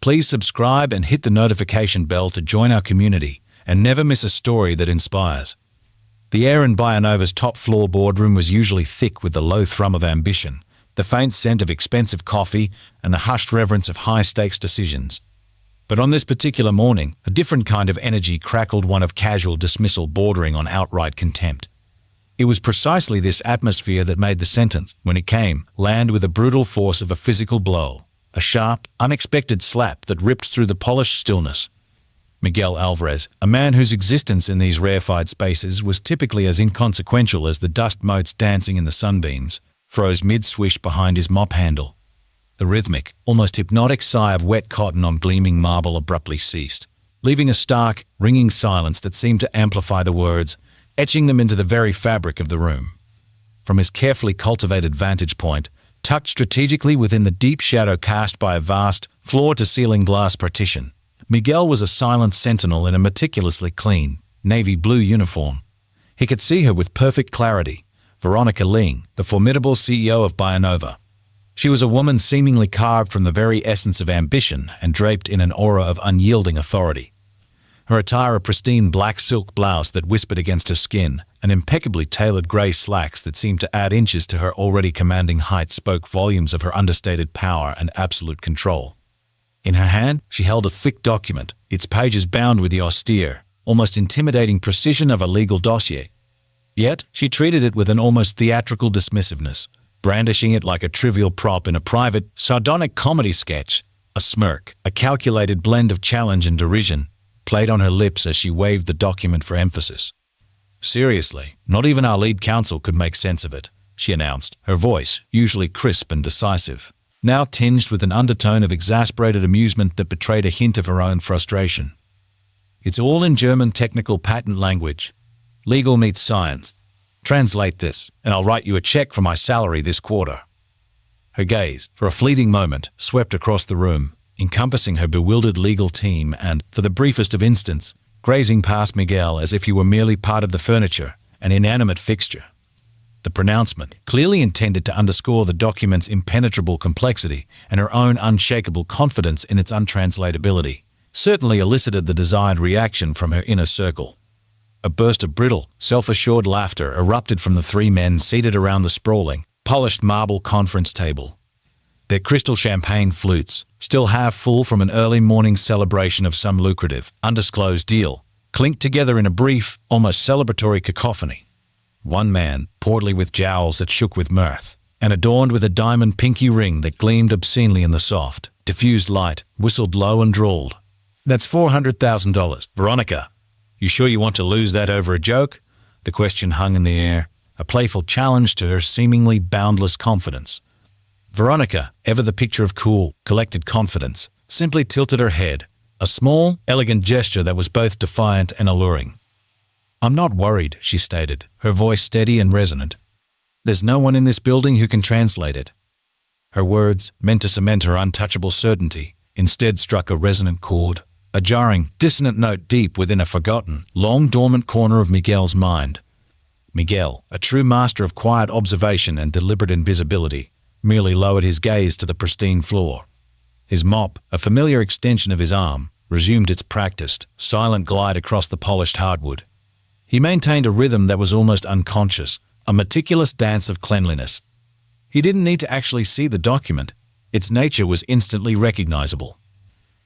Please subscribe and hit the notification bell to join our community and never miss a story that inspires. The air in Bayanova's top-floor boardroom was usually thick with the low thrum of ambition, the faint scent of expensive coffee, and the hushed reverence of high-stakes decisions. But on this particular morning, a different kind of energy crackled, one of casual dismissal bordering on outright contempt. It was precisely this atmosphere that made the sentence, when it came, land with the brutal force of a physical blow, a sharp, unexpected slap that ripped through the polished stillness. Miguel Alvarez, a man whose existence in these rarefied spaces was typically as inconsequential as the dust motes dancing in the sunbeams, froze mid-swish behind his mop handle. The rhythmic, almost hypnotic sigh of wet cotton on gleaming marble abruptly ceased, leaving a stark, ringing silence that seemed to amplify the words, etching them into the very fabric of the room. From his carefully cultivated vantage point, tucked strategically within the deep shadow cast by a vast, floor-to-ceiling glass partition, Miguel was a silent sentinel in a meticulously clean, navy blue uniform. He could see her with perfect clarity, Veronica Ling, the formidable CEO of Bayanova. She was a woman seemingly carved from the very essence of ambition and draped in an aura of unyielding authority. Her attire a pristine black silk blouse that whispered against her skin, and impeccably tailored grey slacks that seemed to add inches to her already commanding height spoke volumes of her understated power and absolute control. In her hand, she held a thick document, its pages bound with the austere, almost intimidating precision of a legal dossier. Yet, she treated it with an almost theatrical dismissiveness, brandishing it like a trivial prop in a private, sardonic comedy sketch. A smirk, a calculated blend of challenge and derision, played on her lips as she waved the document for emphasis. "Seriously, not even our lead counsel could make sense of it," she announced, her voice, usually crisp and decisive, now tinged with an undertone of exasperated amusement that betrayed a hint of her own frustration. "It's all in German technical patent language. Legal meets science. Translate this, and I'll write you a check for my salary this quarter." Her gaze, for a fleeting moment, swept across the room, encompassing her bewildered legal team and, for the briefest of instants, grazing past Miguel as if he were merely part of the furniture, an inanimate fixture. The pronouncement, clearly intended to underscore the document's impenetrable complexity and her own unshakable confidence in its untranslatability, certainly elicited the desired reaction from her inner circle. A burst of brittle, self-assured laughter erupted from the three men seated around the sprawling, polished marble conference table. Their crystal champagne flutes, still half full from an early morning celebration of some lucrative, undisclosed deal, clinked together in a brief, almost celebratory cacophony. One man, portly with jowls that shook with mirth, and adorned with a diamond pinky ring that gleamed obscenely in the soft, diffused light, whistled low and drawled, "That's $400,000, Veronica. You sure you want to lose that over a joke?" The question hung in the air, a playful challenge to her seemingly boundless confidence. Veronica, ever the picture of cool, collected confidence, simply tilted her head, a small, elegant gesture that was both defiant and alluring. "I'm not worried," she stated, her voice steady and resonant. "There's no one in this building who can translate it." Her words, meant to cement her untouchable certainty, instead struck a resonant chord, a jarring, dissonant note deep within a forgotten, long-dormant corner of Miguel's mind. Miguel, a true master of quiet observation and deliberate invisibility, merely lowered his gaze to the pristine floor. His mop, a familiar extension of his arm, resumed its practiced, silent glide across the polished hardwood. He maintained a rhythm that was almost unconscious, a meticulous dance of cleanliness. He didn't need to actually see the document. Its nature was instantly recognizable.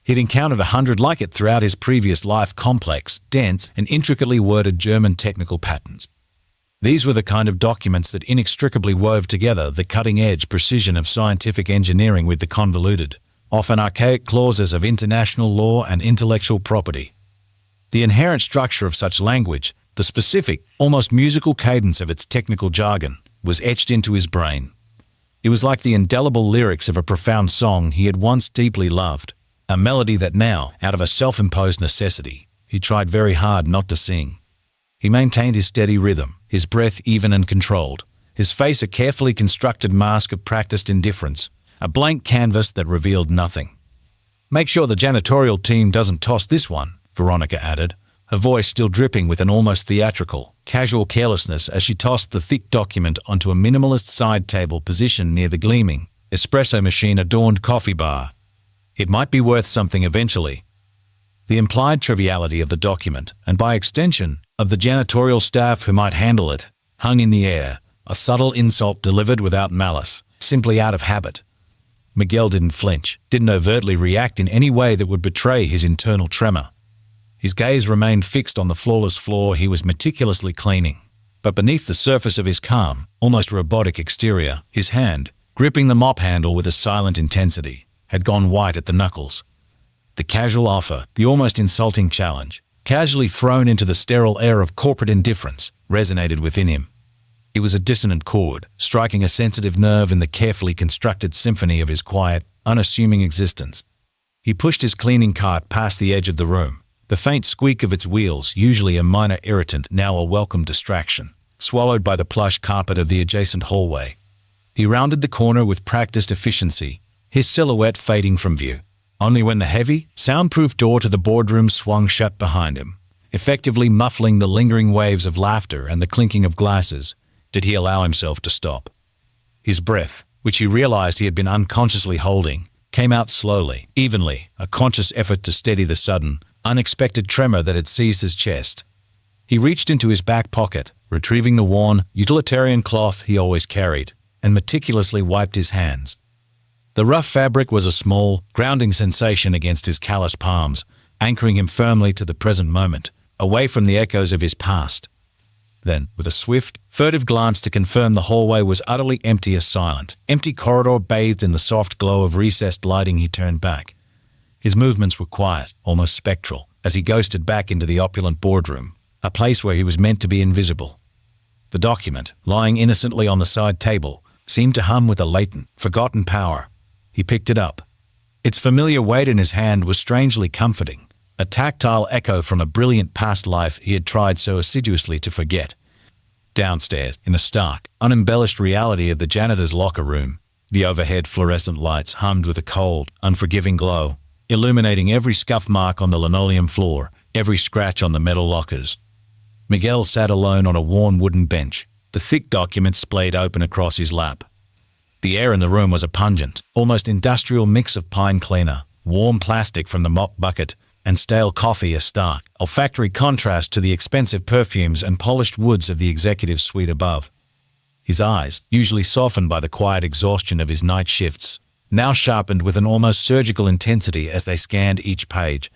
He'd encountered 100 like it throughout his previous life, complex, dense, and intricately worded German technical patents. These were the kind of documents that inextricably wove together the cutting-edge precision of scientific engineering with the convoluted, often archaic clauses of international law and intellectual property. The inherent structure of such language, the specific, almost musical cadence of its technical jargon, was etched into his brain. It was like the indelible lyrics of a profound song he had once deeply loved, a melody that now, out of a self-imposed necessity, he tried very hard not to sing. He maintained his steady rhythm, his breath even and controlled, his face a carefully constructed mask of practiced indifference, a blank canvas that revealed nothing. "Make sure the janitorial team doesn't toss this one," Veronica added, her voice still dripping with an almost theatrical, casual carelessness as she tossed the thick document onto a minimalist side table positioned near the gleaming, espresso machine-adorned coffee bar. It might be worth something eventually. The implied triviality of the document, and by extension, of the janitorial staff who might handle it, hung in the air, a subtle insult delivered without malice, simply out of habit. Miguel didn't flinch, didn't overtly react in any way that would betray his internal tremor. His gaze remained fixed on the flawless floor he was meticulously cleaning. But beneath the surface of his calm, almost robotic exterior, his hand, gripping the mop handle with a silent intensity, had gone white at the knuckles. The casual offer, the almost insulting challenge, casually thrown into the sterile air of corporate indifference, resonated within him. It was a dissonant chord, striking a sensitive nerve in the carefully constructed symphony of his quiet, unassuming existence. He pushed his cleaning cart past the edge of the room. The faint squeak of its wheels, usually a minor irritant, now a welcome distraction, swallowed by the plush carpet of the adjacent hallway. He rounded the corner with practiced efficiency, his silhouette fading from view. Only when the heavy, soundproof door to the boardroom swung shut behind him, effectively muffling the lingering waves of laughter and the clinking of glasses, did he allow himself to stop. His breath, which he realized he had been unconsciously holding, came out slowly, evenly, a conscious effort to steady the sudden, unexpected tremor that had seized his chest. He reached into his back pocket, retrieving the worn, utilitarian cloth he always carried, and meticulously wiped his hands. The rough fabric was a small, grounding sensation against his calloused palms, anchoring him firmly to the present moment, away from the echoes of his past. Then, with a swift, furtive glance to confirm the hallway was utterly empty as silent, empty corridor bathed in the soft glow of recessed lighting, he turned back. His movements were quiet, almost spectral, as he ghosted back into the opulent boardroom, a place where he was meant to be invisible. The document, lying innocently on the side table, seemed to hum with a latent, forgotten power. He picked it up. Its familiar weight in his hand was strangely comforting, a tactile echo from a brilliant past life he had tried so assiduously to forget. Downstairs, in the stark, unembellished reality of the janitor's locker room, the overhead fluorescent lights hummed with a cold, unforgiving glow, illuminating every scuff mark on the linoleum floor, every scratch on the metal lockers. Miguel sat alone on a worn wooden bench, the thick document splayed open across his lap. The air in the room was a pungent, almost industrial mix of pine cleaner, warm plastic from the mop bucket, and stale coffee, a stark, olfactory contrast to the expensive perfumes and polished woods of the executive suite above. His eyes, usually softened by the quiet exhaustion of his night shifts, now sharpened with an almost surgical intensity as they scanned each page.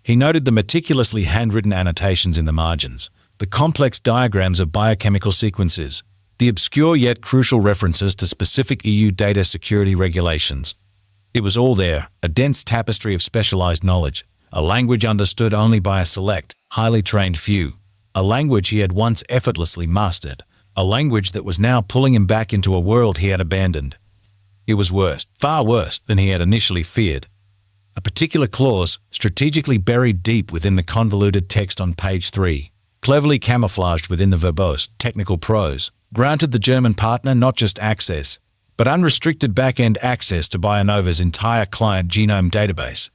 He noted the meticulously handwritten annotations in the margins, the complex diagrams of biochemical sequences, the obscure yet crucial references to specific EU data security regulations. It was all there, a dense tapestry of specialized knowledge, a language understood only by a select, highly trained few, a language he had once effortlessly mastered, a language that was now pulling him back into a world he had abandoned. It was worse, far worse, than he had initially feared. A particular clause, strategically buried deep within the convoluted text on page 3, cleverly camouflaged within the verbose, technical prose, granted the German partner not just access, but unrestricted back-end access to Bionova's entire client genome database.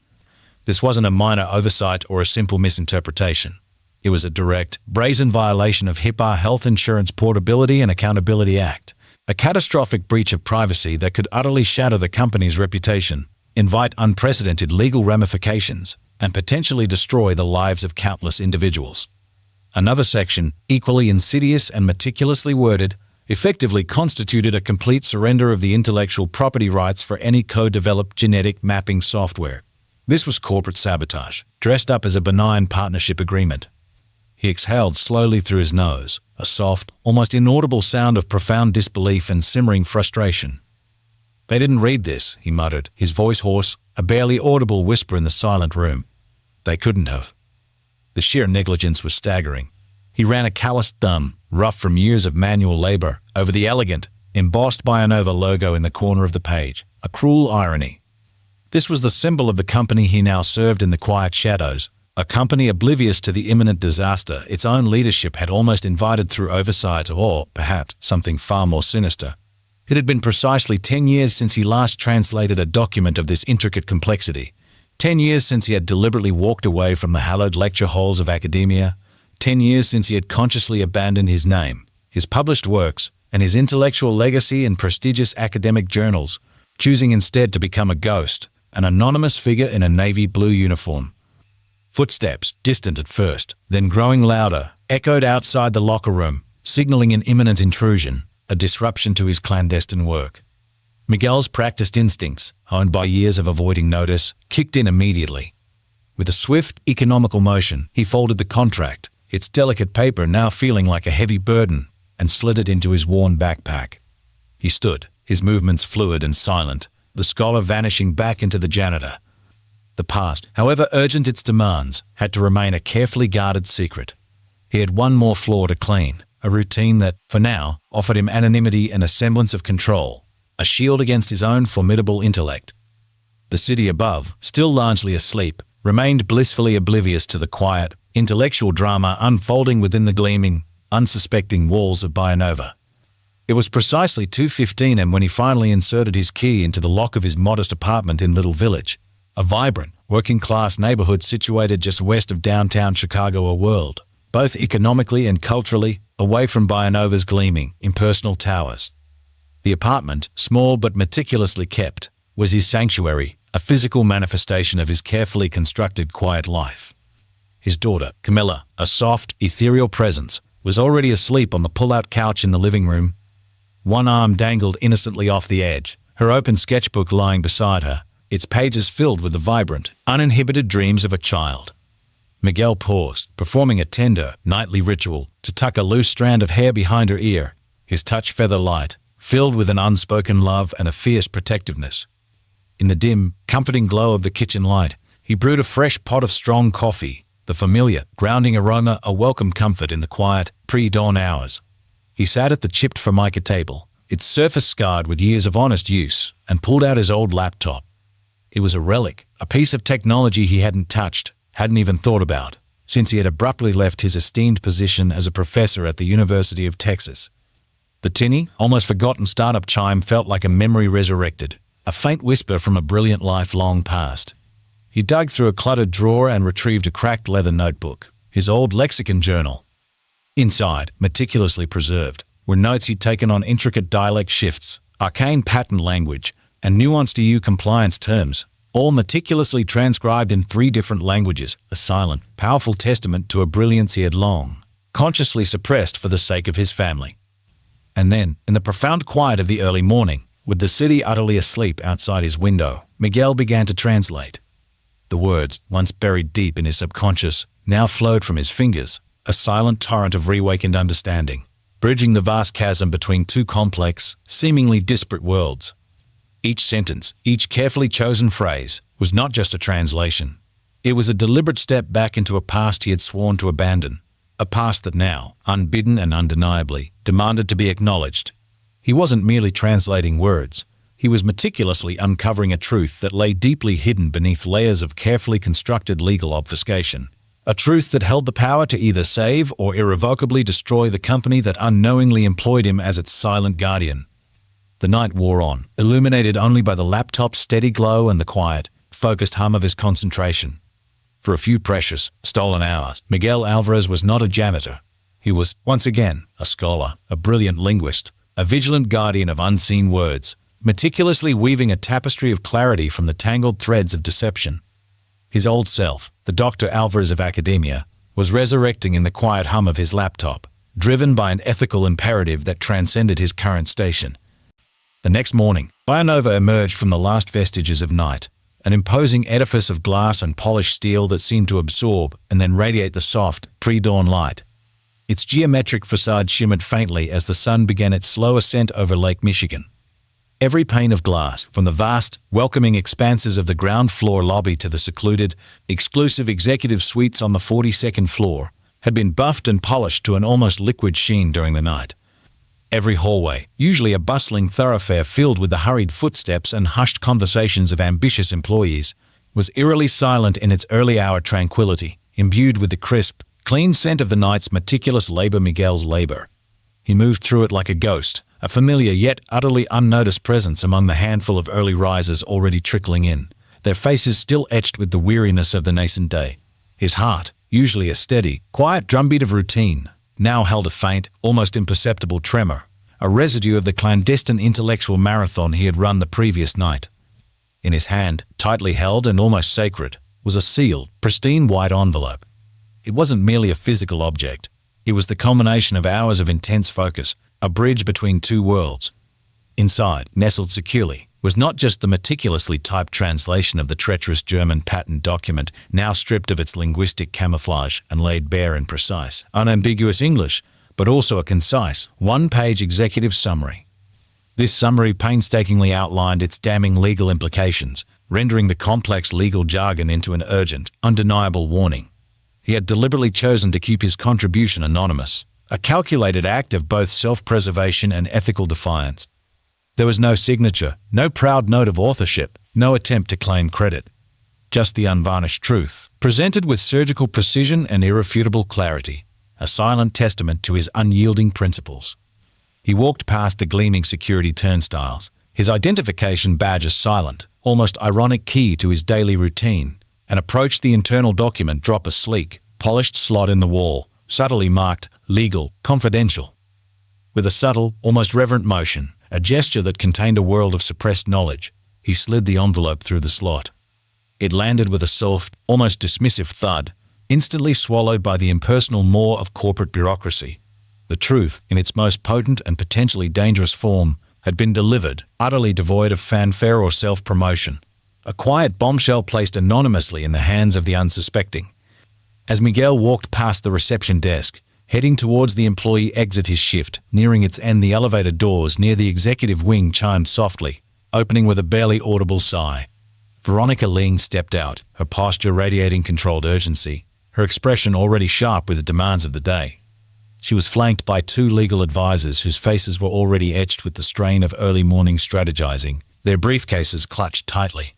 This wasn't a minor oversight or a simple misinterpretation. It was a direct, brazen violation of HIPAA Health Insurance Portability and Accountability Act, a catastrophic breach of privacy that could utterly shatter the company's reputation, invite unprecedented legal ramifications, and potentially destroy the lives of countless individuals. Another section, equally insidious and meticulously worded, effectively constituted a complete surrender of the intellectual property rights for any co-developed genetic mapping software. This was corporate sabotage, dressed up as a benign partnership agreement. He exhaled slowly through his nose, a soft, almost inaudible sound of profound disbelief and simmering frustration. "They didn't read this," he muttered, his voice hoarse, a barely audible whisper in the silent room. "They couldn't have." The sheer negligence was staggering. He ran a calloused thumb, rough from years of manual labor, over the elegant, embossed Bionova logo in the corner of the page, a cruel irony. This was the symbol of the company he now served in the quiet shadows, a company oblivious to the imminent disaster its own leadership had almost invited through oversight or, perhaps, something far more sinister. It had been precisely 10 years since he last translated a document of this intricate complexity, 10 years since he had deliberately walked away from the hallowed lecture halls of academia, 10 years since he had consciously abandoned his name, his published works, and his intellectual legacy in prestigious academic journals, choosing instead to become a ghost, an anonymous figure in a navy blue uniform. Footsteps, distant at first, then growing louder, echoed outside the locker room, signaling an imminent intrusion, a disruption to his clandestine work. Miguel's practiced instincts, honed by years of avoiding notice, kicked in immediately. With a swift, economical motion, he folded the contract, its delicate paper now feeling like a heavy burden, and slid it into his worn backpack. He stood, his movements fluid and silent, the scholar vanishing back into the janitor. The past, however urgent its demands, had to remain a carefully guarded secret. He had one more floor to clean, a routine that, for now, offered him anonymity and a semblance of control, a shield against his own formidable intellect. The city above, still largely asleep, remained blissfully oblivious to the quiet, intellectual drama unfolding within the gleaming, unsuspecting walls of Bayanova. It was precisely 2:15 a.m. when he finally inserted his key into the lock of his modest apartment in Little Village, a vibrant, working-class neighborhood situated just west of downtown Chicago, a world, both economically and culturally, away from Bayanova's gleaming, impersonal towers. The apartment, small but meticulously kept, was his sanctuary, a physical manifestation of his carefully constructed quiet life. His daughter, Camilla, a soft, ethereal presence, was already asleep on the pull-out couch in the living room. One arm dangled innocently off the edge, her open sketchbook lying beside her, its pages filled with the vibrant, uninhibited dreams of a child. Miguel paused, performing a tender, nightly ritual, to tuck a loose strand of hair behind her ear, his touch feather-light, filled with an unspoken love and a fierce protectiveness. In the dim, comforting glow of the kitchen light, he brewed a fresh pot of strong coffee, the familiar, grounding aroma a welcome comfort in the quiet, pre-dawn hours. He sat at the chipped formica table, its surface scarred with years of honest use, and pulled out his old laptop. It was a relic, a piece of technology he hadn't touched, hadn't even thought about, since he had abruptly left his esteemed position as a professor at the University of Texas. The tinny, almost forgotten startup chime felt like a memory resurrected, a faint whisper from a brilliant life long past. He dug through a cluttered drawer and retrieved a cracked leather notebook, his old lexicon journal. Inside, meticulously preserved, were notes he'd taken on intricate dialect shifts, arcane patent language, and nuanced EU compliance terms, all meticulously transcribed in 3 different languages, a silent, powerful testament to a brilliance he had long, consciously suppressed for the sake of his family. And then, in the profound quiet of the early morning, with the city utterly asleep outside his window, Miguel began to translate. The words, once buried deep in his subconscious, now flowed from his fingers, a silent torrent of reawakened understanding, bridging the vast chasm between 2 complex, seemingly disparate worlds. Each sentence, each carefully chosen phrase, was not just a translation. It was a deliberate step back into a past he had sworn to abandon, a past that now, unbidden and undeniably, demanded to be acknowledged. He wasn't merely translating words. He was meticulously uncovering a truth that lay deeply hidden beneath layers of carefully constructed legal obfuscation, a truth that held the power to either save or irrevocably destroy the company that unknowingly employed him as its silent guardian. The night wore on, illuminated only by the laptop's steady glow and the quiet, focused hum of his concentration. For a few precious, stolen hours, Miguel Alvarez was not a janitor. He was, once again, a scholar, a brilliant linguist, a vigilant guardian of unseen words, meticulously weaving a tapestry of clarity from the tangled threads of deception. His old self, the Dr. Alvarez of academia, was resurrecting in the quiet hum of his laptop, driven by an ethical imperative that transcended his current station. The next morning, Bayanova emerged from the last vestiges of night, an imposing edifice of glass and polished steel that seemed to absorb and then radiate the soft, pre-dawn light. Its geometric facade shimmered faintly as the sun began its slow ascent over Lake Michigan. Every pane of glass, from the vast, welcoming expanses of the ground floor lobby to the secluded, exclusive executive suites on the 42nd floor, had been buffed and polished to an almost liquid sheen during the night. Every hallway, usually a bustling thoroughfare filled with the hurried footsteps and hushed conversations of ambitious employees, was eerily silent in its early-hour tranquility, imbued with the crisp, clean scent of the night's meticulous labor. Miguel's labor. He moved through it like a ghost, a familiar yet utterly unnoticed presence among the handful of early risers already trickling in, their faces still etched with the weariness of the nascent day. His heart, usually a steady, quiet drumbeat of routine, now held a faint, almost imperceptible tremor, a residue of the clandestine intellectual marathon he had run the previous night. In his hand, tightly held and almost sacred, was a sealed, pristine white envelope. It wasn't merely a physical object. It was the culmination of hours of intense focus, a bridge between two worlds. Inside, nestled securely, was not just the meticulously typed translation of the treacherous German patent document, now stripped of its linguistic camouflage and laid bare in precise, unambiguous English, but also a concise, one-page executive summary. This summary painstakingly outlined its damning legal implications, rendering the complex legal jargon into an urgent, undeniable warning. He had deliberately chosen to keep his contribution anonymous, a calculated act of both self-preservation and ethical defiance. There was no signature, no proud note of authorship, no attempt to claim credit. Just the unvarnished truth, presented with surgical precision and irrefutable clarity, a silent testament to his unyielding principles. He walked past the gleaming security turnstiles, his identification badge a silent, almost ironic key to his daily routine, and approached the internal document drop a sleek, polished slot in the wall, subtly marked Legal, Confidential. With a subtle, almost reverent motion, a gesture that contained a world of suppressed knowledge, he slid the envelope through the slot. It landed with a soft, almost dismissive thud, instantly swallowed by the impersonal maw of corporate bureaucracy. The truth, in its most potent and potentially dangerous form, had been delivered, utterly devoid of fanfare or self-promotion. A quiet bombshell placed anonymously in the hands of the unsuspecting. As Miguel walked past the reception desk, heading towards the employee exit his shift, nearing its end the elevator doors near the executive wing chimed softly, opening with a barely audible sigh. Veronica Ling stepped out, her posture radiating controlled urgency, her expression already sharp with the demands of the day. She was flanked by two legal advisors whose faces were already etched with the strain of early morning strategizing, their briefcases clutched tightly.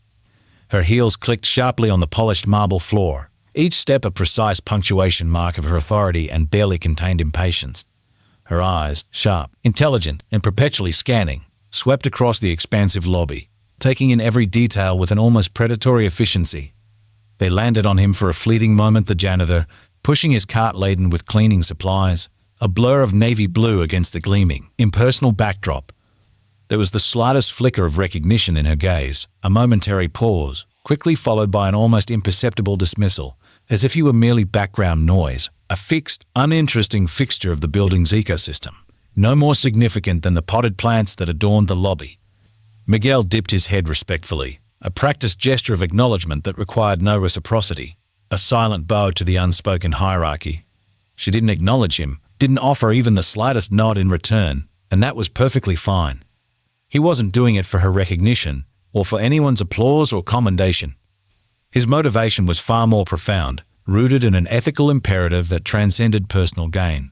Her heels clicked sharply on the polished marble floor, each step a precise punctuation mark of her authority and barely contained impatience. Her eyes, sharp, intelligent, and perpetually scanning, swept across the expansive lobby, taking in every detail with an almost predatory efficiency. They landed on him for a fleeting moment, the janitor, pushing his cart laden with cleaning supplies, a blur of navy blue against the gleaming, impersonal backdrop. There was the slightest flicker of recognition in her gaze, a momentary pause, quickly followed by an almost imperceptible dismissal, as if he were merely background noise, a fixed, uninteresting fixture of the building's ecosystem, no more significant than the potted plants that adorned the lobby. Miguel dipped his head respectfully, a practiced gesture of acknowledgement that required no reciprocity, a silent bow to the unspoken hierarchy. She didn't acknowledge him, didn't offer even the slightest nod in return, and that was perfectly fine. He wasn't doing it for her recognition, or for anyone's applause or commendation. His motivation was far more profound, rooted in an ethical imperative that transcended personal gain.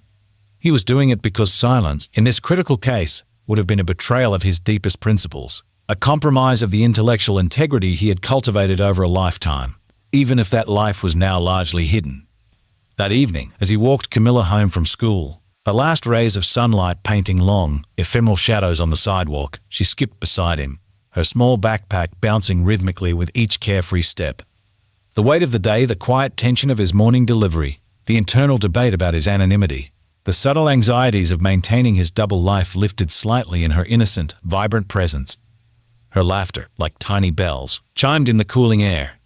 He was doing it because silence, in this critical case, would have been a betrayal of his deepest principles, a compromise of the intellectual integrity he had cultivated over a lifetime, even if that life was now largely hidden. That evening, as he walked Camilla home from school, the last rays of sunlight painting long, ephemeral shadows on the sidewalk, she skipped beside him, her small backpack bouncing rhythmically with each carefree step. The weight of the day, the quiet tension of his morning delivery, the internal debate about his anonymity, the subtle anxieties of maintaining his double life lifted slightly in her innocent, vibrant presence. Her laughter, like tiny bells, chimed in the cooling air.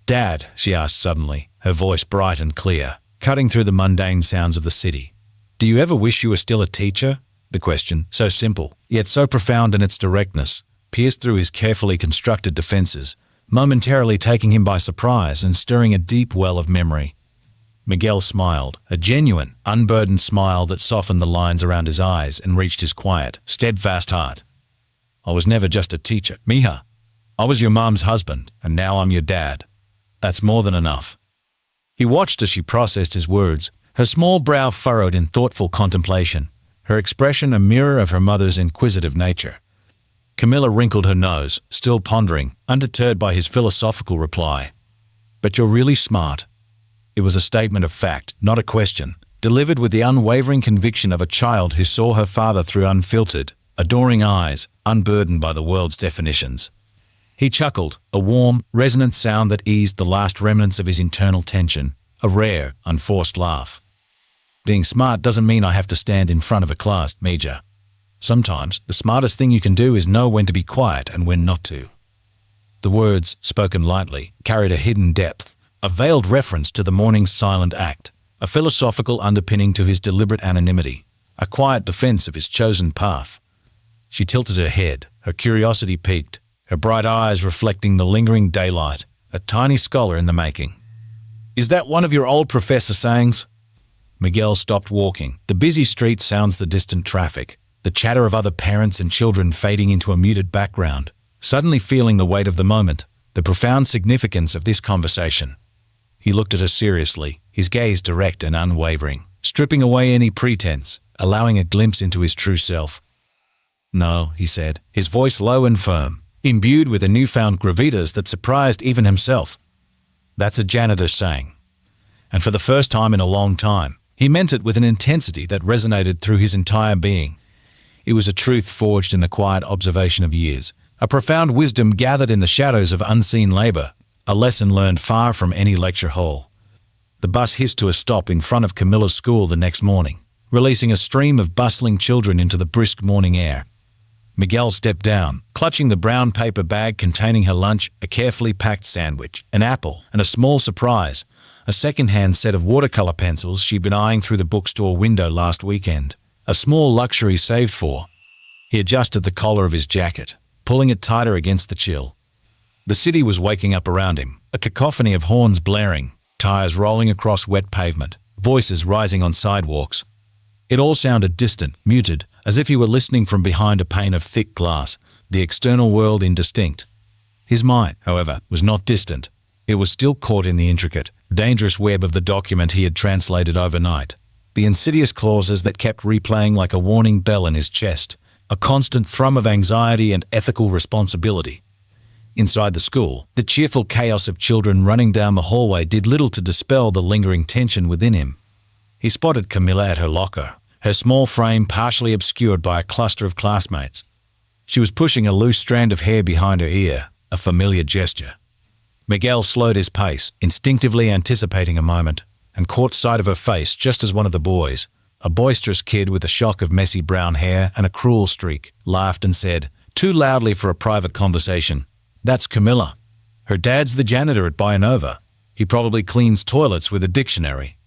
"Dad," she asked suddenly, her voice bright and clear, cutting through the mundane sounds of the city. "Do you ever wish you were still a teacher?" The question, so simple, yet so profound in its directness, pierced through his carefully constructed defenses, momentarily taking him by surprise and stirring a deep well of memory. Miguel smiled, a genuine, unburdened smile that softened the lines around his eyes and reached his quiet, steadfast heart. "I was never just a teacher, mija. I was your mom's husband, and now I'm your dad. That's more than enough." He watched as she processed his words, her small brow furrowed in thoughtful contemplation, her expression a mirror of her mother's inquisitive nature. Camilla wrinkled her nose, still pondering, undeterred by his philosophical reply. "But you're really smart." It was a statement of fact, not a question, delivered with the unwavering conviction of a child who saw her father through unfiltered, adoring eyes, unburdened by the world's definitions. He chuckled, a warm, resonant sound that eased the last remnants of his internal tension, a rare, unforced laugh. "Being smart doesn't mean I have to stand in front of a class, Mija. Sometimes, the smartest thing you can do is know when to be quiet and when not to." The words, spoken lightly, carried a hidden depth, a veiled reference to the morning's silent act, a philosophical underpinning to his deliberate anonymity, a quiet defense of his chosen path. She tilted her head, her curiosity piqued, her bright eyes reflecting the lingering daylight, a tiny scholar in the making. "Is that one of your old professor sayings?" Miguel stopped walking. The busy street sounds the distant traffic, the chatter of other parents and children fading into a muted background, suddenly feeling the weight of the moment, the profound significance of this conversation. He looked at her seriously, his gaze direct and unwavering, stripping away any pretense, allowing a glimpse into his true self. "No," he said, his voice low and firm, imbued with a newfound gravitas that surprised even himself. "That's a janitor saying." And for the first time in a long time, he meant it with an intensity that resonated through his entire being. It was a truth forged in the quiet observation of years, a profound wisdom gathered in the shadows of unseen labor, a lesson learned far from any lecture hall. The bus hissed to a stop in front of Camilla's school the next morning, releasing a stream of bustling children into the brisk morning air. Miguel stepped down, clutching the brown paper bag containing her lunch, a carefully packed sandwich, an apple, and a small surprise, a second-hand set of watercolor pencils she'd been eyeing through the bookstore window last weekend, a small luxury saved for. He adjusted the collar of his jacket, pulling it tighter against the chill. The city was waking up around him, a cacophony of horns blaring, tires rolling across wet pavement, voices rising on sidewalks. It all sounded distant, muted, as if he were listening from behind a pane of thick glass, the external world indistinct. His mind, however, was not distant. It was still caught in the intricate, dangerous web of the document he had translated overnight, the insidious clauses that kept replaying like a warning bell in his chest, a constant thrum of anxiety and ethical responsibility. Inside the school, the cheerful chaos of children running down the hallway did little to dispel the lingering tension within him. He spotted Camilla at her locker, her small frame partially obscured by a cluster of classmates. She was pushing a loose strand of hair behind her ear, a familiar gesture. Miguel slowed his pace, instinctively anticipating a moment, and caught sight of her face just as one of the boys, a boisterous kid with a shock of messy brown hair and a cruel streak, laughed and said, too loudly for a private conversation, "That's Camilla. Her dad's the janitor at Bayanova. He probably cleans toilets with a dictionary."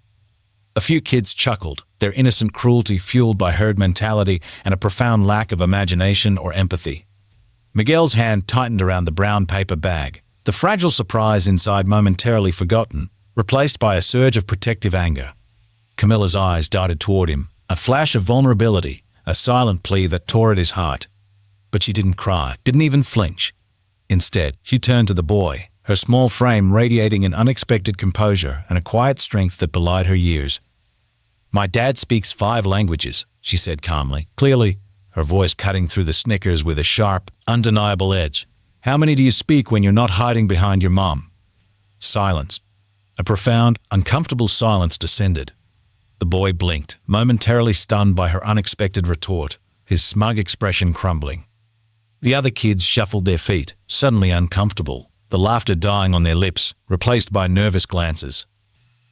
A few kids chuckled, their innocent cruelty fueled by herd mentality and a profound lack of imagination or empathy. Miguel's hand tightened around the brown paper bag, the fragile surprise inside momentarily forgotten, replaced by a surge of protective anger. Camilla's eyes darted toward him, a flash of vulnerability, a silent plea that tore at his heart. But she didn't cry, didn't even flinch. Instead, she turned to the boy, her small frame radiating an unexpected composure and a quiet strength that belied her years. "My dad speaks 5 languages," she said calmly, clearly, her voice cutting through the snickers with a sharp, undeniable edge. "How many do you speak when you're not hiding behind your mom?" Silence. A profound, uncomfortable silence descended. The boy blinked, momentarily stunned by her unexpected retort, his smug expression crumbling. The other kids shuffled their feet, suddenly uncomfortable, the laughter dying on their lips, replaced by nervous glances.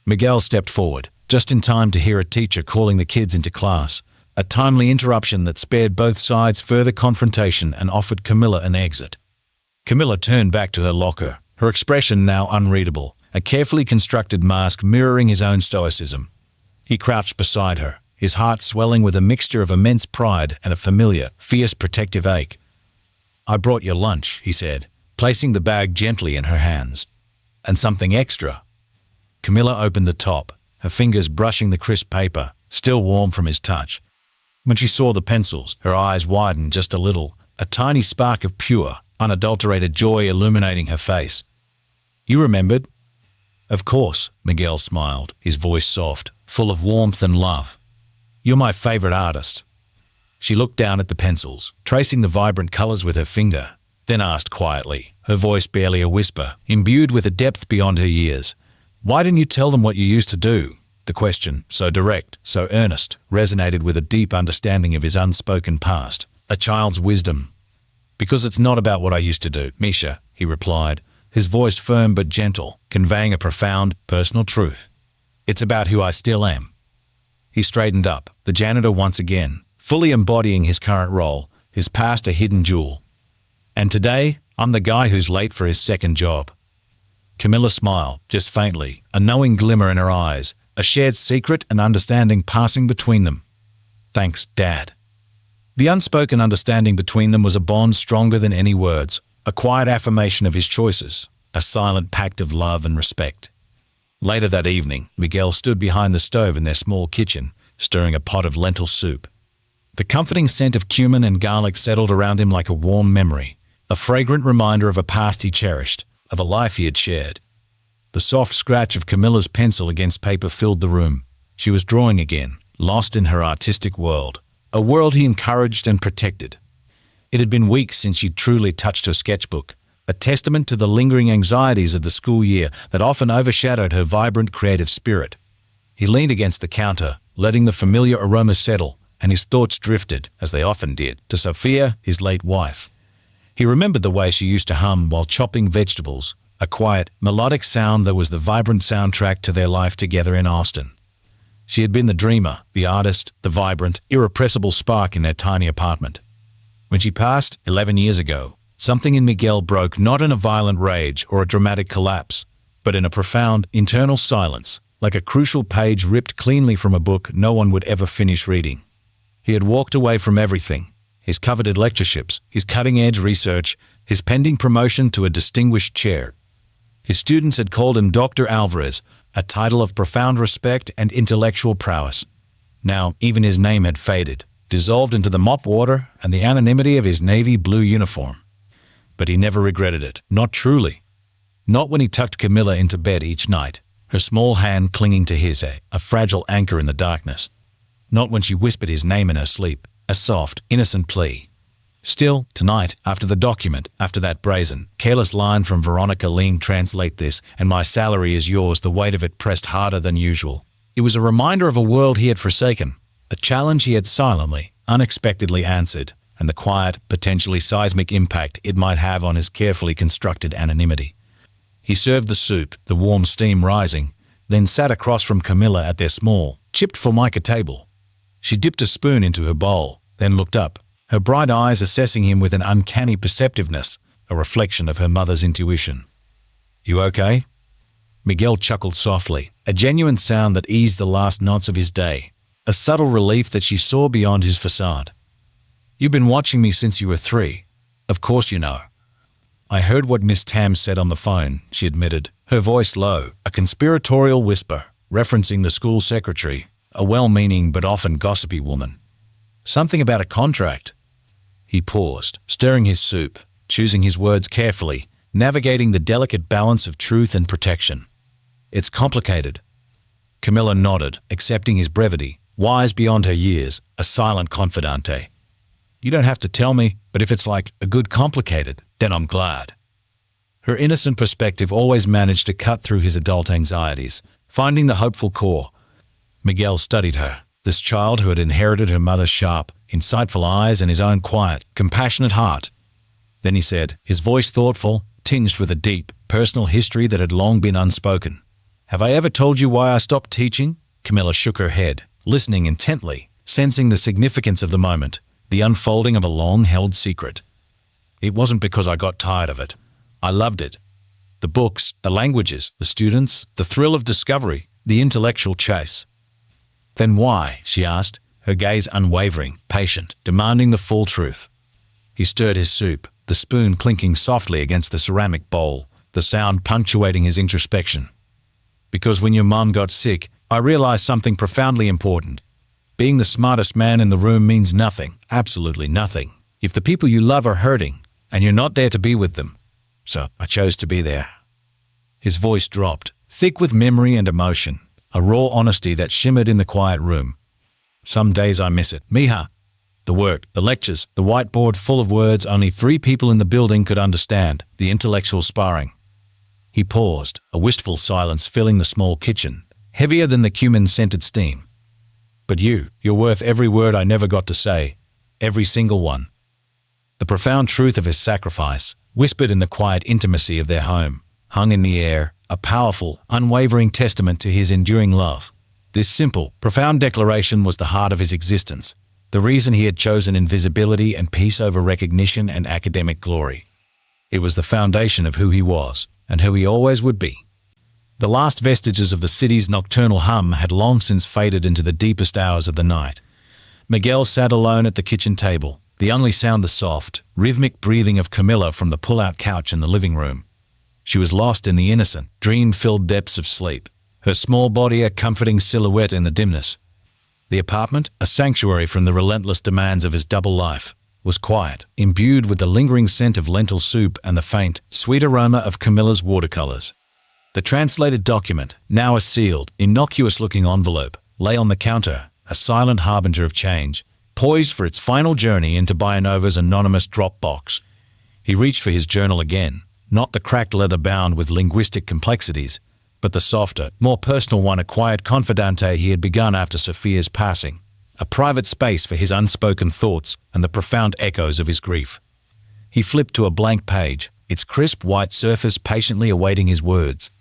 Miguel stepped forward, just in time to hear a teacher calling the kids into class, a timely interruption that spared both sides further confrontation and offered Camilla an exit. Camilla turned back to her locker, her expression now unreadable, a carefully constructed mask mirroring his own stoicism. He crouched beside her, his heart swelling with a mixture of immense pride and a familiar, fierce protective ache. "I brought your lunch," he said, placing the bag gently in her hands. "And something extra." Camilla opened the top, her fingers brushing the crisp paper, still warm from his touch. When she saw the pencils, her eyes widened just a little, a tiny spark of pure, unadulterated joy illuminating her face. "You remembered?" "Of course," Miguel smiled, his voice soft, full of warmth and love. "You're my favorite artist." She looked down at the pencils, tracing the vibrant colors with her finger, then asked quietly, her voice barely a whisper, imbued with a depth beyond her years, "Why didn't you tell them what you used to do?" The question, so direct, so earnest, resonated with a deep understanding of his unspoken past, a child's wisdom. "Because it's not about what I used to do, Misha," he replied, his voice firm but gentle, conveying a profound, personal truth. "It's about who I still am." He straightened up, the janitor once again, fully embodying his current role, his past a hidden jewel. "And today, I'm the guy who's late for his second job." Camilla smiled, just faintly, a knowing glimmer in her eyes, a shared secret and understanding passing between them. "Thanks, Dad." The unspoken understanding between them was a bond stronger than any words, a quiet affirmation of his choices, a silent pact of love and respect. Later that evening, Miguel stood behind the stove in their small kitchen, stirring a pot of lentil soup. The comforting scent of cumin and garlic settled around him like a warm memory, a fragrant reminder of a past he cherished, of a life he had shared. The soft scratch of Camilla's pencil against paper filled the room. She was drawing again, lost in her artistic world, a world he encouraged and protected. It had been weeks since she'd truly touched her sketchbook, a testament to the lingering anxieties of the school year that often overshadowed her vibrant creative spirit. He leaned against the counter, letting the familiar aroma settle, and his thoughts drifted, as they often did, to Sophia, his late wife. He remembered the way she used to hum while chopping vegetables, a quiet, melodic sound that was the vibrant soundtrack to their life together in Austin. She had been the dreamer, the artist, the vibrant, irrepressible spark in their tiny apartment. When she passed 11 years ago, something in Miguel broke, not in a violent rage or a dramatic collapse, but in a profound, internal silence, like a crucial page ripped cleanly from a book no one would ever finish reading. He had walked away from everything: his coveted lectureships, his cutting-edge research, his pending promotion to a distinguished chair. His students had called him Dr. Alvarez, a title of profound respect and intellectual prowess. Now, even his name had faded, dissolved into the mop water and the anonymity of his navy blue uniform. But he never regretted it, not truly. Not when he tucked Camilla into bed each night, her small hand clinging to his, a fragile anchor in the darkness. Not when she whispered his name in her sleep, a soft, innocent plea. Still, tonight, after the document, after that brazen, careless line from Veronica Lean, "Translate this, and my salary is yours," the weight of it pressed harder than usual. It was a reminder of a world he had forsaken, a challenge he had silently, unexpectedly answered, and the quiet, potentially seismic impact it might have on his carefully constructed anonymity. He served the soup, the warm steam rising, then sat across from Camilla at their small, chipped formica table. She dipped a spoon into her bowl, then looked up, her bright eyes assessing him with an uncanny perceptiveness, a reflection of her mother's intuition. "You okay?" Miguel chuckled softly, a genuine sound that eased the last knots of his day, a subtle relief that she saw beyond his facade. "You've been watching me since you were 3. Of course you know." "I heard what Miss Tam said on the phone," she admitted, her voice low, a conspiratorial whisper, referencing the school secretary, a well-meaning but often gossipy woman. "Something about a contract." He paused, stirring his soup, choosing his words carefully, navigating the delicate balance of truth and protection. "It's complicated." Camilla nodded, accepting his brevity, wise beyond her years, a silent confidante. "You don't have to tell me, but if it's like a good complicated, then I'm glad." Her innocent perspective always managed to cut through his adult anxieties, finding the hopeful core. Miguel studied her, this child who had inherited her mother's sharp, insightful eyes and his own quiet, compassionate heart. Then he said, his voice thoughtful, tinged with a deep, personal history that had long been unspoken. "Have I ever told you why I stopped teaching?" Camilla shook her head, listening intently, sensing the significance of the moment, the unfolding of a long-held secret. "It wasn't because I got tired of it. I loved it. The books, the languages, the students, the thrill of discovery, the intellectual chase." "Then why?" she asked, her gaze unwavering, patient, demanding the full truth. He stirred his soup, the spoon clinking softly against the ceramic bowl, the sound punctuating his introspection. "Because when your mom got sick, I realized something profoundly important. Being the smartest man in the room means nothing, absolutely nothing, if the people you love are hurting, and you're not there to be with them. So I chose to be there." His voice dropped, thick with memory and emotion, a raw honesty that shimmered in the quiet room. "Some days I miss it, mija. The work, the lectures, the whiteboard full of words only 3 people in the building could understand, the intellectual sparring." He paused, a wistful silence filling the small kitchen, heavier than the cumin-scented steam. "But you're worth every word I never got to say, every single one." The profound truth of his sacrifice, whispered in the quiet intimacy of their home, hung in the air, a powerful, unwavering testament to his enduring love. This simple, profound declaration was the heart of his existence, the reason he had chosen invisibility and peace over recognition and academic glory. It was the foundation of who he was, and who he always would be. The last vestiges of the city's nocturnal hum had long since faded into the deepest hours of the night. Miguel sat alone at the kitchen table, the only sound the soft, rhythmic breathing of Camilla from the pull-out couch in the living room. She was lost in the innocent, dream-filled depths of sleep, her small body a comforting silhouette in the dimness. The apartment, a sanctuary from the relentless demands of his double life, was quiet, imbued with the lingering scent of lentil soup and the faint, sweet aroma of Camilla's watercolors. The translated document, now a sealed, innocuous-looking envelope, lay on the counter, a silent harbinger of change, poised for its final journey into Bayanova's anonymous drop box. He reached for his journal again, not the cracked leather bound with linguistic complexities, but the softer, more personal one, a quiet confidante he had begun after Sophia's passing, a private space for his unspoken thoughts and the profound echoes of his grief. He flipped to a blank page, its crisp white surface patiently awaiting his words.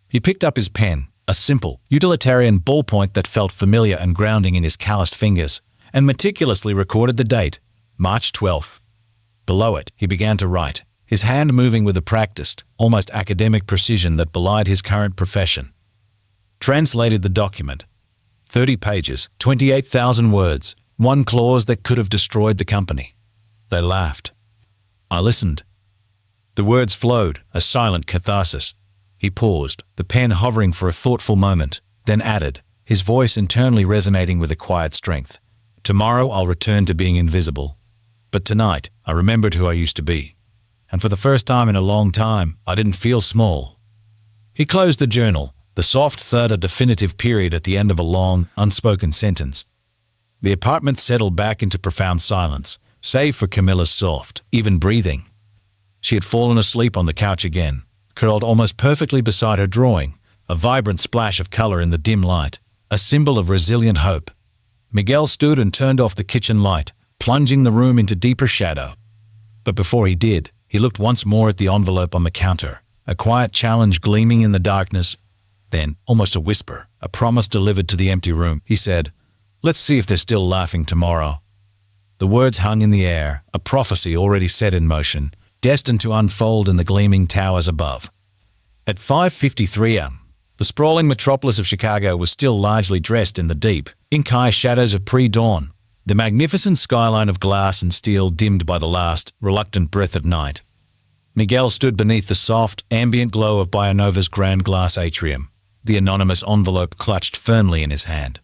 He picked up his pen, a simple, utilitarian ballpoint that felt familiar and grounding in his calloused fingers, and meticulously recorded the date, March 12th. Below it, he began to write, his hand moving with a practiced, almost academic precision that belied his current profession. Translated the document. 30 pages, 28,000 words, one clause that could have destroyed the company. They laughed. I listened. The words flowed, a silent catharsis. He paused, the pen hovering for a thoughtful moment, then added, his voice internally resonating with a quiet strength. Tomorrow I'll return to being invisible. But tonight, I remembered who I used to be. And for the first time in a long time, I didn't feel small. He closed the journal, the soft thud a definitive period at the end of a long, unspoken sentence. The apartment settled back into profound silence, save for Camilla's soft, even breathing. She had fallen asleep on the couch again, curled almost perfectly beside her drawing, a vibrant splash of color in the dim light, a symbol of resilient hope. Miguel stood and turned off the kitchen light, plunging the room into deeper shadow. But before he did, he looked once more at the envelope on the counter, a quiet challenge gleaming in the darkness. Then, almost a whisper, a promise delivered to the empty room, he said, "Let's see if they're still laughing tomorrow." The words hung in the air, a prophecy already set in motion, destined to unfold in the gleaming towers above. At 5:53 am, the sprawling metropolis of Chicago was still largely dressed in the deep, ink-high shadows of pre-dawn, the magnificent skyline of glass and steel dimmed by the last, reluctant breath of night. Miguel stood beneath the soft, ambient glow of Bayanova's grand glass atrium, the anonymous envelope clutched firmly in his hand.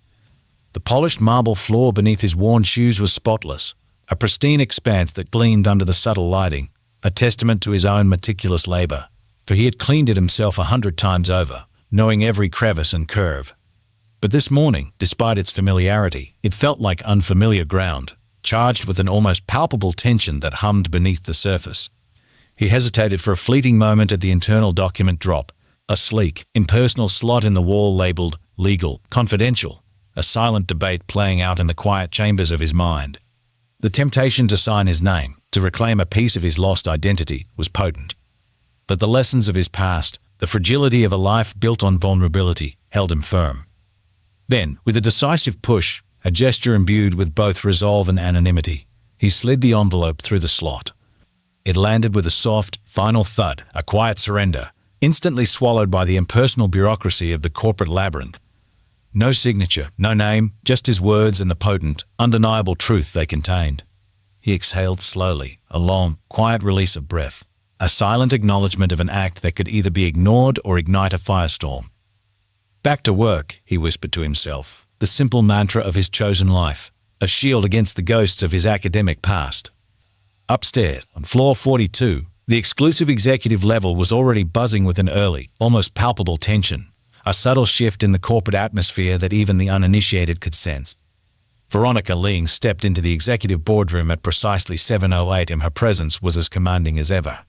The polished marble floor beneath his worn shoes was spotless, a pristine expanse that gleamed under the subtle lighting, a testament to his own meticulous labor, for he had cleaned it himself 100 times over, knowing every crevice and curve. But this morning, despite its familiarity, it felt like unfamiliar ground, charged with an almost palpable tension that hummed beneath the surface. He hesitated for a fleeting moment at the internal document drop, a sleek, impersonal slot in the wall labeled Legal, Confidential, a silent debate playing out in the quiet chambers of his mind. The temptation to sign his name, to reclaim a piece of his lost identity, was potent. But the lessons of his past, the fragility of a life built on vulnerability, held him firm. Then, with a decisive push, a gesture imbued with both resolve and anonymity, he slid the envelope through the slot. It landed with a soft, final thud, a quiet surrender, instantly swallowed by the impersonal bureaucracy of the corporate labyrinth. No signature, no name, just his words and the potent, undeniable truth they contained. He exhaled slowly, a long, quiet release of breath, a silent acknowledgement of an act that could either be ignored or ignite a firestorm. Back to work, he whispered to himself, the simple mantra of his chosen life, a shield against the ghosts of his academic past. Upstairs, on floor 42, the exclusive executive level was already buzzing with an early, almost palpable tension, a subtle shift in the corporate atmosphere that even the uninitiated could sense. Veronica Ling stepped into the executive boardroom at precisely 7:08 and her presence was as commanding as ever.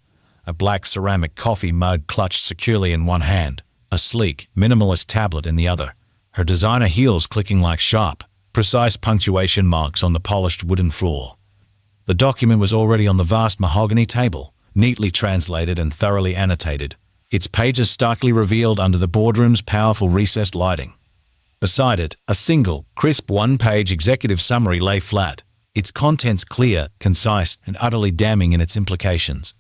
A black ceramic coffee mug clutched securely in one hand, a sleek, minimalist tablet in the other, her designer heels clicking like sharp, precise punctuation marks on the polished wooden floor. The document was already on the vast mahogany table, neatly translated and thoroughly annotated, its pages starkly revealed under the boardroom's powerful recessed lighting. Beside it, a single, crisp one-page executive summary lay flat, its contents clear, concise, and utterly damning in its implications.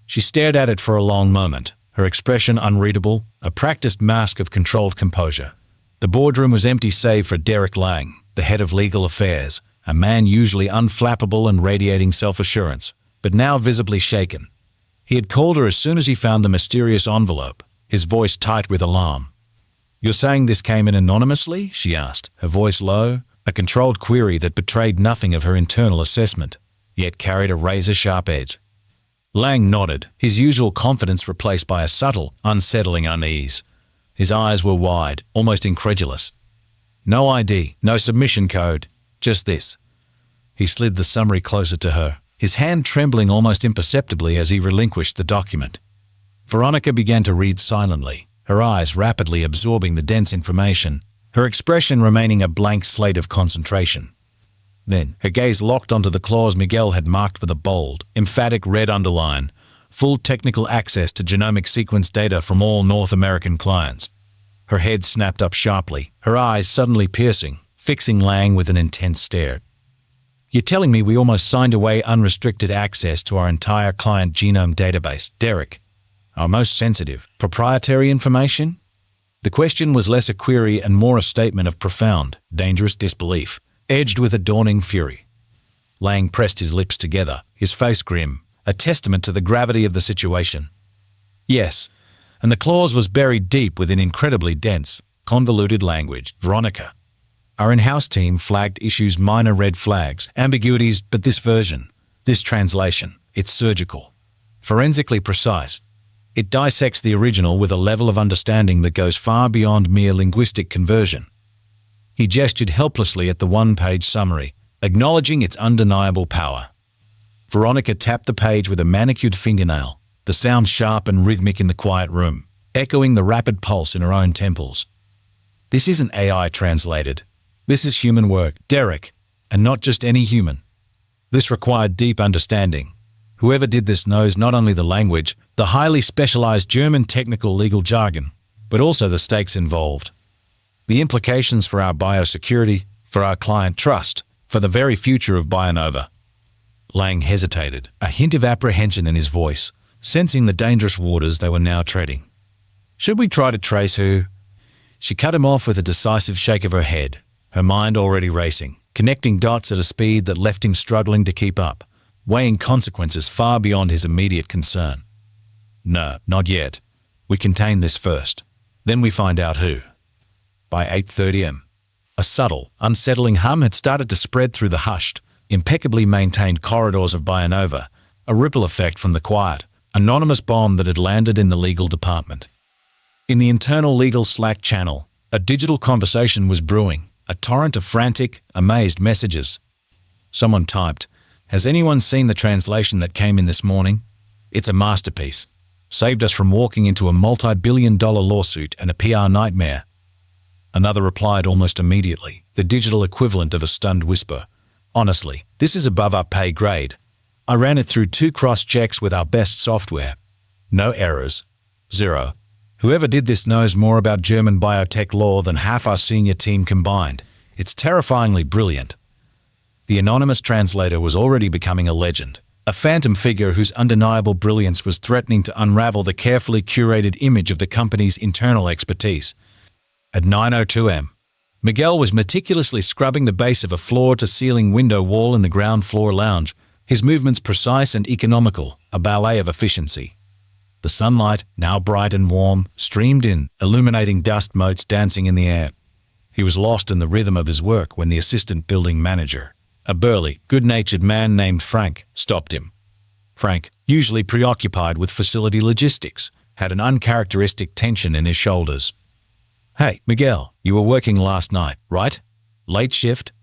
She stared at it for a long moment, her expression unreadable, a practiced mask of controlled composure. The boardroom was empty save for Derek Lang, the head of legal affairs, a man usually unflappable and radiating self-assurance, but now visibly shaken. He had called her as soon as he found the mysterious envelope, his voice tight with alarm. "You're saying this came in anonymously?" she asked, her voice low, a controlled query that betrayed nothing of her internal assessment, yet carried a razor-sharp edge. Lang nodded, his usual confidence replaced by a subtle, unsettling unease. His eyes were wide, almost incredulous. "No ID, no submission code, just this." He slid the summary closer to her, his hand trembling almost imperceptibly as he relinquished the document. Veronica began to read silently, her eyes rapidly absorbing the dense information, her expression remaining a blank slate of concentration. Then, her gaze locked onto the clause Miguel had marked with a bold, emphatic red underline: full technical access to genomic sequence data from all North American clients. Her head snapped up sharply, her eyes suddenly piercing, fixing Lang with an intense stare. "You're telling me we almost signed away unrestricted access to our entire client genome database, Derek? Our most sensitive, proprietary information?" The question was less a query and more a statement of profound, dangerous disbelief, edged with a dawning fury. Lang pressed his lips together, his face grim, a testament to the gravity of the situation. Yes, and the clause was buried deep within incredibly dense, convoluted language. "Veronica, our in-house team flagged issues minor red flags, ambiguities, but this version, this translation, it's surgical, forensically precise. It dissects the original with a level of understanding that goes far beyond mere linguistic conversion." He gestured helplessly at the one-page summary, acknowledging its undeniable power. Veronica tapped the page with a manicured fingernail, the sound sharp and rhythmic in the quiet room, echoing the rapid pulse in her own temples. "This isn't AI translated. This is human work, Derek, and not just any human. This required deep understanding. Whoever did this knows not only the language, the highly specialized German technical legal jargon, but also the stakes involved. The implications for our biosecurity, for our client trust, for the very future of Bionova." Lang hesitated, a hint of apprehension in his voice, sensing the dangerous waters they were now treading. "Should we try to trace who?" She cut him off with a decisive shake of her head, her mind already racing, connecting dots at a speed that left him struggling to keep up, weighing consequences far beyond his immediate concern. "No, not yet. We contain this first. Then we find out who." By 8:30 am, a subtle, unsettling hum had started to spread through the hushed, impeccably maintained corridors of Bionova, a ripple effect from the quiet, anonymous bomb that had landed in the legal department. In the internal legal Slack channel, a digital conversation was brewing, a torrent of frantic, amazed messages. Someone typed, "Has anyone seen the translation that came in this morning? It's a masterpiece. Saved us from walking into a multi-billion-dollar lawsuit and a PR nightmare." Another replied almost immediately, the digital equivalent of a stunned whisper. "Honestly, this is above our pay grade. I ran it through 2 cross-checks with our best software. No errors. 0. Whoever did this knows more about German biotech law than half our senior team combined. It's terrifyingly brilliant." The anonymous translator was already becoming a legend, a phantom figure whose undeniable brilliance was threatening to unravel the carefully curated image of the company's internal expertise. At 9:02 am, Miguel was meticulously scrubbing the base of a floor-to-ceiling window wall in the ground floor lounge, his movements precise and economical, a ballet of efficiency. The sunlight, now bright and warm, streamed in, illuminating dust motes dancing in the air. He was lost in the rhythm of his work when the assistant building manager, a burly, good-natured man named Frank, stopped him. Frank, usually preoccupied with facility logistics, had an uncharacteristic tension in his shoulders. "Hey, Miguel, you were working last night, right? Late shift?"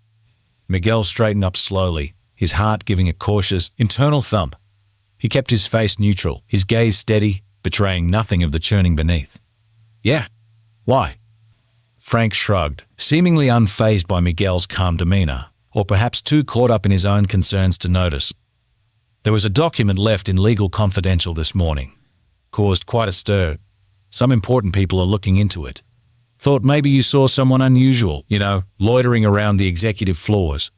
Miguel straightened up slowly, his heart giving a cautious, internal thump. He kept his face neutral, his gaze steady, betraying nothing of the churning beneath. "Yeah. Why?" Frank shrugged, seemingly unfazed by Miguel's calm demeanor, or perhaps too caught up in his own concerns to notice. "There was a document left in Legal Confidential this morning. Caused quite a stir. Some important people are looking into it. Thought maybe you saw someone unusual, loitering around the executive floors."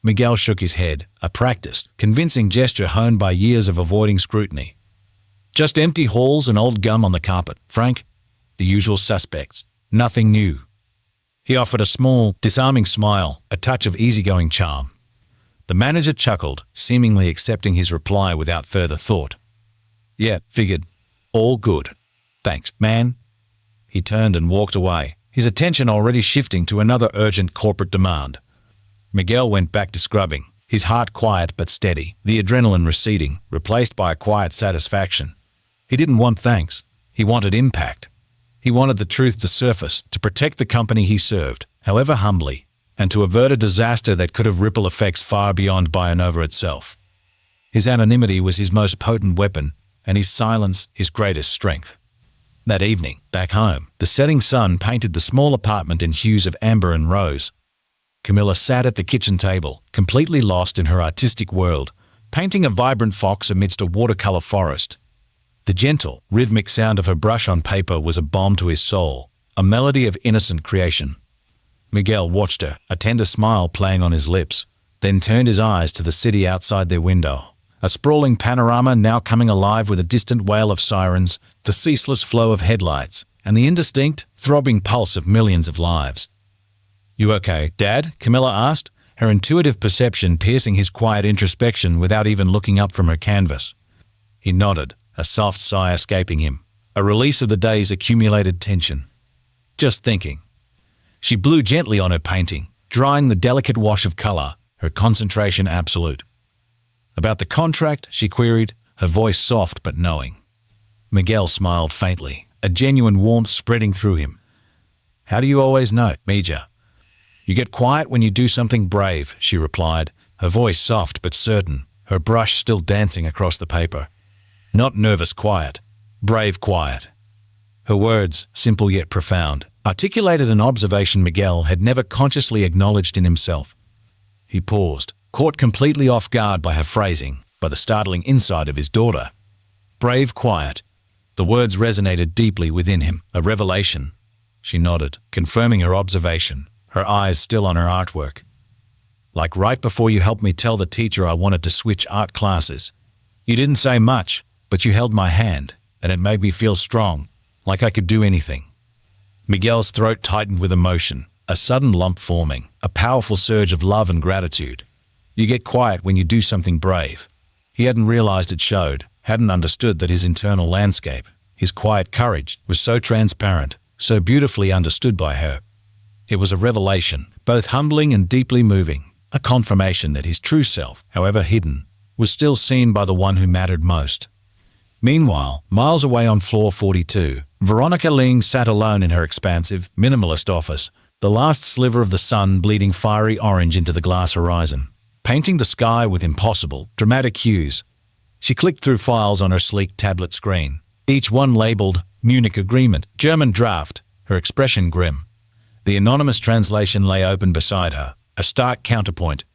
Miguel shook his head, a practiced, convincing gesture honed by years of avoiding scrutiny. Just empty halls and old gum on the carpet. Frank, the usual suspects. Nothing new. He offered a small, disarming smile, a touch of easygoing charm. The manager chuckled, seemingly accepting his reply without further thought. Yeah, figured. All good. Thanks, man. He turned and walked away, his attention already shifting to another urgent corporate demand. Miguel went back to scrubbing, his heart quiet but steady, the adrenaline receding, replaced by a quiet satisfaction. He didn't want thanks. He wanted impact. He wanted the truth to surface, to protect the company he served, however humbly, and to avert a disaster that could have ripple effects far beyond Bionova itself. His anonymity was his most potent weapon, and his silence his greatest strength. That evening, back home, the setting sun painted the small apartment in hues of amber and rose. Camilla sat at the kitchen table, completely lost in her artistic world, painting a vibrant fox amidst a watercolor forest. The gentle, rhythmic sound of her brush on paper was a balm to his soul, a melody of innocent creation. Miguel watched her, a tender smile playing on his lips, then turned his eyes to the city outside their window, a sprawling panorama now coming alive with a distant wail of sirens, the ceaseless flow of headlights, and the indistinct, throbbing pulse of millions of lives. "You okay, Dad?" Camilla asked, her intuitive perception piercing his quiet introspection without even looking up from her canvas. He nodded, a soft sigh escaping him, a release of the day's accumulated tension. "Just thinking." She blew gently on her painting, drying the delicate wash of color, her concentration absolute. "About the contract?" she queried, her voice soft but knowing. Miguel smiled faintly, a genuine warmth spreading through him. "How do you always know, Mija?" "You get quiet when you do something brave," she replied, her voice soft but certain, her brush still dancing across the paper. "Not nervous quiet, brave quiet." Her words, simple yet profound, articulated an observation Miguel had never consciously acknowledged in himself. He paused, caught completely off guard by her phrasing, by the startling insight of his daughter. Brave quiet. The words resonated deeply within him, a revelation. She nodded, confirming her observation, her eyes still on her artwork. "Like right before you helped me tell the teacher I wanted to switch art classes. You didn't say much, but you held my hand, and it made me feel strong, like I could do anything." Miguel's throat tightened with emotion, a sudden lump forming, a powerful surge of love and gratitude. You get quiet when you do something brave. He hadn't realized it showed, hadn't understood that his internal landscape, his quiet courage, was so transparent, so beautifully understood by her. It was a revelation, both humbling and deeply moving, a confirmation that his true self, however hidden, was still seen by the one who mattered most. Meanwhile, miles away on floor 42, Veronica Ling sat alone in her expansive, minimalist office, the last sliver of the sun bleeding fiery orange into the glass horizon, painting the sky with impossible, dramatic hues. She clicked through files on her sleek tablet screen, each one labeled Munich Agreement, German Draft, her expression grim. The anonymous translation lay open beside her, a stark counterpoint.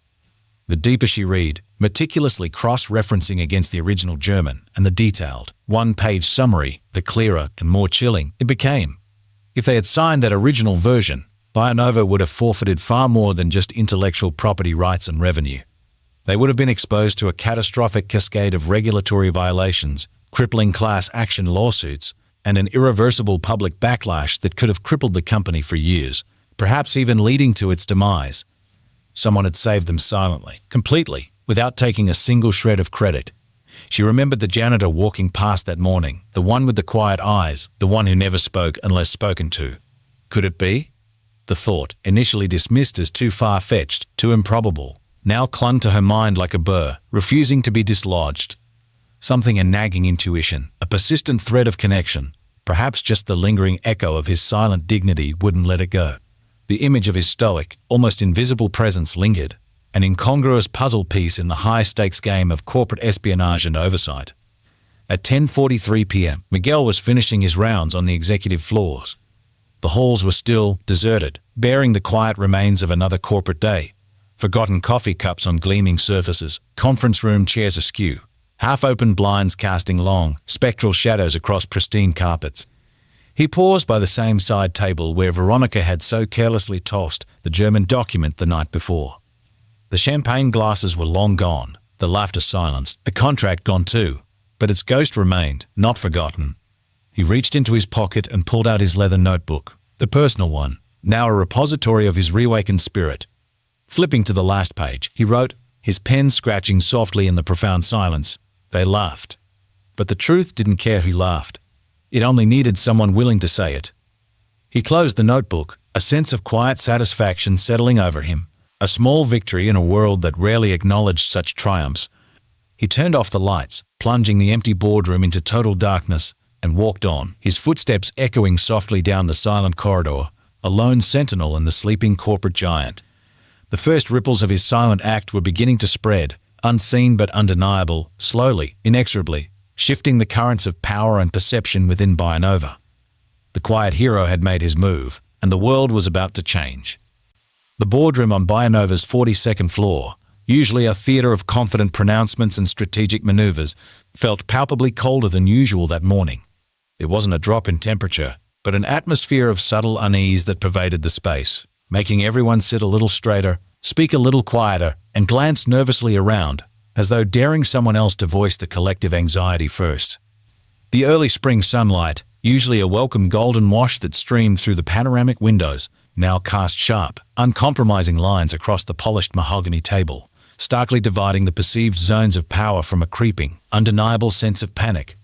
The deeper she read, meticulously cross-referencing against the original German and the detailed, one-page summary, the clearer and more chilling it became. If they had signed that original version, Bionova would have forfeited far more than just intellectual property rights and revenue. They would have been exposed to a catastrophic cascade of regulatory violations, crippling class action lawsuits, and an irreversible public backlash that could have crippled the company for years, perhaps even leading to its demise. Someone had saved them silently, completely, without taking a single shred of credit. She remembered the janitor walking past that morning, the one with the quiet eyes, the one who never spoke unless spoken to. Could it be? The thought, initially dismissed as too far-fetched, too improbable, now clung to her mind like a burr, refusing to be dislodged. Something a nagging intuition, a persistent thread of connection, perhaps just the lingering echo of his silent dignity wouldn't let it go. The image of his stoic, almost invisible presence lingered, an incongruous puzzle piece in the high-stakes game of corporate espionage and oversight. At 10:43 p.m., Miguel was finishing his rounds on the executive floors. The halls were still, deserted, bearing the quiet remains of another corporate day. Forgotten coffee cups on gleaming surfaces, conference room chairs askew, half-open blinds casting long, spectral shadows across pristine carpets. He paused by the same side table where Veronica had so carelessly tossed the German document the night before. The champagne glasses were long gone, the laughter silenced, the contract gone too. But its ghost remained, not forgotten. He reached into his pocket and pulled out his leather notebook, the personal one, now a repository of his reawakened spirit. Flipping to the last page, he wrote, his pen scratching softly in the profound silence. They laughed. But the truth didn't care who laughed. It only needed someone willing to say it. He closed the notebook, a sense of quiet satisfaction settling over him, a small victory in a world that rarely acknowledged such triumphs. He turned off the lights, plunging the empty boardroom into total darkness, and walked on, his footsteps echoing softly down the silent corridor, a lone sentinel in the sleeping corporate giant. The first ripples of his silent act were beginning to spread, unseen but undeniable, slowly, inexorably, shifting the currents of power and perception within Bionova. The quiet hero had made his move, and the world was about to change. The boardroom on Bionova's 42nd floor, usually a theater of confident pronouncements and strategic maneuvers, felt palpably colder than usual that morning. It wasn't a drop in temperature, but an atmosphere of subtle unease that pervaded the space, making everyone sit a little straighter, speak a little quieter, and glance nervously around, as though daring someone else to voice the collective anxiety first. The early spring sunlight, usually a welcome golden wash that streamed through the panoramic windows, now cast sharp, uncompromising lines across the polished mahogany table, starkly dividing the perceived zones of power from a creeping, undeniable sense of panic.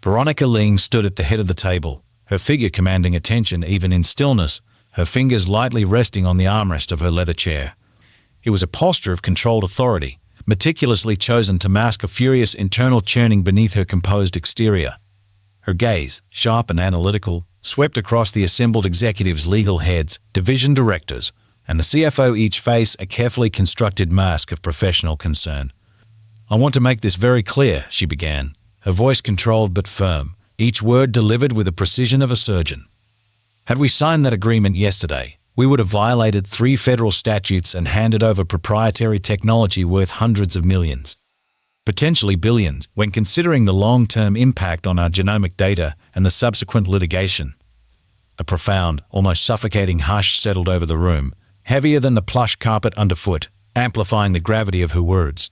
Veronica Ling stood at the head of the table, her figure commanding attention even in stillness, her fingers lightly resting on the armrest of her leather chair. It was a posture of controlled authority, meticulously chosen to mask a furious internal churning beneath her composed exterior. Her gaze, sharp and analytical, swept across the assembled executives' legal heads, division directors, and the CFO, each face a carefully constructed mask of professional concern. "I want to make this very clear," she began, her voice controlled but firm, each word delivered with the precision of a surgeon. "Had we signed that agreement yesterday, we would have violated 3 federal statutes and handed over proprietary technology worth hundreds of millions, potentially billions, when considering the long-term impact on our genomic data and the subsequent litigation." A profound, almost suffocating hush settled over the room, heavier than the plush carpet underfoot, amplifying the gravity of her words.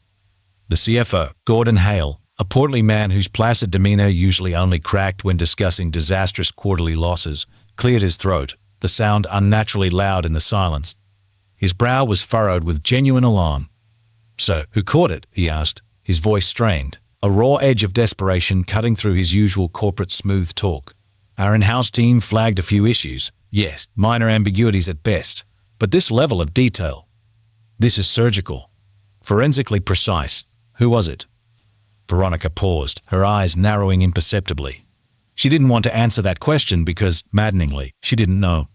The CFO, Gordon Hale, a portly man whose placid demeanor usually only cracked when discussing disastrous quarterly losses, cleared his throat, the sound unnaturally loud in the silence. His brow was furrowed with genuine alarm. "So, who caught it?" he asked, his voice strained, a raw edge of desperation cutting through his usual corporate smooth talk. "Our in-house team flagged a few issues. Yes, minor ambiguities at best. But this level of detail. This is surgical. Forensically precise. Who was it?" Veronica paused, her eyes narrowing imperceptibly. She didn't want to answer that question because, maddeningly, she didn't know.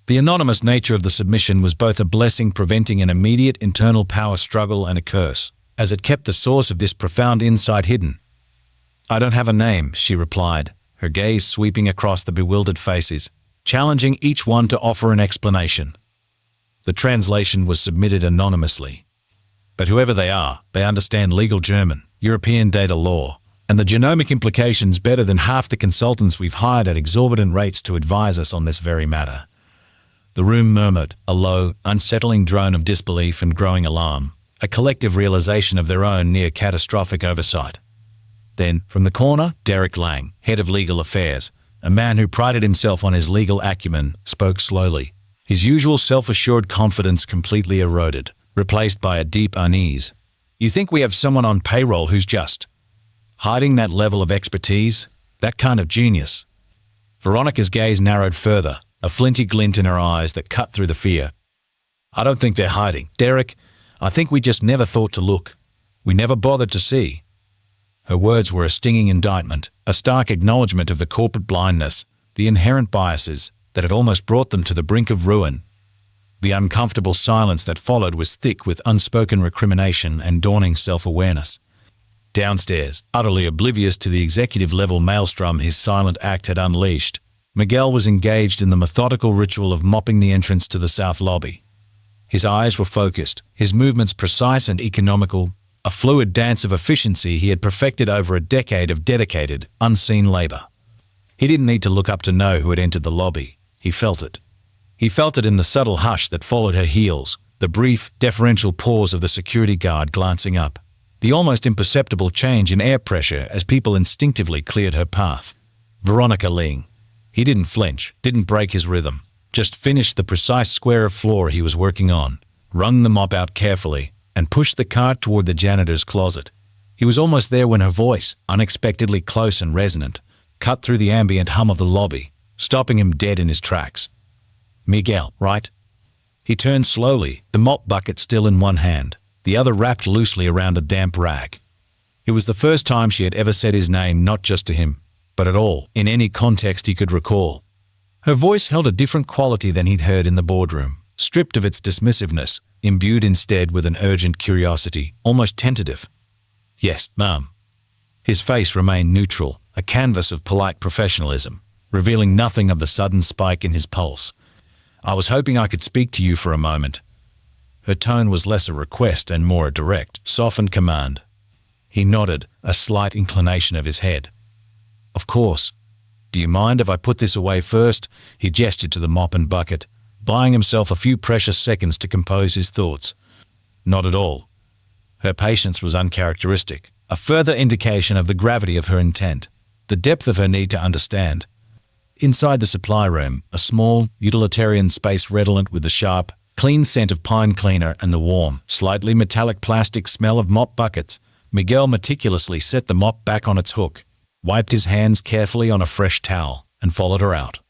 The anonymous nature of the submission was both a blessing preventing an immediate internal power struggle and a curse, as it kept the source of this profound insight hidden. "I don't have a name," she replied, her gaze sweeping across the bewildered faces, challenging each one to offer an explanation. The translation was submitted anonymously. "But whoever they are, they understand legal German, European data law, and the genomic implications better than half the consultants we've hired at exorbitant rates to advise us on this very matter." The room murmured, a low, unsettling drone of disbelief and growing alarm, a collective realization of their own near-catastrophic oversight. Then, from the corner, Derek Lang, head of legal affairs, a man who prided himself on his legal acumen, spoke slowly, his usual self-assured confidence completely eroded, replaced by a deep unease. "You think we have someone on payroll who's just hiding that level of expertise? That kind of genius?" Veronica's gaze narrowed further, a flinty glint in her eyes that cut through the fear. "I don't think they're hiding, Derek. I think we just never thought to look. We never bothered to see." Her words were a stinging indictment, a stark acknowledgement of the corporate blindness, the inherent biases that had almost brought them to the brink of ruin. The uncomfortable silence that followed was thick with unspoken recrimination and dawning self-awareness. Downstairs, utterly oblivious to the executive-level maelstrom his silent act had unleashed, Miguel was engaged in the methodical ritual of mopping the entrance to the south lobby. His eyes were focused, his movements precise and economical, a fluid dance of efficiency he had perfected over a decade of dedicated, unseen labor. He didn't need to look up to know who had entered the lobby. He felt it. He felt it in the subtle hush that followed her heels, the brief, deferential pause of the security guard glancing up. the almost imperceptible change in air pressure as people instinctively cleared her path. Veronica Ling. He didn't flinch, didn't break his rhythm, just finished the precise square of floor he was working on, wrung the mop out carefully, and pushed the cart toward the janitor's closet. He was almost there when her voice, unexpectedly close and resonant, cut through the ambient hum of the lobby, stopping him dead in his tracks. "Miguel, right?" He turned slowly, the mop bucket still in one hand, the other wrapped loosely around a damp rag. It was the first time she had ever said his name, not just to him, but at all, in any context he could recall. Her voice held a different quality than he'd heard in the boardroom, stripped of its dismissiveness, imbued instead with an urgent curiosity, almost tentative. "Yes, ma'am." His face remained neutral, a canvas of polite professionalism, revealing nothing of the sudden spike in his pulse. "I was hoping I could speak to you for a moment." Her tone was less a request and more a direct, softened command. He nodded, a slight inclination of his head. "Of course. Do you mind if I put this away first?" He gestured to the mop and bucket, buying himself a few precious seconds to compose his thoughts. "Not at all." Her patience was uncharacteristic, a further indication of the gravity of her intent, the depth of her need to understand. Inside the supply room, a small, utilitarian space redolent with the sharp, clean scent of pine cleaner and the warm, slightly metallic plastic smell of mop buckets, Miguel meticulously set the mop back on its hook, wiped his hands carefully on a fresh towel, and followed her out.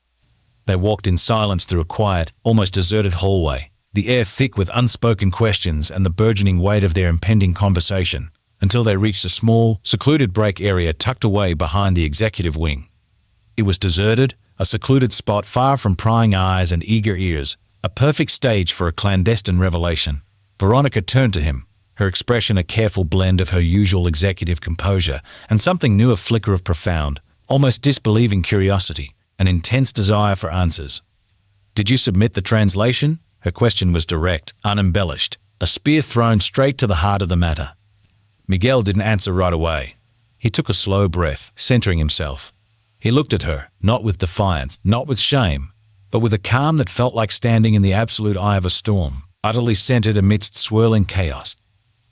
They walked in silence through a quiet, almost deserted hallway, the air thick with unspoken questions and the burgeoning weight of their impending conversation, until they reached a small, secluded break area tucked away behind the executive wing. It was deserted, a secluded spot far from prying eyes and eager ears, a perfect stage for a clandestine revelation. Veronica turned to him, her expression a careful blend of her usual executive composure and something new, a flicker of profound, almost disbelieving curiosity, an intense desire for answers. "Did you submit the translation?" Her question was direct, unembellished, a spear thrown straight to the heart of the matter. Miguel didn't answer right away. He took a slow breath, centering himself. He looked at her, not with defiance, not with shame, but with a calm that felt like standing in the absolute eye of a storm, utterly centered amidst swirling chaos.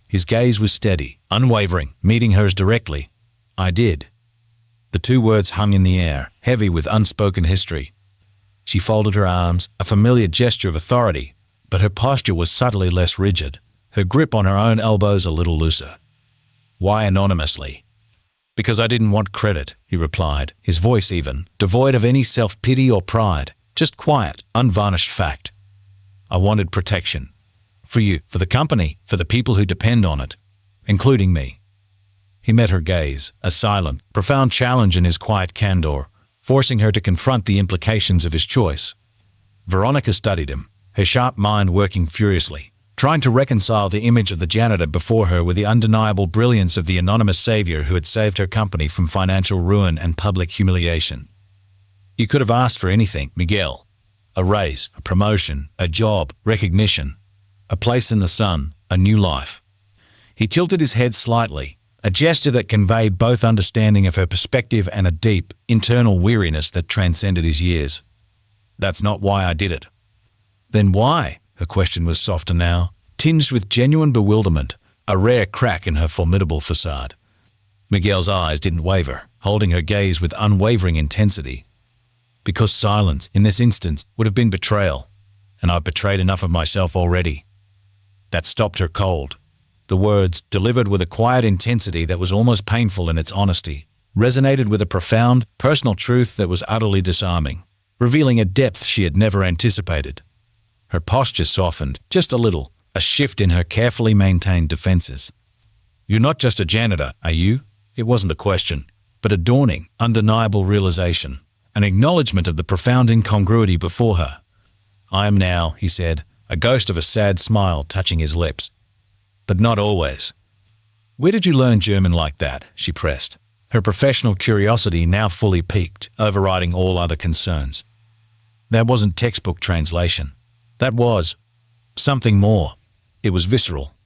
His gaze was steady, unwavering, meeting hers directly. "I did." The two words hung in the air, heavy with unspoken history. She folded her arms, a familiar gesture of authority, but her posture was subtly less rigid, her grip on her own elbows a little looser. "Why anonymously?" "Because I didn't want credit," he replied, his voice even, devoid of any self-pity or pride, just quiet, unvarnished fact. "I wanted protection. For you, for the company, for the people who depend on it, including me." He met her gaze, a silent, profound challenge in his quiet candor, forcing her to confront the implications of his choice. Veronica studied him, her sharp mind working furiously, trying to reconcile the image of the janitor before her with the undeniable brilliance of the anonymous savior who had saved her company from financial ruin and public humiliation. "You could have asked for anything, Miguel. A raise, a promotion, a job, recognition, a place in the sun, a new life." He tilted his head slightly, a gesture that conveyed both understanding of her perspective and a deep, internal weariness that transcended his years. "That's not why I did it." "Then why?" Her question was softer now, tinged with genuine bewilderment, a rare crack in her formidable facade. Miguel's eyes didn't waver, holding her gaze with unwavering intensity. "Because silence, in this instance, would have been betrayal, and I've betrayed enough of myself already." That stopped her cold. The words, delivered with a quiet intensity that was almost painful in its honesty, resonated with a profound, personal truth that was utterly disarming, revealing a depth she had never anticipated. Her posture softened, just a little, a shift in her carefully maintained defenses. "You're not just a janitor, are you?" It wasn't a question, but a dawning, undeniable realization, an acknowledgement of the profound incongruity before her. "I am now," he said, a ghost of a sad smile touching his lips. "But not always." "Where did you learn German like that?" she pressed, her professional curiosity now fully piqued, overriding all other concerns. "That wasn't textbook translation. That was something more. It was visceral."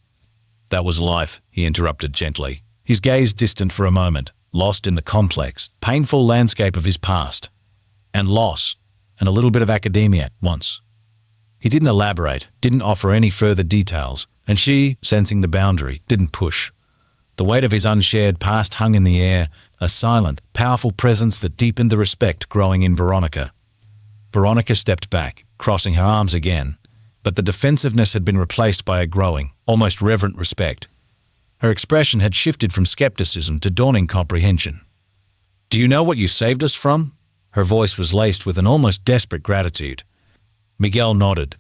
"That was life," he interrupted gently, his gaze distant for a moment, lost in the complex, painful landscape of his past. "And loss, and a little bit of academia once." He didn't elaborate, didn't offer any further details, and she, sensing the boundary, didn't push. The weight of his unshared past hung in the air, a silent, powerful presence that deepened the respect growing in Veronica. Veronica stepped back, crossing her arms again, but the defensiveness had been replaced by a growing, almost reverent respect. Her expression had shifted from skepticism to dawning comprehension. "Do you know what you saved us from?" Her voice was laced with an almost desperate gratitude. Miguel nodded.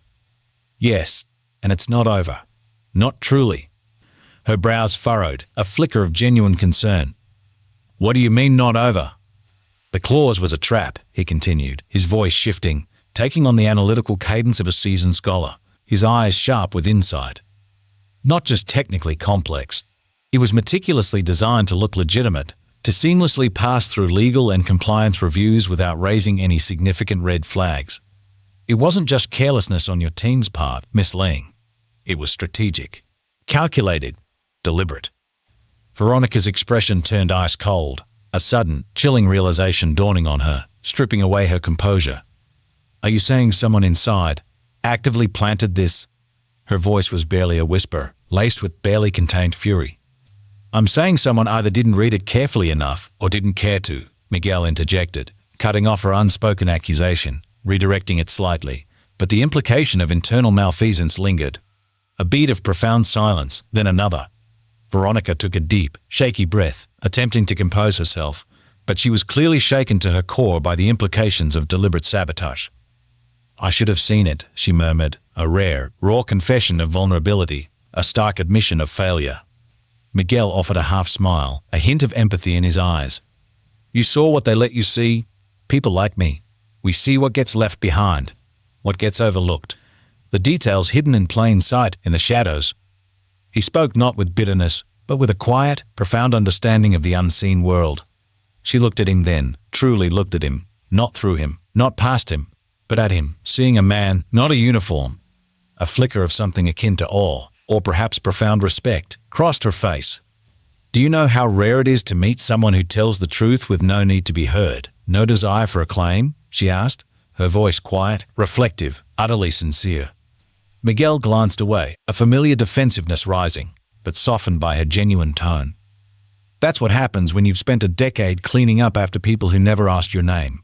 "Yes, and it's not over. Not truly." Her brows furrowed, a flicker of genuine concern. "What do you mean, not over?" "The clause was a trap," he continued, his voice shifting, taking on the analytical cadence of a seasoned scholar, his eyes sharp with insight. "Not just technically complex. It was meticulously designed to look legitimate, to seamlessly pass through legal and compliance reviews without raising any significant red flags. It wasn't just carelessness on your team's part, Miss Ling. It was strategic, calculated, deliberate." Veronica's expression turned ice cold, a sudden, chilling realization dawning on her, stripping away her composure. "Are you saying someone inside actively planted this?" Her voice was barely a whisper, laced with barely contained fury. "I'm saying someone either didn't read it carefully enough or didn't care to," Miguel interjected, cutting off her unspoken accusation, redirecting it slightly, but the implication of internal malfeasance lingered. A beat of profound silence, then another. Veronica took a deep, shaky breath, attempting to compose herself, but she was clearly shaken to her core by the implications of deliberate sabotage. "I should have seen it," she murmured, a rare, raw confession of vulnerability, a stark admission of failure. Miguel offered a half-smile, a hint of empathy in his eyes. "You saw what they let you see? People like me. We see what gets left behind, what gets overlooked, the details hidden in plain sight in the shadows." He spoke not with bitterness, but with a quiet, profound understanding of the unseen world. She looked at him then, truly looked at him, not through him, not past him, but at him, seeing a man, not a uniform. A flicker of something akin to awe, or perhaps profound respect, crossed her face. "Do you know how rare it is to meet someone who tells the truth with no need to be heard, no desire for acclaim?" she asked, her voice quiet, reflective, utterly sincere. Miguel glanced away, a familiar defensiveness rising, but softened by her genuine tone. "That's what happens when you've spent a decade cleaning up after people who never asked your name."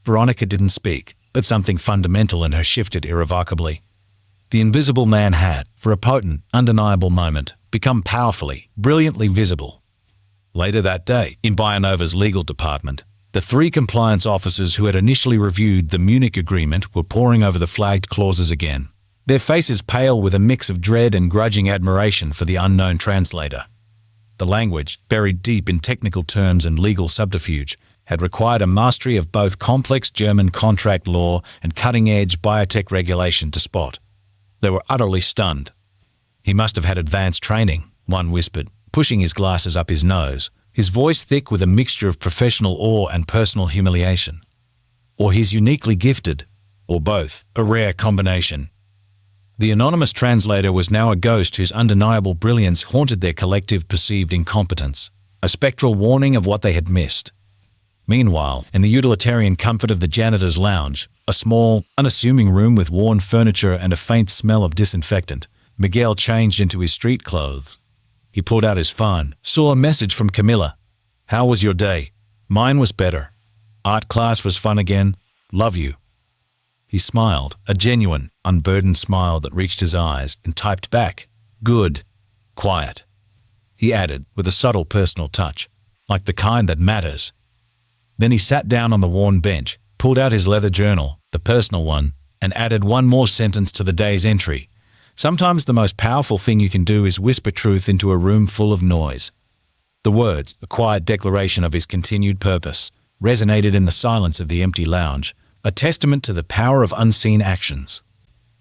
Veronica didn't speak, but something fundamental in her shifted irrevocably. The invisible man had, for a potent, undeniable moment, become powerfully, brilliantly visible. Later that day, in Bionova's legal department, the three compliance officers who had initially reviewed the Munich agreement were poring over the flagged clauses again, their faces pale with a mix of dread and grudging admiration for the unknown translator. The language, buried deep in technical terms and legal subterfuge, had required a mastery of both complex German contract law and cutting-edge biotech regulation to spot. They were utterly stunned. "He must have had advanced training," one whispered, pushing his glasses up his nose, his voice thick with a mixture of professional awe and personal humiliation. "Or he's uniquely gifted, or both, a rare combination." The anonymous translator was now a ghost whose undeniable brilliance haunted their collective perceived incompetence, a spectral warning of what they had missed. Meanwhile, in the utilitarian comfort of the janitor's lounge, a small, unassuming room with worn furniture and a faint smell of disinfectant, Miguel changed into his street clothes. He pulled out his phone, saw a message from Camilla. "How was your day?" "Mine was better. Art class was fun again. Love you." He smiled, a genuine, unburdened smile that reached his eyes, and typed back, "Good. Quiet." He added, with a subtle personal touch, "Like the kind that matters." Then he sat down on the worn bench, pulled out his leather journal, the personal one, and added one more sentence to the day's entry. "Sometimes the most powerful thing you can do is whisper truth into a room full of noise." The words, a quiet declaration of his continued purpose, resonated in the silence of the empty lounge, a testament to the power of unseen actions.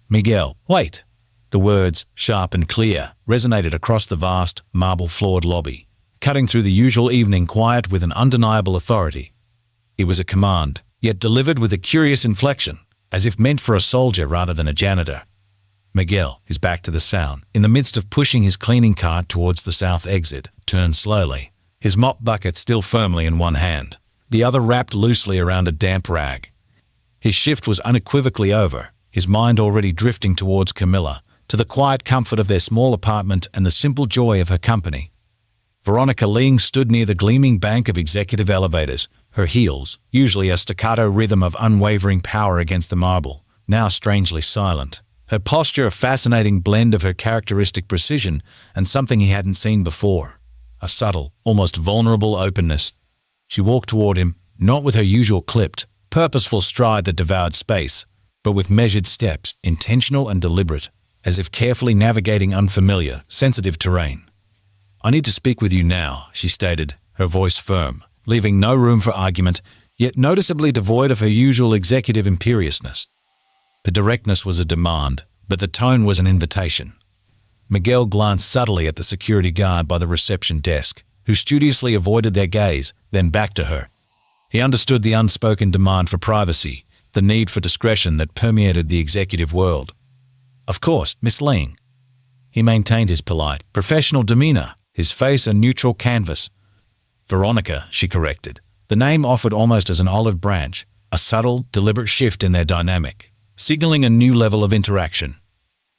"Miguel, wait!" The words, sharp and clear, resonated across the vast, marble-floored lobby, cutting through the usual evening quiet with an undeniable authority. It was a command, yet delivered with a curious inflection, as if meant for a soldier rather than a janitor. Miguel, his back to the sound, in the midst of pushing his cleaning cart towards the south exit, turned slowly, his mop bucket still firmly in one hand, the other wrapped loosely around a damp rag. His shift was unequivocally over, his mind already drifting towards Camilla, to the quiet comfort of their small apartment and the simple joy of her company. Veronica Ling stood near the gleaming bank of executive elevators, her heels, usually a staccato rhythm of unwavering power against the marble, now strangely silent. Her posture a fascinating blend of her characteristic precision and something he hadn't seen before. A subtle, almost vulnerable openness. She walked toward him, not with her usual clipped, purposeful stride that devoured space, but with measured steps, intentional and deliberate, as if carefully navigating unfamiliar, sensitive terrain. "I need to speak with you now," she stated, her voice firm, leaving no room for argument, yet noticeably devoid of her usual executive imperiousness. The directness was a demand, but the tone was an invitation. Miguel glanced subtly at the security guard by the reception desk, who studiously avoided their gaze, then back to her. He understood the unspoken demand for privacy, the need for discretion that permeated the executive world. "Of course, Miss Ling." He maintained his polite, professional demeanor, his face a neutral canvas. "Veronica," she corrected. The name offered almost as an olive branch, a subtle, deliberate shift in their dynamic, signaling a new level of interaction.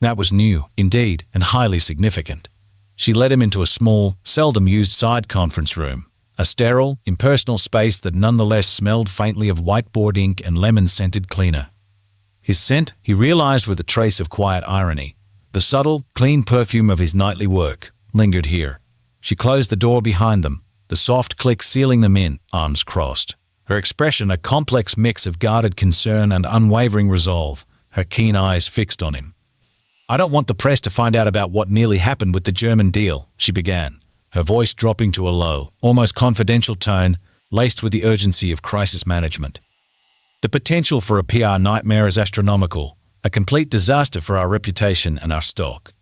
That was new, indeed, and highly significant. She led him into a small, seldom-used side conference room, a sterile, impersonal space that nonetheless smelled faintly of whiteboard ink and lemon-scented cleaner. His scent, he realized with a trace of quiet irony, the subtle, clean perfume of his nightly work, lingered here. She closed the door behind them, the soft click sealing them in, arms crossed. Her expression a complex mix of guarded concern and unwavering resolve, her keen eyes fixed on him. "I don't want the press to find out about what nearly happened with the German deal," she began, her voice dropping to a low, almost confidential tone, laced with the urgency of crisis management. "The potential for a PR nightmare is astronomical, a complete disaster for our reputation and our stock.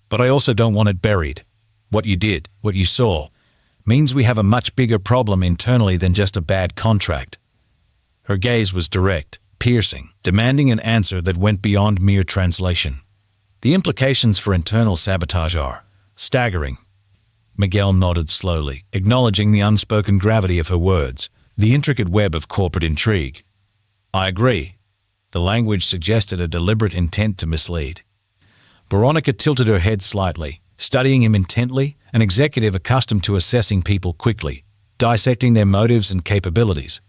But I also don't want it buried. What you did, what you saw, means we have a much bigger problem internally than just a bad contract." Her gaze was direct, piercing, demanding an answer that went beyond mere translation. "The implications for internal sabotage are staggering." Miguel nodded slowly, acknowledging the unspoken gravity of her words, the intricate web of corporate intrigue. "I agree." The language suggested a deliberate intent to mislead. Veronica tilted her head slightly, studying him intently, an executive accustomed to assessing people quickly, dissecting their motives and capabilities.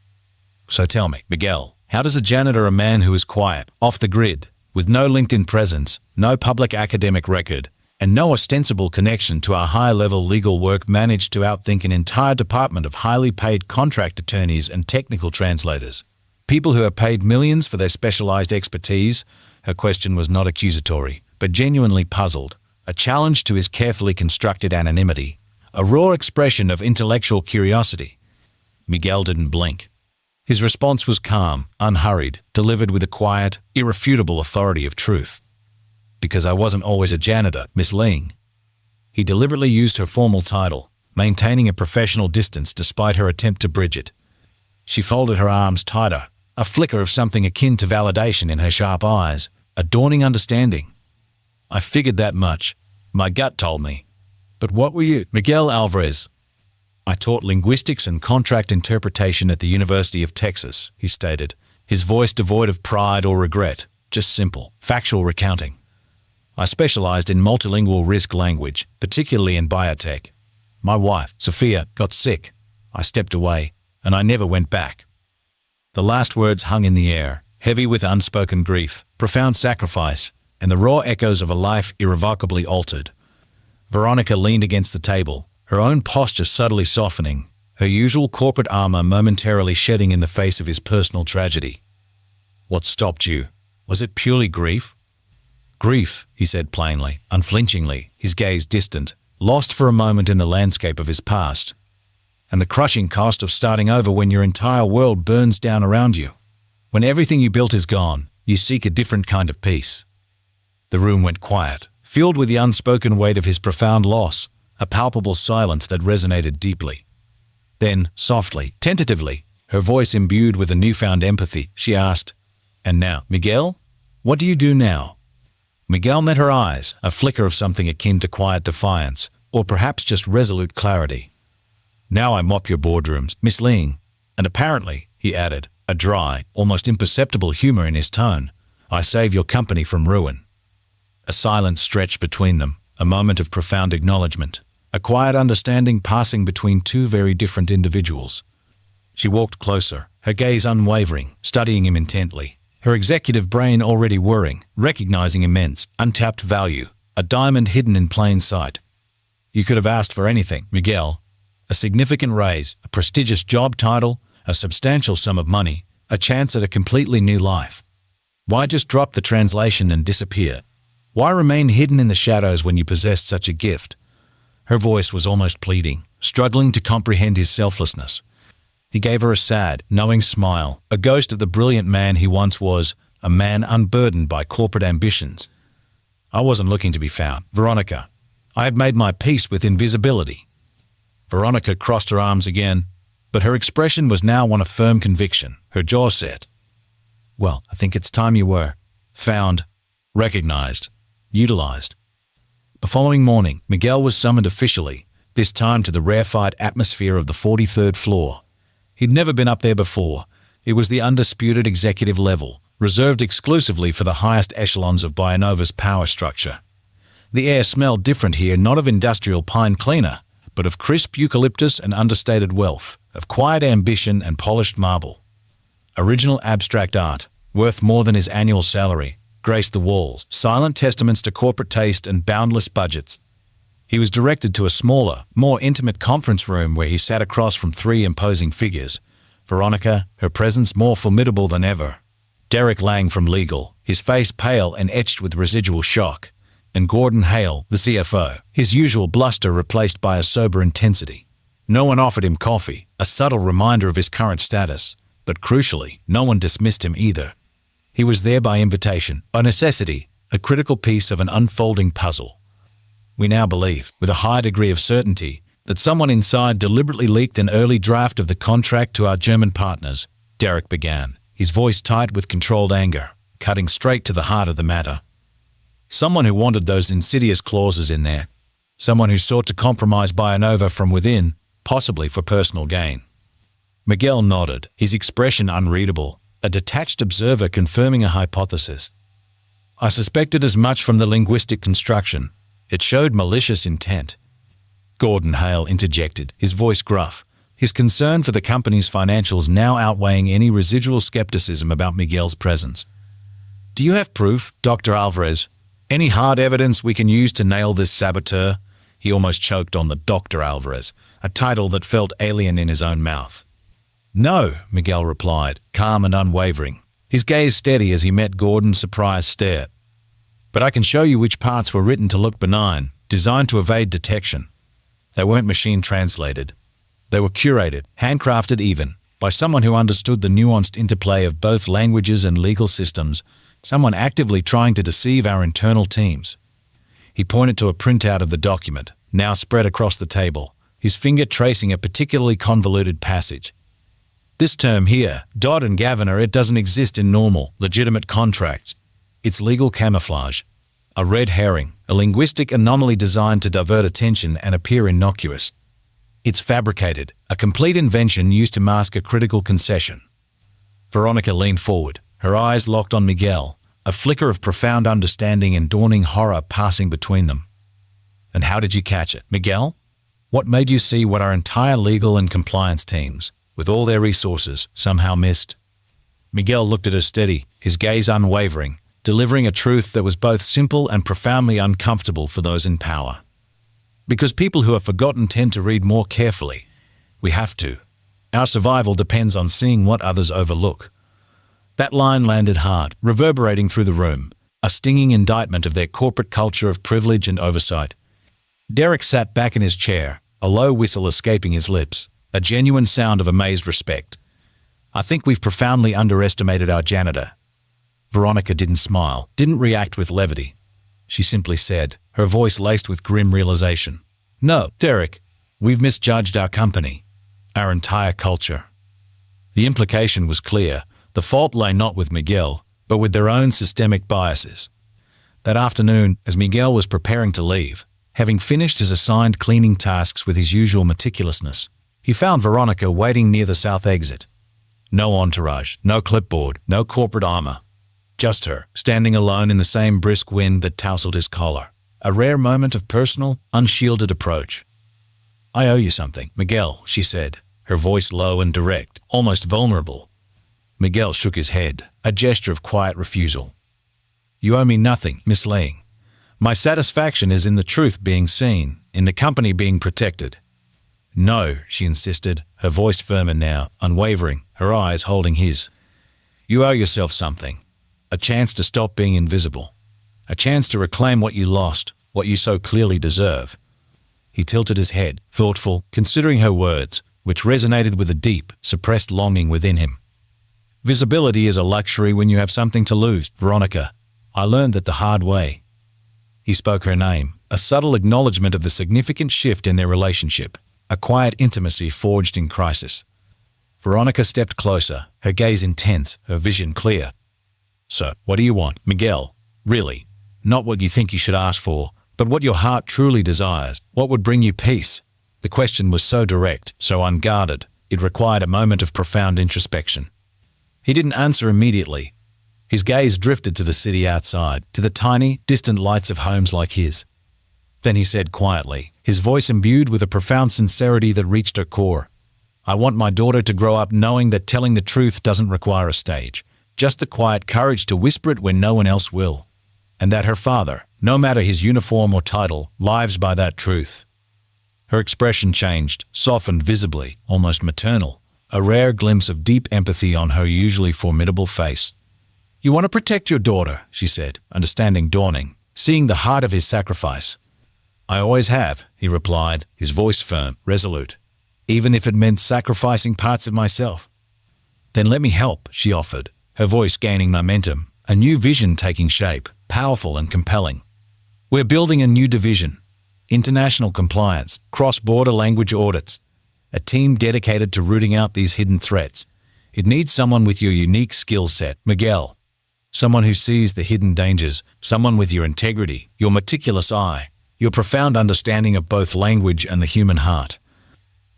"So tell me, Miguel, how does a janitor, a man who is quiet, off the grid, with no LinkedIn presence, no public academic record, and no ostensible connection to our high-level legal work manage to outthink an entire department of highly paid contract attorneys and technical translators? People who are paid millions for their specialized expertise?" Her question was not accusatory, but genuinely puzzled, a challenge to his carefully constructed anonymity, a raw expression of intellectual curiosity. Miguel didn't blink. His response was calm, unhurried, delivered with a quiet, irrefutable authority of truth. "Because I wasn't always a janitor, Miss Ling." He deliberately used her formal title, maintaining a professional distance despite her attempt to bridge it. She folded her arms tighter, a flicker of something akin to validation in her sharp eyes, a dawning understanding. "I figured that much. My gut told me. But what were you?" "Miguel Alvarez. I taught linguistics and contract interpretation at the University of Texas," he stated, his voice devoid of pride or regret, just simple, factual recounting. "I specialized in multilingual risk language, particularly in biotech. My wife, Sophia, got sick. I stepped away, and I never went back." The last words hung in the air, heavy with unspoken grief, profound sacrifice, and the raw echoes of a life irrevocably altered. Veronica leaned against the table, her own posture subtly softening, her usual corporate armor momentarily shedding in the face of his personal tragedy. "What stopped you? Was it purely grief?" "Grief," he said plainly, unflinchingly, his gaze distant, lost for a moment in the landscape of his past. "And the crushing cost of starting over when your entire world burns down around you. When everything you built is gone, you seek a different kind of peace." The room went quiet, filled with the unspoken weight of his profound loss, a palpable silence that resonated deeply. Then, softly, tentatively, her voice imbued with a newfound empathy, she asked, "And now, Miguel? What do you do now?" Miguel met her eyes, a flicker of something akin to quiet defiance, or perhaps just resolute clarity. "Now I mop your boardrooms, Miss Ling. And apparently," he added, a dry, almost imperceptible humor in his tone, "I save your company from ruin." A silence stretched between them, a moment of profound acknowledgement. a quiet understanding passing between two very different individuals. She walked closer, her gaze unwavering, studying him intently, her executive brain already whirring, recognizing immense, untapped value, a diamond hidden in plain sight. You could have asked for anything, Miguel. A significant raise, a prestigious job title, a substantial sum of money, a chance at a completely new life. Why just drop the translation and disappear? Why remain hidden in the shadows when you possessed such a gift? Her voice was almost pleading, struggling to comprehend his selflessness. He gave her a sad, knowing smile, a ghost of the brilliant man he once was, a man unburdened by corporate ambitions. I wasn't looking to be found, Veronica. I had made my peace with invisibility. Veronica crossed her arms again, but her expression was now one of firm conviction, her jaw set. Well, I think it's time you were found, recognized, utilized. The following morning, Miguel was summoned officially, this time to the rarefied atmosphere of the 43rd floor. He'd never been up there before. It was the undisputed executive level, reserved exclusively for the highest echelons of Bionova's power structure. The air smelled different here, not of industrial pine cleaner, but of crisp eucalyptus and understated wealth, of quiet ambition and polished marble. Original abstract art, worth more than his annual salary, graced the walls, silent testaments to corporate taste and boundless budgets. He was directed to a smaller, more intimate conference room where he sat across from three imposing figures. Veronica, her presence more formidable than ever. Derek Lang from legal, his face pale and etched with residual shock. And Gordon Hale, the CFO, his usual bluster replaced by a sober intensity. No one offered him coffee, a subtle reminder of his current status, but crucially, no one dismissed him either. He was there by invitation, by necessity, a critical piece of an unfolding puzzle. We now believe, with a high degree of certainty, that someone inside deliberately leaked an early draft of the contract to our German partners, Derek began, his voice tight with controlled anger, cutting straight to the heart of the matter. Someone who wanted those insidious clauses in there. Someone who sought to compromise Bionova from within, possibly for personal gain. Miguel nodded, his expression unreadable, a detached observer confirming a hypothesis. I suspected as much from the linguistic construction. It showed malicious intent. Gordon Hale interjected, his voice gruff, his concern for the company's financials now outweighing any residual skepticism about Miguel's presence. Do you have proof, Dr. Alvarez? Any hard evidence we can use to nail this saboteur? He almost choked on the Dr. Alvarez, a title that felt alien in his own mouth. No, Miguel replied, calm and unwavering, his gaze steady as he met Gordon's surprised stare. But I can show you which parts were written to look benign, designed to evade detection. They weren't machine translated. They were curated, handcrafted even, by someone who understood the nuanced interplay of both languages and legal systems, someone actively trying to deceive our internal teams. He pointed to a printout of the document, now spread across the table, his finger tracing a particularly convoluted passage. This term here, Dodd and Gaviner, it doesn't exist in normal, legitimate contracts. It's legal camouflage, a red herring, a linguistic anomaly designed to divert attention and appear innocuous. It's fabricated, a complete invention used to mask a critical concession. Veronica leaned forward, her eyes locked on Miguel, a flicker of profound understanding and dawning horror passing between them. And how did you catch it, Miguel? What made you see what our entire legal and compliance teams, with all their resources, somehow missed? Miguel looked at her steady, his gaze unwavering, delivering a truth that was both simple and profoundly uncomfortable for those in power. Because people who are forgotten tend to read more carefully. We have to. Our survival depends on seeing what others overlook. That line landed hard, reverberating through the room, a stinging indictment of their corporate culture of privilege and oversight. Derek sat back in his chair, a low whistle escaping his lips, a genuine sound of amazed respect. I think we've profoundly underestimated our janitor. Veronica didn't smile, didn't react with levity. She simply said, her voice laced with grim realization, No, Derek, we've misjudged our company, our entire culture. The implication was clear. The fault lay not with Miguel, but with their own systemic biases. That afternoon, as Miguel was preparing to leave, having finished his assigned cleaning tasks with his usual meticulousness, he found Veronica waiting near the south exit. No entourage, no clipboard, no corporate armor. Just her, standing alone in the same brisk wind that tousled his collar. A rare moment of personal, unshielded approach. I owe you something, Miguel, she said, her voice low and direct, almost vulnerable. Miguel shook his head, a gesture of quiet refusal. You owe me nothing, Miss Ling. My satisfaction is in the truth being seen, in the company being protected. No, she insisted, her voice firmer now, unwavering, her eyes holding his. You owe yourself something. A chance to stop being invisible. A chance to reclaim what you lost, what you so clearly deserve. He tilted his head, thoughtful, considering her words, which resonated with a deep, suppressed longing within him. Visibility is a luxury when you have something to lose, Veronica. I learned that the hard way. He spoke her name, a subtle acknowledgement of the significant shift in their relationship, a quiet intimacy forged in crisis. Veronica stepped closer, her gaze intense, her vision clear. So, what do you want, Miguel? Really, not what you think you should ask for, but what your heart truly desires. What would bring you peace? The question was so direct, so unguarded, it required a moment of profound introspection. He didn't answer immediately. His gaze drifted to the city outside, to the tiny, distant lights of homes like his. Then he said quietly, his voice imbued with a profound sincerity that reached her core. I want my daughter to grow up knowing that telling the truth doesn't require a stage, just the quiet courage to whisper it when no one else will. And that her father, no matter his uniform or title, lives by that truth. Her expression changed, softened visibly, almost maternal, a rare glimpse of deep empathy on her usually formidable face. You want to protect your daughter, she said, understanding dawning, seeing the heart of his sacrifice. I always have, he replied, his voice firm, resolute, even if it meant sacrificing parts of myself. Then let me help, she offered, her voice gaining momentum, a new vision taking shape, powerful and compelling. We're building a new division. International compliance, cross-border language audits, a team dedicated to rooting out these hidden threats. It needs someone with your unique skill set, Miguel. Someone who sees the hidden dangers, someone with your integrity, your meticulous eye, your profound understanding of both language and the human heart.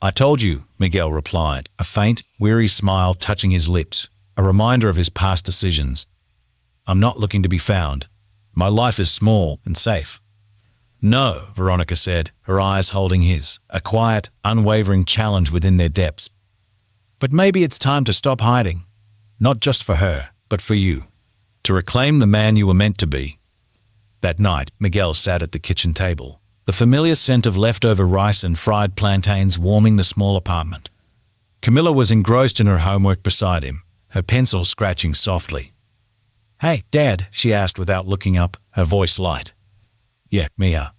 I told you, Miguel replied, a faint, weary smile touching his lips, a reminder of his past decisions. I'm not looking to be found. My life is small and safe. No, Veronica said, her eyes holding his, a quiet, unwavering challenge within their depths. But maybe it's time to stop hiding. Not just for her, but for you. To reclaim the man you were meant to be. That night, Miguel sat at the kitchen table, the familiar scent of leftover rice and fried plantains warming the small apartment. Camilla was engrossed in her homework beside him, her pencil scratching softly. Hey, Dad, she asked without looking up, her voice light. Yeah, Mia.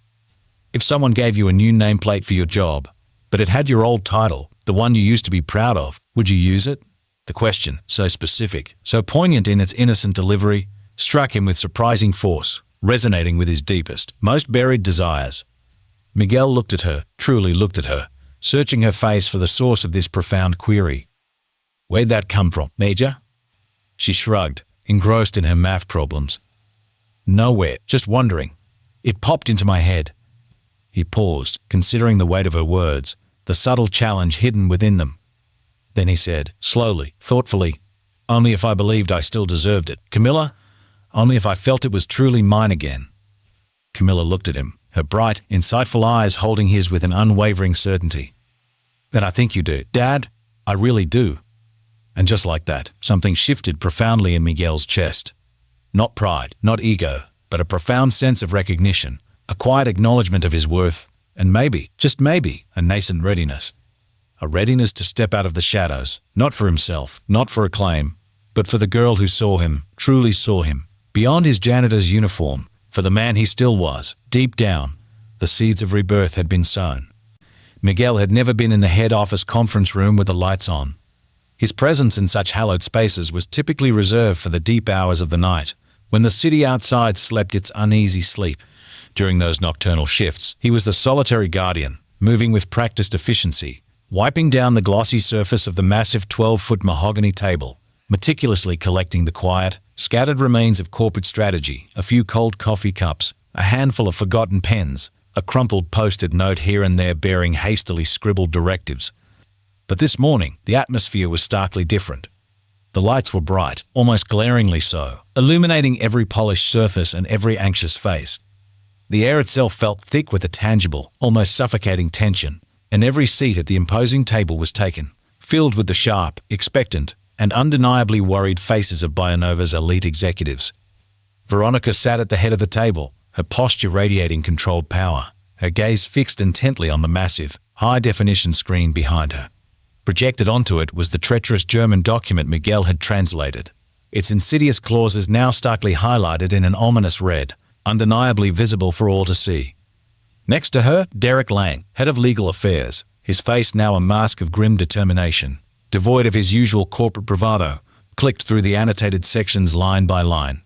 If someone gave you a new nameplate for your job, but it had your old title, the one you used to be proud of, would you use it? The question, so specific, so poignant in its innocent delivery, struck him with surprising force, resonating with his deepest, most buried desires. Miguel looked at her, truly looked at her, searching her face for the source of this profound query. Where'd that come from, Major? She shrugged, engrossed in her math problems. Nowhere, just wondering. It popped into my head. He paused, considering the weight of her words, the subtle challenge hidden within them. Then he said, slowly, thoughtfully, only if I believed I still deserved it. Camilla, only if I felt it was truly mine again. Camilla looked at him, her bright, insightful eyes holding his with an unwavering certainty. Then I think you do. Dad, I really do. And just like that, something shifted profoundly in Miguel's chest. Not pride, not ego, but a profound sense of recognition, a quiet acknowledgement of his worth, and maybe, just maybe, a nascent readiness. A readiness to step out of the shadows, not for himself, not for acclaim, but for the girl who saw him, truly saw him, beyond his janitor's uniform, for the man he still was. Deep down, the seeds of rebirth had been sown. Miguel had never been in the head office conference room with the lights on. His presence in such hallowed spaces was typically reserved for the deep hours of the night, when the city outside slept its uneasy sleep. During those nocturnal shifts, he was the solitary guardian, moving with practiced efficiency, wiping down the glossy surface of the massive 12-foot mahogany table, meticulously collecting the quiet, scattered remains of corporate strategy, a few cold coffee cups, a handful of forgotten pens, a crumpled post-it note here and there bearing hastily scribbled directives. But this morning, the atmosphere was starkly different. The lights were bright, almost glaringly so, illuminating every polished surface and every anxious face. The air itself felt thick with a tangible, almost suffocating tension, and every seat at the imposing table was taken, filled with the sharp, expectant, and undeniably worried faces of Bionova's elite executives. Veronica sat at the head of the table, her posture radiating controlled power, her gaze fixed intently on the massive, high-definition screen behind her. Projected onto it was the treacherous German document Miguel had translated, its insidious clauses now starkly highlighted in an ominous red, undeniably visible for all to see. Next to her, Derek Lang, head of legal affairs, his face now a mask of grim determination, devoid of his usual corporate bravado, clicked through the annotated sections line by line.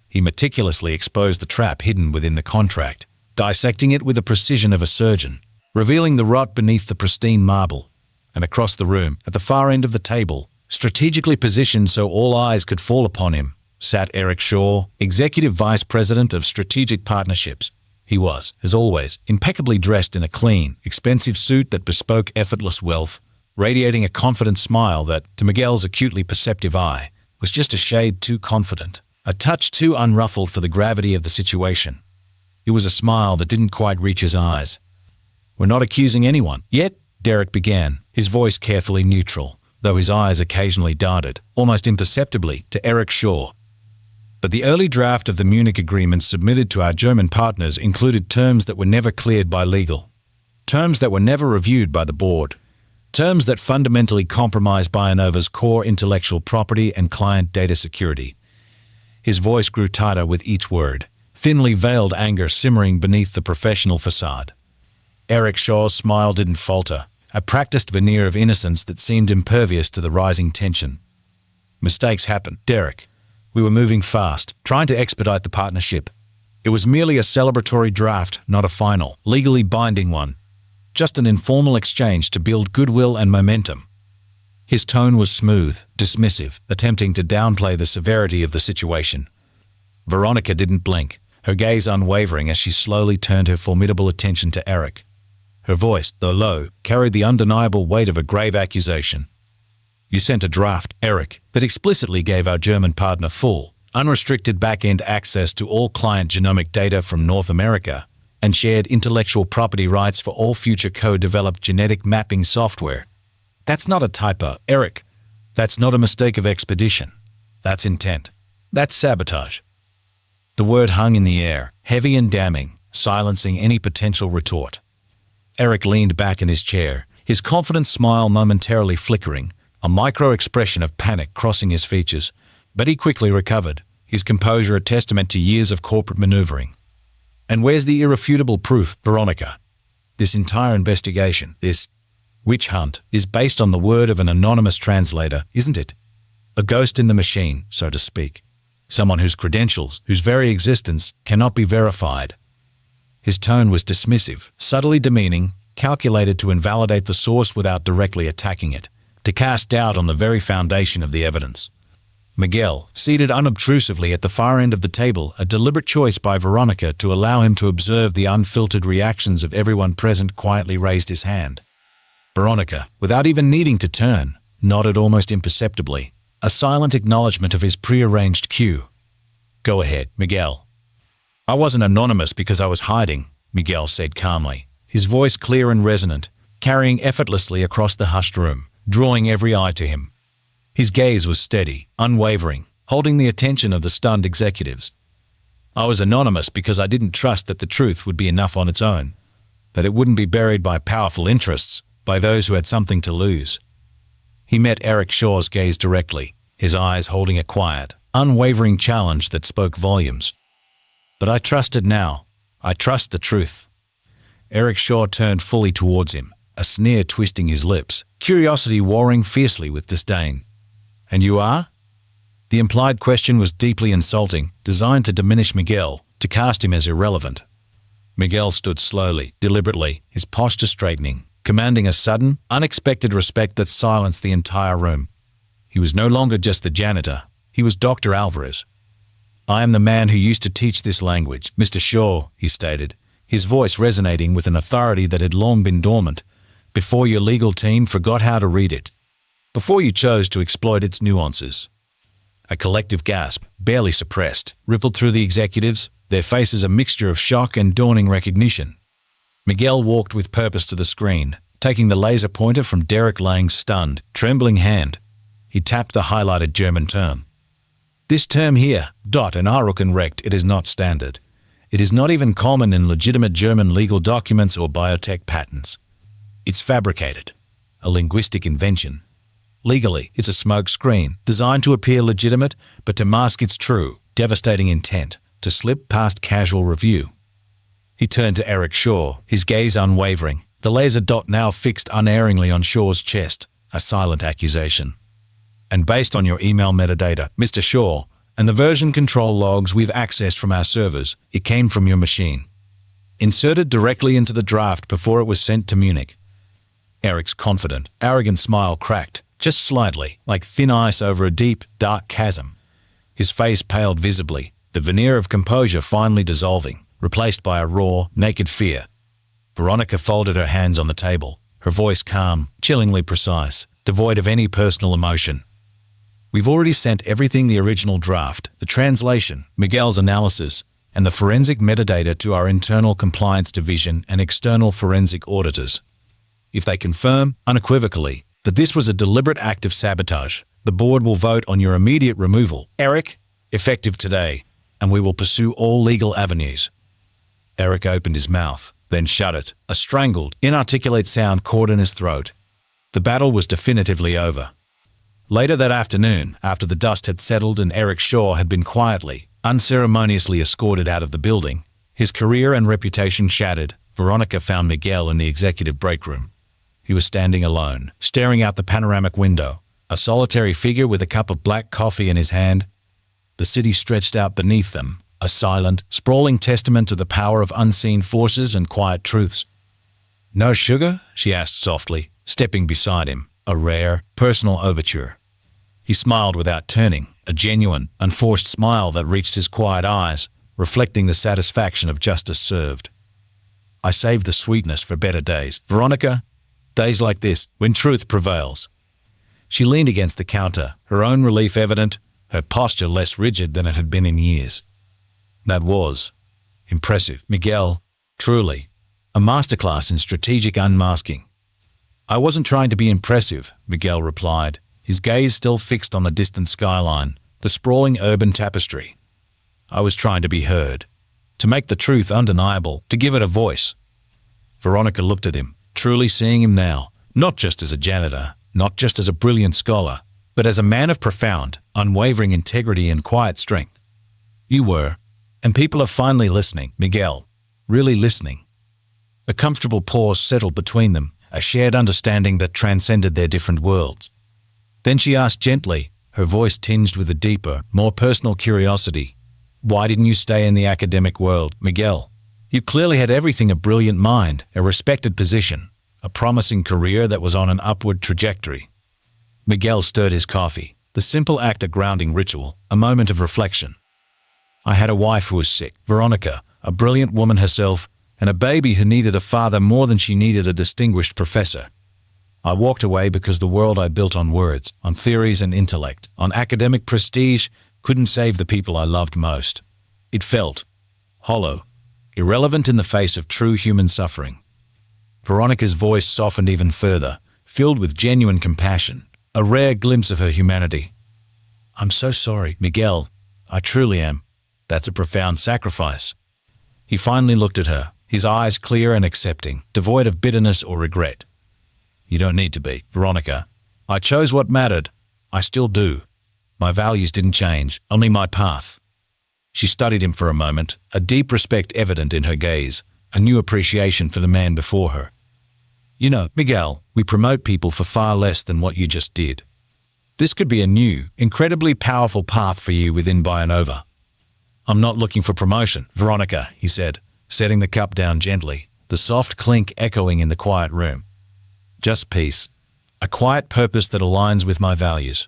He meticulously exposed the trap hidden within the contract, dissecting it with the precision of a surgeon, revealing the rot beneath the pristine marble. And across the room, at the far end of the table, strategically positioned so all eyes could fall upon him, sat Eric Shaw, Executive Vice President of Strategic Partnerships. He was, as always, impeccably dressed in a clean, expensive suit that bespoke effortless wealth, radiating a confident smile that, to Miguel's acutely perceptive eye, was just a shade too confident, a touch too unruffled for the gravity of the situation. It was a smile that didn't quite reach his eyes. "We're not accusing anyone yet," Derek began, his voice carefully neutral, though his eyes occasionally darted, almost imperceptibly, to Eric Shaw. But the early draft of the Munich Agreement submitted to our German partners included terms that were never cleared by legal, terms that were never reviewed by the board, terms that fundamentally compromised Bionova's core intellectual property and client data security. His voice grew tighter with each word, thinly veiled anger simmering beneath the professional facade. Eric Shaw's smile didn't falter, a practiced veneer of innocence that seemed impervious to the rising tension. "Mistakes happen, Derek. We were moving fast, trying to expedite the partnership. It was merely a celebratory draft, not a final, legally binding one. Just an informal exchange to build goodwill and momentum." His tone was smooth, dismissive, attempting to downplay the severity of the situation. Veronica didn't blink, her gaze unwavering as she slowly turned her formidable attention to Eric. Her voice, though low, carried the undeniable weight of a grave accusation. "You sent a draft, Eric, that explicitly gave our German partner full, unrestricted back-end access to all client genomic data from North America and shared intellectual property rights for all future co-developed genetic mapping software. That's not a typo, Eric. That's not a mistake of expedition. That's intent. That's sabotage." The word hung in the air, heavy and damning, silencing any potential retort. Eric leaned back in his chair, his confident smile momentarily flickering, a micro-expression of panic crossing his features, but he quickly recovered, his composure a testament to years of corporate maneuvering. "And where's the irrefutable proof, Veronica? This entire investigation, this witch hunt, is based on the word of an anonymous translator, isn't it? A ghost in the machine, so to speak. Someone whose credentials, whose very existence, cannot be verified." His tone was dismissive, subtly demeaning, calculated to invalidate the source without directly attacking it, to cast doubt on the very foundation of the evidence. Miguel, seated unobtrusively at the far end of the table, a deliberate choice by Veronica to allow him to observe the unfiltered reactions of everyone present, quietly raised his hand. Veronica, without even needing to turn, nodded almost imperceptibly, a silent acknowledgement of his prearranged cue. "Go ahead, Miguel." "I wasn't anonymous because I was hiding," Miguel said calmly, his voice clear and resonant, carrying effortlessly across the hushed room, drawing every eye to him. His gaze was steady, unwavering, holding the attention of the stunned executives. "I was anonymous because I didn't trust that the truth would be enough on its own, that it wouldn't be buried by powerful interests, by those who had something to lose." He met Eric Shaw's gaze directly, his eyes holding a quiet, unwavering challenge that spoke volumes. "But I trusted now. I trust the truth." Eric Shaw turned fully towards him, a sneer twisting his lips, curiosity warring fiercely with disdain. "And you are?" The implied question was deeply insulting, designed to diminish Miguel, to cast him as irrelevant. Miguel stood slowly, deliberately, his posture straightening, commanding a sudden, unexpected respect that silenced the entire room. He was no longer just the janitor, he was Dr. Alvarez. "I am the man who used to teach this language, Mr. Shaw," he stated, his voice resonating with an authority that had long been dormant, "before your legal team forgot how to read it, before you chose to exploit its nuances." A collective gasp, barely suppressed, rippled through the executives, their faces a mixture of shock and dawning recognition. Miguel walked with purpose to the screen, taking the laser pointer from Derek Lang's stunned, trembling hand. He tapped the highlighted German term. This term here, dot and Aruken rect, it is not standard. It is not even common in legitimate German legal documents or biotech patents. It's fabricated, a linguistic invention. Legally, it's a smoke screen, designed to appear legitimate, but to mask its true, devastating intent, to slip past casual review. He turned to Eric Shaw, his gaze unwavering, the laser dot now fixed unerringly on Shaw's chest, a silent accusation. And based on your email metadata, Mr. Shaw, and the version control logs we've accessed from our servers, it came from your machine. Inserted directly into the draft before it was sent to Munich. Eric's confident, arrogant smile cracked, just slightly, like thin ice over a deep, dark chasm. His face paled visibly, the veneer of composure finally dissolving, replaced by a raw, naked fear. Veronica folded her hands on the table, her voice calm, chillingly precise, devoid of any personal emotion. We've already sent everything the original draft, the translation, Miguel's analysis, and the forensic metadata to our internal compliance division and external forensic auditors. If they confirm, unequivocally, that this was a deliberate act of sabotage, the board will vote on your immediate removal, Eric, effective today, and we will pursue all legal avenues. Eric opened his mouth, then shut it. A strangled, inarticulate sound caught in his throat. The battle was definitively over. Later that afternoon, after the dust had settled and Eric Shaw had been quietly, unceremoniously escorted out of the building, his career and reputation shattered, Veronica found Miguel in the executive break room. He was standing alone, staring out the panoramic window, a solitary figure with a cup of black coffee in his hand. The city stretched out beneath them, a silent, sprawling testament to the power of unseen forces and quiet truths. "No sugar?" she asked softly, stepping beside him, a rare, personal overture. He smiled without turning, a genuine, unforced smile that reached his quiet eyes, reflecting the satisfaction of justice served. "I saved the sweetness for better days, Veronica. Days like this, when truth prevails." She leaned against the counter, her own relief evident, her posture less rigid than it had been in years. That was impressive, Miguel, truly. A masterclass in strategic unmasking. "I wasn't trying to be impressive," Miguel replied, his gaze still fixed on the distant skyline, the sprawling urban tapestry. "I was trying to be heard, to make the truth undeniable, to give it a voice." Veronica looked at him, truly seeing him now, not just as a janitor, not just as a brilliant scholar, but as a man of profound, unwavering integrity and quiet strength. "You were, and people are finally listening, Miguel, really listening." A comfortable pause settled between them, a shared understanding that transcended their different worlds. Then she asked gently, her voice tinged with a deeper, more personal curiosity, "Why didn't you stay in the academic world, Miguel? You clearly had everything: a brilliant mind, a respected position, a promising career that was on an upward trajectory." Miguel stirred his coffee, the simple act a grounding ritual, a moment of reflection. "I had a wife who was sick, Veronica, a brilliant woman herself, and a baby who needed a father more than she needed a distinguished professor. I walked away because the world I built on words, on theories and intellect, on academic prestige, couldn't save the people I loved most. It felt hollow, irrelevant in the face of true human suffering." Veronica's voice softened even further, filled with genuine compassion, a rare glimpse of her humanity. "I'm so sorry, Miguel. I truly am. That's a profound sacrifice." He finally looked at her, his eyes clear and accepting, devoid of bitterness or regret. "You don't need to be, Veronica. I chose what mattered. I still do. My values didn't change, only my path." She studied him for a moment, a deep respect evident in her gaze, a new appreciation for the man before her. "You know, Miguel, we promote people for far less than what you just did. This could be a new, incredibly powerful path for you within Bionova." "I'm not looking for promotion, Veronica," he said, setting the cup down gently, the soft clink echoing in the quiet room. "Just peace, a quiet purpose that aligns with my values."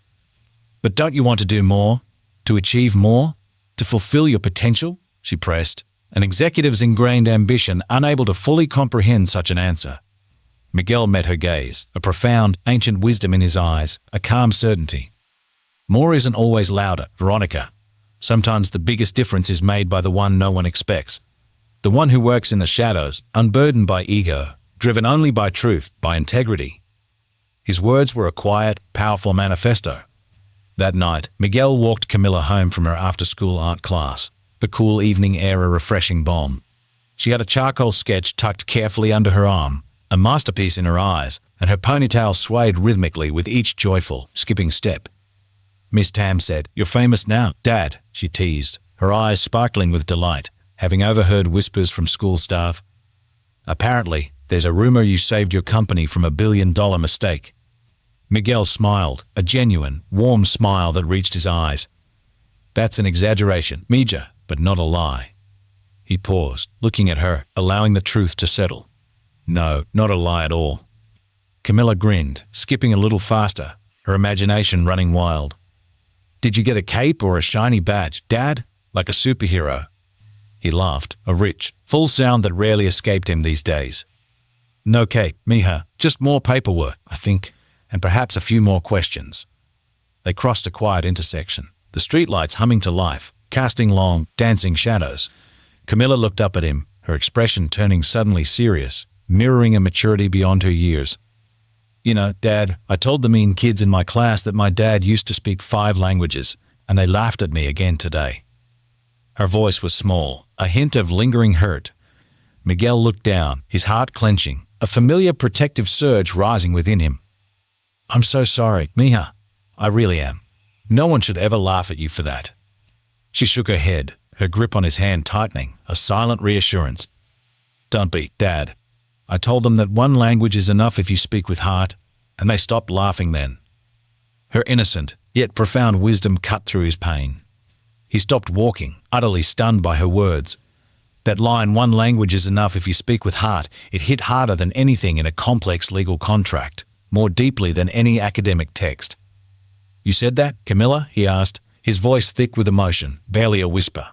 "But don't you want to do more? To achieve more? To fulfill your potential?" she pressed, an executive's ingrained ambition unable to fully comprehend such an answer. Miguel met her gaze, a profound, ancient wisdom in his eyes, a calm certainty. "More isn't always louder, Veronica. Sometimes the biggest difference is made by the one no one expects. The one who works in the shadows, unburdened by ego, driven only by truth, by integrity. His words were a quiet, powerful manifesto. That night, Miguel walked Camilla home from her after-school art class, the cool evening air a refreshing balm. She had a charcoal sketch tucked carefully under her arm, a masterpiece in her eyes, and her ponytail swayed rhythmically with each joyful, skipping step. Miss Tam said, "You're famous now, Dad," she teased, her eyes sparkling with delight, having overheard whispers from school staff. "Apparently, there's a rumor you saved your company from a billion-dollar mistake." Miguel smiled, a genuine, warm smile that reached his eyes. "That's an exaggeration, Mija, but not a lie." He paused, looking at her, allowing the truth to settle. "No, not a lie at all." Camilla grinned, skipping a little faster, her imagination running wild. "Did you get a cape or a shiny badge, Dad? Like a superhero?" He laughed, a rich, full sound that rarely escaped him these days. "No cape, mija, just more paperwork, I think, and perhaps a few more questions." They crossed a quiet intersection, the streetlights humming to life, casting long, dancing shadows. Camilla looked up at him, her expression turning suddenly serious, mirroring a maturity beyond her years. "You know, Dad, I told the mean kids in my class that my dad used to speak 5 languages, and they laughed at me again today." Her voice was small, a hint of lingering hurt. Miguel looked down, his heart clenching, a familiar protective surge rising within him. "I'm so sorry, mija. I really am. No one should ever laugh at you for that." She shook her head, her grip on his hand tightening, a silent reassurance. "Don't be, Dad. I told them that one language is enough if you speak with heart, and they stopped laughing then." Her innocent, yet profound wisdom cut through his pain. He stopped walking, utterly stunned by her words. That line, "one language is enough if you speak with heart," it hit harder than anything in a complex legal contract, more deeply than any academic text. "You said that, Camilla?" he asked, his voice thick with emotion, barely a whisper.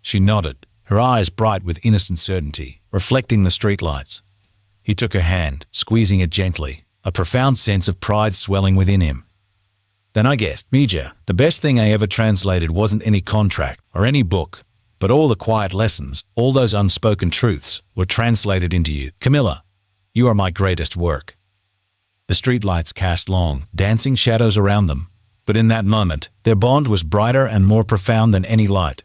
She nodded, her eyes bright with innocent certainty, reflecting the streetlights. He took her hand, squeezing it gently, a profound sense of pride swelling within him. "Then I guess, Mija, the best thing I ever translated wasn't any contract or any book, but all the quiet lessons, all those unspoken truths, were translated into you. Camilla, you are my greatest work." The streetlights cast long, dancing shadows around them, but in that moment, their bond was brighter and more profound than any light.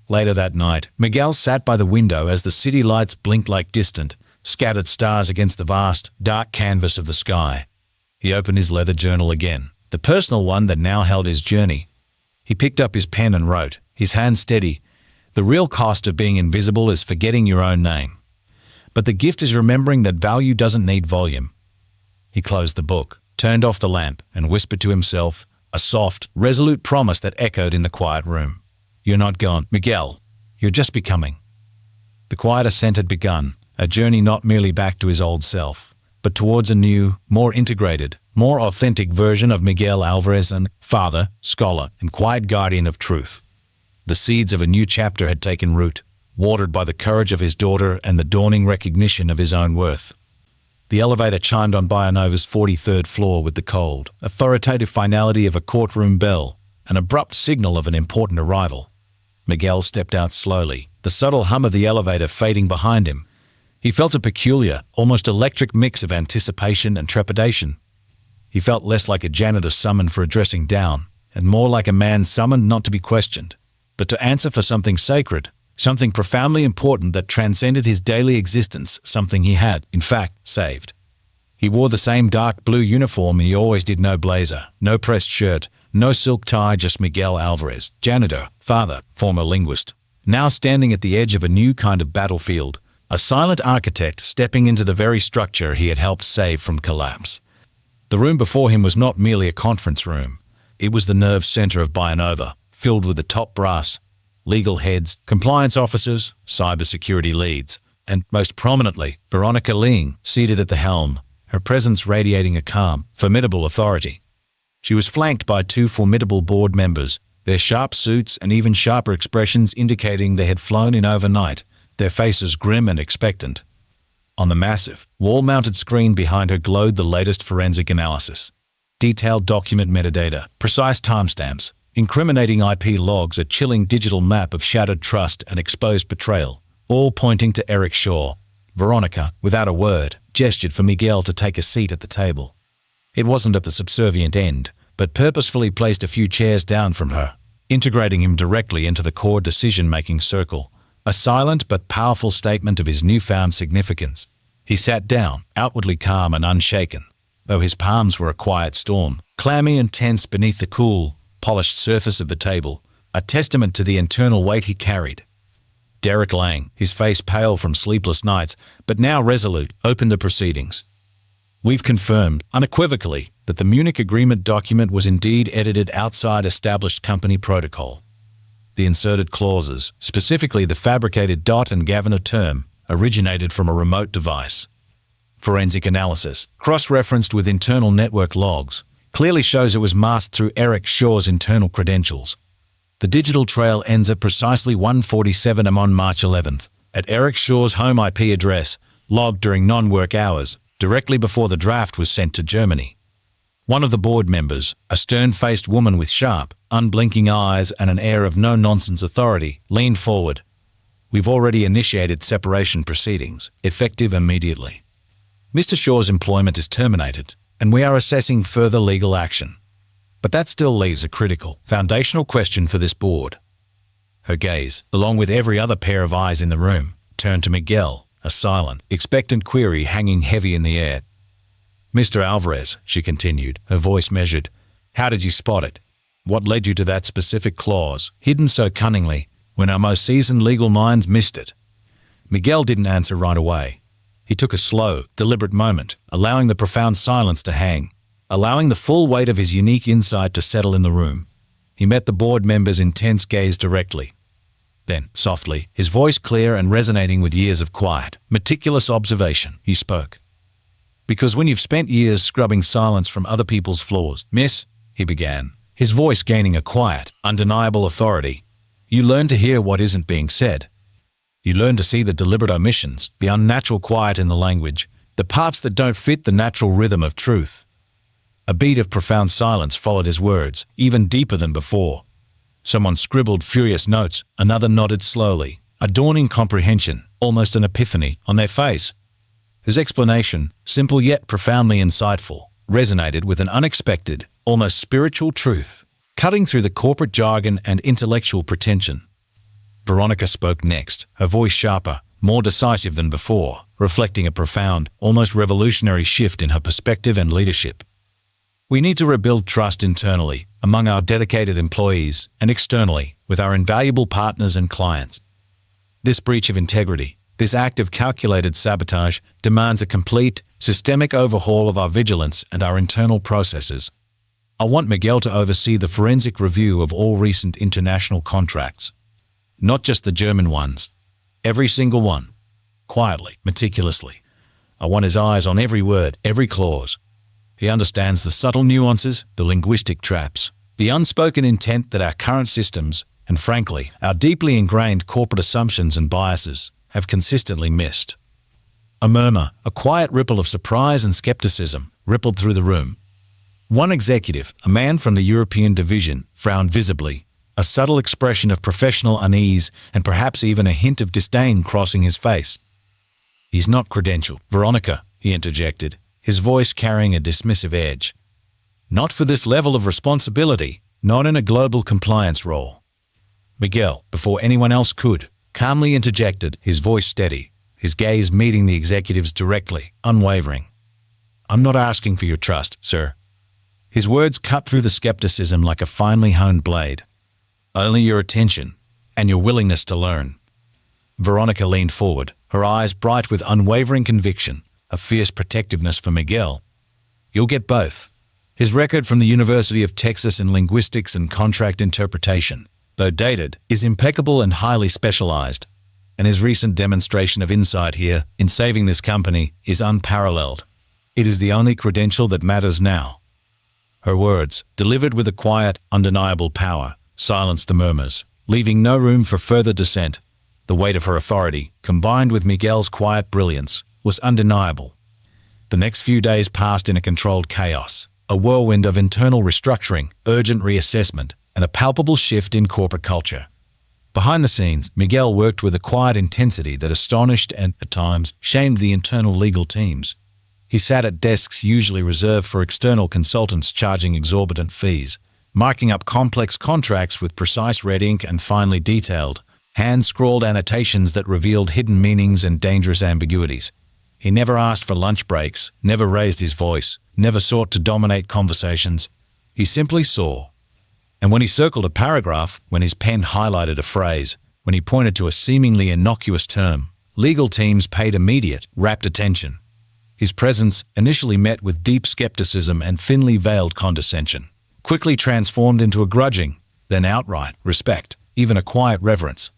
Later that night, Miguel sat by the window as the city lights blinked like distant, scattered stars against the vast, dark canvas of the sky. He opened his leather journal again, the personal one that now held his journey. He picked up his pen and wrote, his hand steady, "The real cost of being invisible is forgetting your own name. But the gift is remembering that value doesn't need volume." He closed the book, turned off the lamp, and whispered to himself, a soft, resolute promise that echoed in the quiet room. "You're not gone, Miguel. You're just becoming." The quiet ascent had begun, a journey not merely back to his old self, but towards a new, more integrated, more authentic version of Miguel Alvarez, an father, scholar, and quiet guardian of truth. The seeds of a new chapter had taken root, watered by the courage of his daughter and the dawning recognition of his own worth. The elevator chimed on Bionova's 43rd floor with the cold, authoritative finality of a courtroom bell, an abrupt signal of an important arrival. Miguel stepped out slowly, the subtle hum of the elevator fading behind him. He felt a peculiar, almost electric mix of anticipation and trepidation. He felt less like a janitor summoned for a dressing down, and more like a man summoned not to be questioned, but to answer for something sacred, something profoundly important that transcended his daily existence, something he had, in fact, saved. He wore the same dark blue uniform he always did, no blazer, no pressed shirt, no silk tie, just Miguel Alvarez, janitor, father, former linguist, now standing at the edge of a new kind of battlefield, a silent architect stepping into the very structure he had helped save from collapse. The room before him was not merely a conference room. It was the nerve center of Bionova, filled with the top brass, legal heads, compliance officers, cybersecurity leads, and, most prominently, Veronica Ling, seated at the helm, her presence radiating a calm, formidable authority. She was flanked by 2 formidable board members, their sharp suits and even sharper expressions indicating they had flown in overnight, their faces grim and expectant. On the massive, wall-mounted screen behind her glowed the latest forensic analysis. Detailed document metadata, precise timestamps, incriminating IP logs, a chilling digital map of shattered trust and exposed betrayal, all pointing to Eric Shaw, Veronica, without a word, gestured for Miguel to take a seat at the table. It wasn't at the subservient end, but purposefully placed a few chairs down from her, integrating him directly into the core decision-making circle, a silent but powerful statement of his newfound significance. He sat down, outwardly calm and unshaken, though his palms were a quiet storm, clammy and tense beneath the cool, polished surface of the table, a testament to the internal weight he carried. Derek Lang, his face pale from sleepless nights, but now resolute, opened the proceedings. We've confirmed, unequivocally, that the Munich Agreement document was indeed edited outside established company protocol. The inserted clauses, specifically the fabricated dot and Gaviner term, originated from a remote device. Forensic analysis, cross-referenced with internal network logs, clearly shows it was masked through Eric Shaw's internal credentials. The digital trail ends at precisely 1:47 am on March 11th, at Eric Shaw's home IP address, logged during non-work hours, directly before the draft was sent to Germany. One of the board members, a stern-faced woman with sharp, unblinking eyes and an air of no-nonsense authority, leaned forward. We've already initiated separation proceedings, effective immediately. Mr. Shaw's employment is terminated, and we are assessing further legal action. But that still leaves a critical, foundational question for this board. Her gaze, along with every other pair of eyes in the room, turned to Miguel, a silent, expectant query hanging heavy in the air. Mr. Alvarez, she continued, her voice measured, how did you spot it? What led you to that specific clause, hidden so cunningly, when our most seasoned legal minds missed it? Miguel didn't answer right away. He took a slow, deliberate moment, allowing the profound silence to hang, allowing the full weight of his unique insight to settle in the room. He met the board member's intense gaze directly. Then, softly, his voice clear and resonating with years of quiet, meticulous observation, he spoke. Because when you've spent years scrubbing silence from other people's flaws, miss, he began, his voice gaining a quiet, undeniable authority, you learn to hear what isn't being said. You learn to see the deliberate omissions, the unnatural quiet in the language, the parts that don't fit the natural rhythm of truth. A beat of profound silence followed his words, even deeper than before. Someone scribbled furious notes, another nodded slowly, a dawning comprehension, almost an epiphany, on their face. His explanation, simple yet profoundly insightful, resonated with an unexpected, almost spiritual truth, cutting through the corporate jargon and intellectual pretension. Veronica spoke next, her voice sharper, more decisive than before, reflecting a profound, almost revolutionary shift in her perspective and leadership. We need to rebuild trust internally, among our dedicated employees, and externally, with our invaluable partners and clients. This breach of integrity, this act of calculated sabotage, demands a complete, systemic overhaul of our vigilance and our internal processes. I want Miguel to oversee the forensic review of all recent international contracts. Not just the German ones. Every single one. Quietly, meticulously. I want his eyes on every word, every clause. He understands the subtle nuances, the linguistic traps, the unspoken intent that our current systems, and frankly, our deeply ingrained corporate assumptions and biases, have consistently missed. A murmur, a quiet ripple of surprise and skepticism, rippled through the room. One executive, a man from the European division, frowned visibly, a subtle expression of professional unease and perhaps even a hint of disdain crossing his face. He's not credentialed, Veronica, he interjected, his voice carrying a dismissive edge. Not for this level of responsibility, not in a global compliance role. Miguel, before anyone else could, calmly interjected, his voice steady, his gaze meeting the executive's directly, unwavering. I'm not asking for your trust, sir. His words cut through the skepticism like a finely honed blade. Only your attention and your willingness to learn. Veronica leaned forward, her eyes bright with unwavering conviction, a fierce protectiveness for Miguel. You'll get both. His record from the University of Texas in linguistics and contract interpretation, though dated, is impeccable and highly specialized, and his recent demonstration of insight here in saving this company is unparalleled. It is the only credential that matters now. Her words, delivered with a quiet, undeniable power, silenced the murmurs, leaving no room for further dissent. The weight of her authority, combined with Miguel's quiet brilliance, was undeniable. The next few days passed in a controlled chaos, a whirlwind of internal restructuring, urgent reassessment, and a palpable shift in corporate culture. Behind the scenes, Miguel worked with a quiet intensity that astonished and, at times, shamed the internal legal teams. He sat at desks usually reserved for external consultants charging exorbitant fees, marking up complex contracts with precise red ink and finely detailed, hand-scrawled annotations that revealed hidden meanings and dangerous ambiguities. He never asked for lunch breaks, never raised his voice, never sought to dominate conversations. He simply saw. And when he circled a paragraph, when his pen highlighted a phrase, when he pointed to a seemingly innocuous term, legal teams paid immediate, rapt attention. His presence, initially met with deep skepticism and thinly veiled condescension, quickly transformed into a grudging, then outright respect, even a quiet reverence.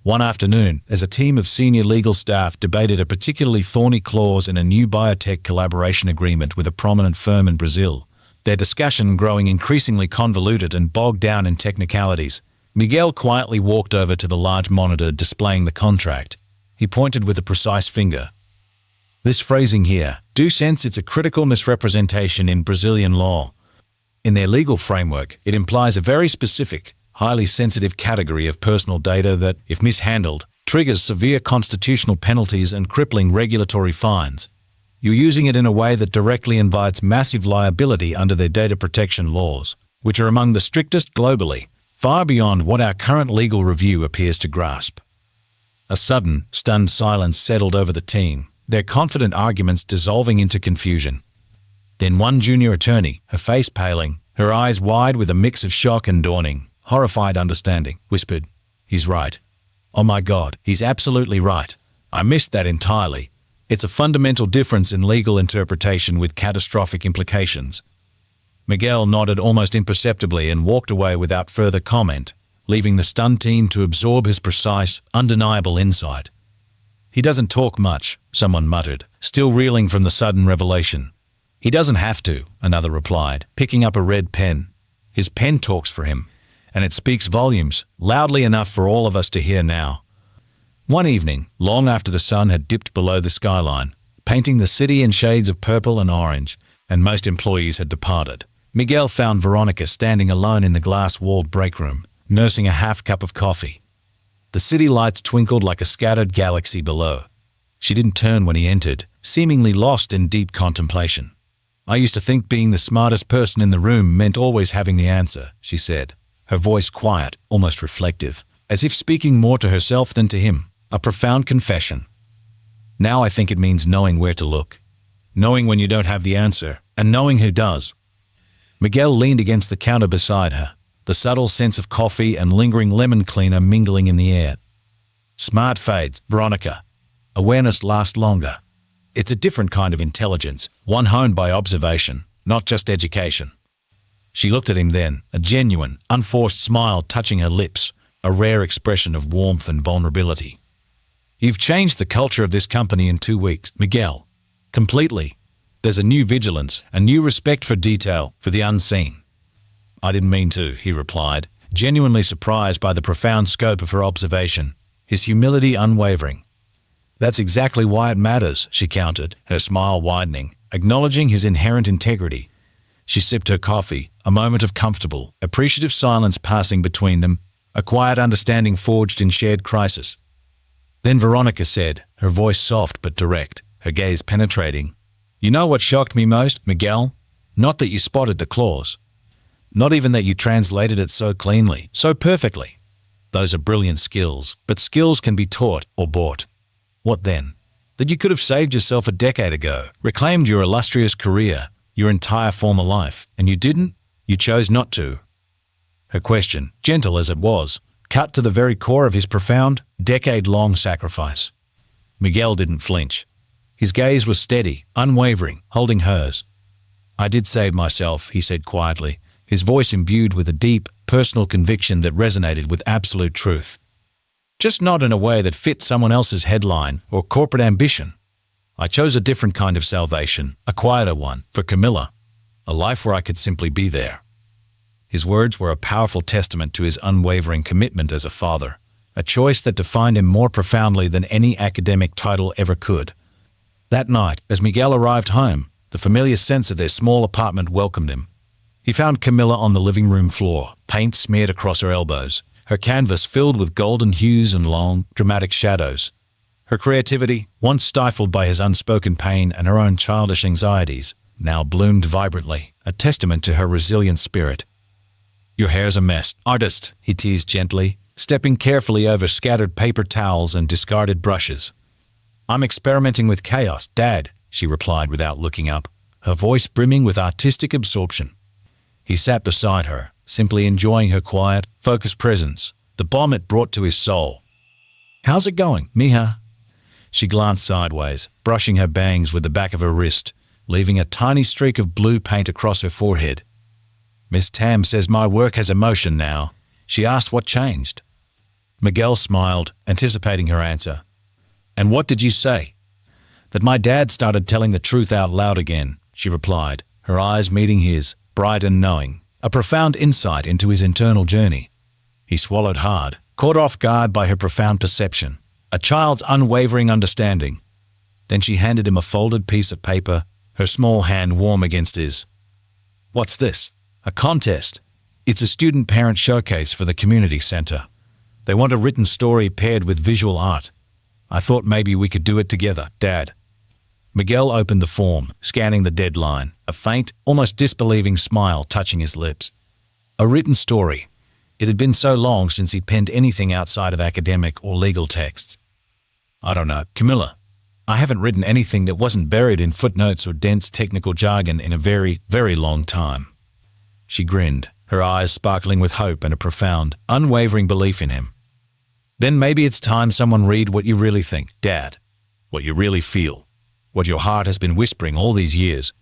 One afternoon, as a team of senior legal staff debated a particularly thorny clause in a new biotech collaboration agreement with a prominent firm in Brazil, their discussion growing increasingly convoluted and bogged down in technicalities, Miguel quietly walked over to the large monitor displaying the contract. He pointed with a precise finger. "This phrasing here, do sense it's a critical misrepresentation in Brazilian law. In their legal framework, it implies a very specific, highly sensitive category of personal data that, if mishandled, triggers severe constitutional penalties and crippling regulatory fines. You're using it in a way that directly invites massive liability under their data protection laws, which are among the strictest globally, far beyond what our current legal review appears to grasp." A sudden, stunned silence settled over the team, their confident arguments dissolving into confusion. Then one junior attorney, her face paling, her eyes wide with a mix of shock and dawning, horrified understanding, whispered, "He's right. Oh my God, he's absolutely right. I missed that entirely. It's a fundamental difference in legal interpretation with catastrophic implications." Miguel nodded almost imperceptibly and walked away without further comment, leaving the stunned team to absorb his precise, undeniable insight. "He doesn't talk much," someone muttered, still reeling from the sudden revelation. "He doesn't have to," another replied, picking up a red pen. "His pen talks for him, and it speaks volumes, loudly enough for all of us to hear now." One evening, long after the sun had dipped below the skyline, painting the city in shades of purple and orange, and most employees had departed, Miguel found Veronica standing alone in the glass-walled break room, nursing a half cup of coffee. The city lights twinkled like a scattered galaxy below. She didn't turn when he entered, seemingly lost in deep contemplation. "I used to think being the smartest person in the room meant always having the answer," she said, her voice quiet, almost reflective, as if speaking more to herself than to him, a profound confession. "Now I think it means knowing where to look, knowing when you don't have the answer, and knowing who does." Miguel leaned against the counter beside her, the subtle sense of coffee and lingering lemon cleaner mingling in the air. "Smart fades, Veronica. Awareness lasts longer. It's a different kind of intelligence, one honed by observation, not just education." She looked at him then, a genuine, unforced smile touching her lips, a rare expression of warmth and vulnerability. "You've changed the culture of this company in 2 weeks, Miguel. Completely. There's a new vigilance, a new respect for detail, for the unseen." "I didn't mean to," he replied, genuinely surprised by the profound scope of her observation, his humility unwavering. "That's exactly why it matters," she countered, her smile widening, acknowledging his inherent integrity. She sipped her coffee, a moment of comfortable, appreciative silence passing between them, a quiet understanding forged in shared crisis. Then Veronica said, her voice soft but direct, her gaze penetrating, "You know what shocked me most, Miguel? Not that you spotted the clause. Not even that you translated it so cleanly, so perfectly. Those are brilliant skills, but skills can be taught or bought. What then? That you could have saved yourself a decade ago, reclaimed your illustrious career, your entire former life, and you didn't? You chose not to." Her question, gentle as it was, cut to the very core of his profound, decade-long sacrifice. Miguel didn't flinch. His gaze was steady, unwavering, holding hers. "I did save myself," he said quietly, his voice imbued with a deep, personal conviction that resonated with absolute truth. "Just not in a way that fit someone else's headline or corporate ambition. I chose a different kind of salvation, a quieter one, for Camilla, a life where I could simply be there." His words were a powerful testament to his unwavering commitment as a father, a choice that defined him more profoundly than any academic title ever could. That night, as Miguel arrived home, the familiar sense of their small apartment welcomed him. He found Camilla on the living room floor, paint smeared across her elbows, her canvas filled with golden hues and long, dramatic shadows. Her creativity, once stifled by his unspoken pain and her own childish anxieties, now bloomed vibrantly, a testament to her resilient spirit. "Your hair's a mess, artist," he teased gently, stepping carefully over scattered paper towels and discarded brushes. "I'm experimenting with chaos, Dad," she replied without looking up, her voice brimming with artistic absorption. He sat beside her, simply enjoying her quiet, focused presence, the balm it brought to his soul. "How's it going, mija?" She glanced sideways, brushing her bangs with the back of her wrist, leaving a tiny streak of blue paint across her forehead. "Miss Tam says my work has emotion now." She asked what changed. Miguel smiled, anticipating her answer. "And what did you say?" "That my dad started telling the truth out loud again," she replied, her eyes meeting his, bright and knowing, a profound insight into his internal journey. He swallowed hard, caught off guard by her profound perception, a child's unwavering understanding. Then she handed him a folded piece of paper, her small hand warm against his. "What's this?" "A contest. It's a student-parent showcase for the community center. They want a written story paired with visual art. I thought maybe we could do it together, Dad." Miguel opened the form, scanning the deadline, a faint, almost disbelieving smile touching his lips. A written story. It had been so long since he'd penned anything outside of academic or legal texts. "I don't know, Camilla. I haven't written anything that wasn't buried in footnotes or dense technical jargon in a very, very long time." She grinned, her eyes sparkling with hope and a profound, unwavering belief in him. "Then maybe it's time someone read what you really think, Dad. What you really feel. What your heart has been whispering all these years."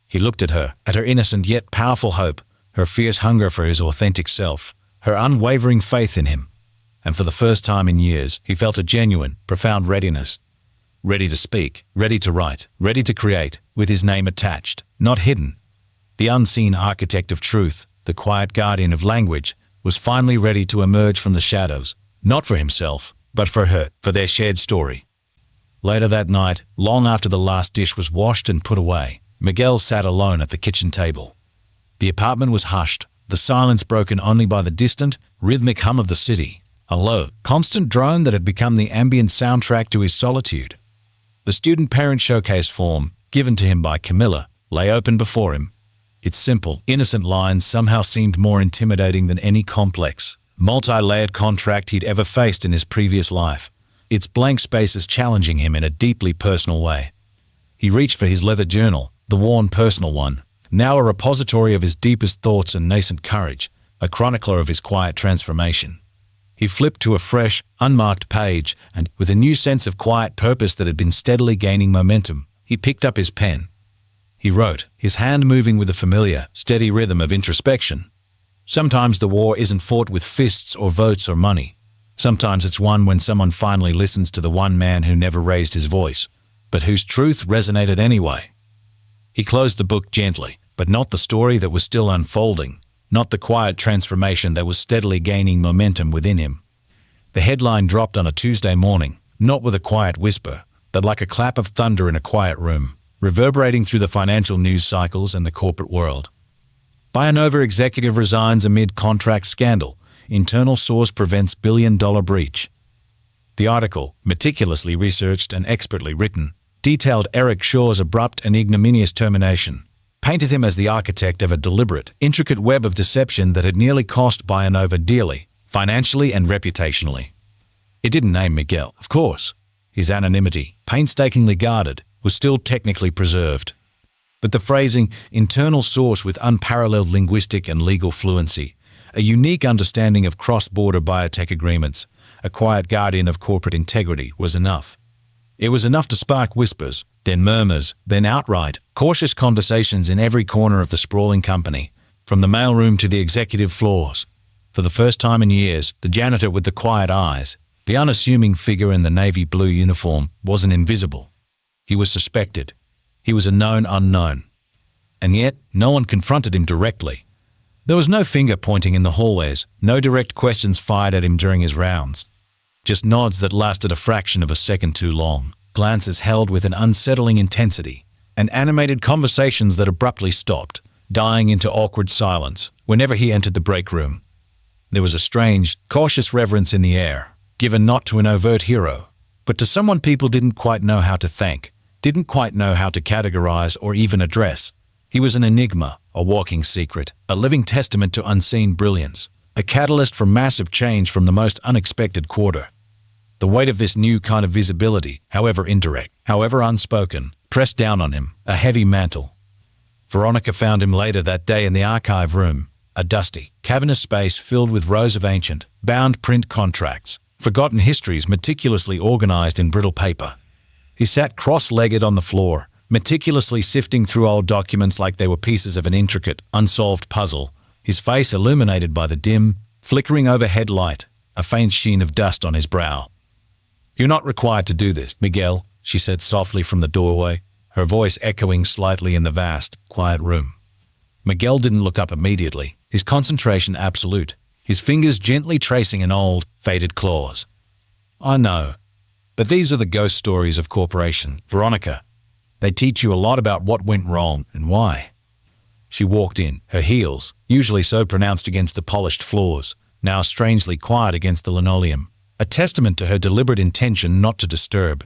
He looked at her innocent yet powerful hope, her fierce hunger for his authentic self, her unwavering faith in him. And for the first time in years, he felt a genuine, profound readiness. Ready to speak, ready to write, ready to create, with his name attached, not hidden. The unseen architect of truth, the quiet guardian of language, was finally ready to emerge from the shadows, not for himself, but for her, for their shared story. Later that night, long after the last dish was washed and put away, Miguel sat alone at the kitchen table. The apartment was hushed, the silence broken only by the distant, rhythmic hum of the city, a low, constant drone that had become the ambient soundtrack to his solitude. The student-parent showcase form, given to him by Camilla, lay open before him. Its simple, innocent lines somehow seemed more intimidating than any complex, multi-layered contract he'd ever faced in his previous life, its blank spaces challenging him in a deeply personal way. He reached for his leather journal, the worn personal one, now a repository of his deepest thoughts and nascent courage, a chronicler of his quiet transformation. He flipped to a fresh, unmarked page, and, with a new sense of quiet purpose that had been steadily gaining momentum, he picked up his pen. He wrote, his hand moving with a familiar, steady rhythm of introspection. Sometimes the war isn't fought with fists or votes or money. Sometimes it's won when someone finally listens to the one man who never raised his voice, but whose truth resonated anyway. He closed the book gently, but not the story that was still unfolding, not the quiet transformation that was steadily gaining momentum within him. The headline dropped on a Tuesday morning, not with a quiet whisper, but like a clap of thunder in a quiet room, reverberating through the financial news cycles and the corporate world. Bayanova executive resigns amid contract scandal. Internal source prevents billion-dollar breach. The article, meticulously researched and expertly written, detailed Eric Shaw's abrupt and ignominious termination, painted him as the architect of a deliberate, intricate web of deception that had nearly cost Bayanova dearly, financially and reputationally. It didn't name Miguel, of course. His anonymity, painstakingly guarded, was still technically preserved. But the phrasing, internal source with unparalleled linguistic and legal fluency, a unique understanding of cross-border biotech agreements, a quiet guardian of corporate integrity, was enough. It was enough to spark whispers, then murmurs, then outright, cautious conversations in every corner of the sprawling company, from the mailroom to the executive floors. For the first time in years, the janitor with the quiet eyes, the unassuming figure in the navy blue uniform, wasn't invisible. He was suspected. He was a known unknown. And yet, no one confronted him directly. There was no finger pointing in the hallways, no direct questions fired at him during his rounds. Just nods that lasted a fraction of a second too long, glances held with an unsettling intensity, and animated conversations that abruptly stopped, dying into awkward silence whenever he entered the break room. There was a strange, cautious reverence in the air, given not to an overt hero, but to someone people didn't quite know how to thank, didn't quite know how to categorize or even address. He was an enigma, a walking secret, a living testament to unseen brilliance, a catalyst for massive change from the most unexpected quarter. The weight of this new kind of visibility, however indirect, however unspoken, pressed down on him, a heavy mantle. Veronica found him later that day in the archive room, a dusty, cavernous space filled with rows of ancient, bound print contracts, forgotten histories meticulously organized in brittle paper. He sat cross-legged on the floor, meticulously sifting through old documents like they were pieces of an intricate, unsolved puzzle, his face illuminated by the dim, flickering overhead light, a faint sheen of dust on his brow. "You're not required to do this, Miguel," she said softly from the doorway, her voice echoing slightly in the vast, quiet room. Miguel didn't look up immediately, his concentration absolute, his fingers gently tracing an old, faded clause. "I know, but these are the ghost stories of corporation, Veronica. They teach you a lot about what went wrong and why." She walked in, her heels, usually so pronounced against the polished floors, now strangely quiet against the linoleum, a testament to her deliberate intention not to disturb.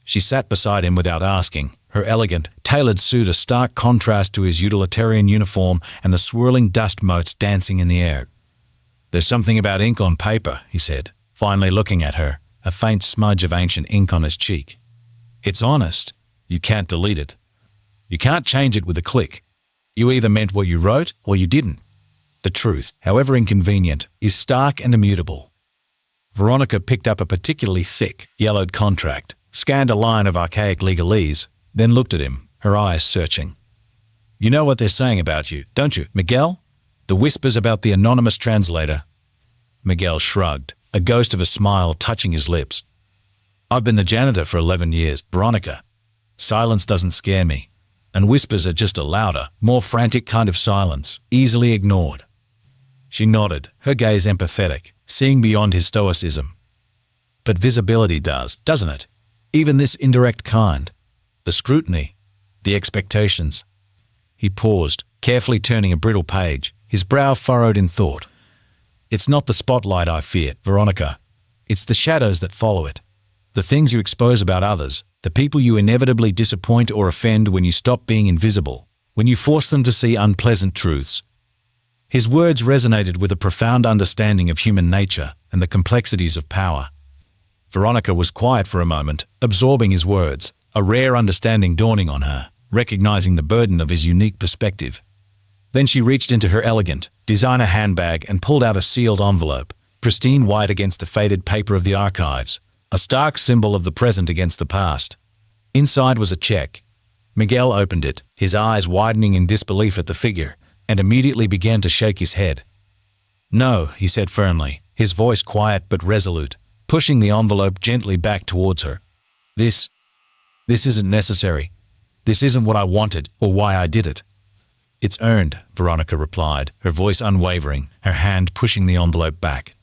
She sat beside him without asking, her elegant, tailored suit a stark contrast to his utilitarian uniform and the swirling dust motes dancing in the air. "There's something about ink on paper," he said, finally looking at her, a faint smudge of ancient ink on his cheek. "It's honest. You can't delete it. You can't change it with a click. You either meant what you wrote or you didn't. The truth, however inconvenient, is stark and immutable." Veronica picked up a particularly thick, yellowed contract, scanned a line of archaic legalese, then looked at him, her eyes searching. "You know what they're saying about you, don't you, Miguel? The whispers about the anonymous translator." Miguel shrugged, a ghost of a smile touching his lips. "I've been the janitor for 11 years, Veronica. Silence doesn't scare me, and whispers are just a louder, more frantic kind of silence, easily ignored." She nodded, her gaze empathetic, seeing beyond his stoicism. "But visibility does, doesn't it? Even this indirect kind. The scrutiny, the expectations." He paused, carefully turning a brittle page, his brow furrowed in thought. "It's not the spotlight I fear, Veronica. It's the shadows that follow it. The things you expose about others, the people you inevitably disappoint or offend when you stop being invisible, when you force them to see unpleasant truths." His words resonated with a profound understanding of human nature and the complexities of power. Veronica was quiet for a moment, absorbing his words, a rare understanding dawning on her, recognizing the burden of his unique perspective. Then she reached into her elegant, designer handbag and pulled out a sealed envelope, pristine white against the faded paper of the archives, a stark symbol of the present against the past. Inside was a check. Miguel opened it, his eyes widening in disbelief at the figure, and immediately began to shake his head. "No," he said firmly, his voice quiet but resolute, pushing the envelope gently back towards her. This isn't necessary. This isn't what I wanted or why I did it." "It's earned," Veronica replied, her voice unwavering, her hand pushing the envelope back.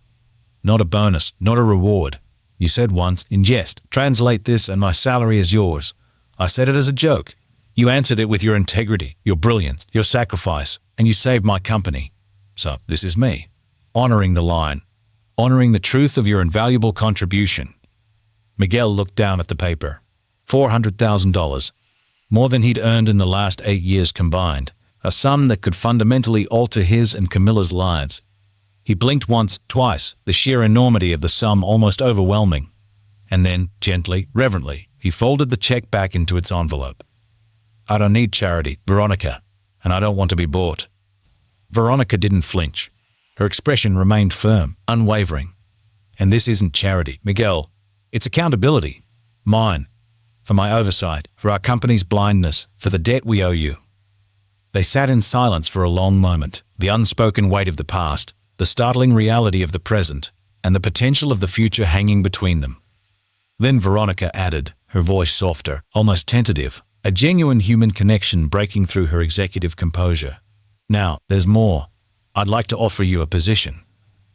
"Not a bonus, not a reward. You said once, in jest, 'Translate this and my salary is yours.' I said it as a joke. You answered it with your integrity, your brilliance, your sacrifice, and you saved my company. So this is me, honoring the line, honoring the truth of your invaluable contribution." Miguel looked down at the paper. $400,000, more than he'd earned in the last 8 years combined, a sum that could fundamentally alter his and Camilla's lives. He blinked once, twice, the sheer enormity of the sum almost overwhelming. And then, gently, reverently, he folded the check back into its envelope. "I don't need charity, Veronica, and I don't want to be bought." Veronica didn't flinch. Her expression remained firm, unwavering. "And this isn't charity, Miguel. It's accountability. Mine. For my oversight, for our company's blindness, for the debt we owe you." They sat in silence for a long moment, the unspoken weight of the past, the startling reality of the present, and the potential of the future hanging between them. Then Veronica added, her voice softer, almost tentative, a genuine human connection breaking through her executive composure. "Now, there's more. I'd like to offer you a position,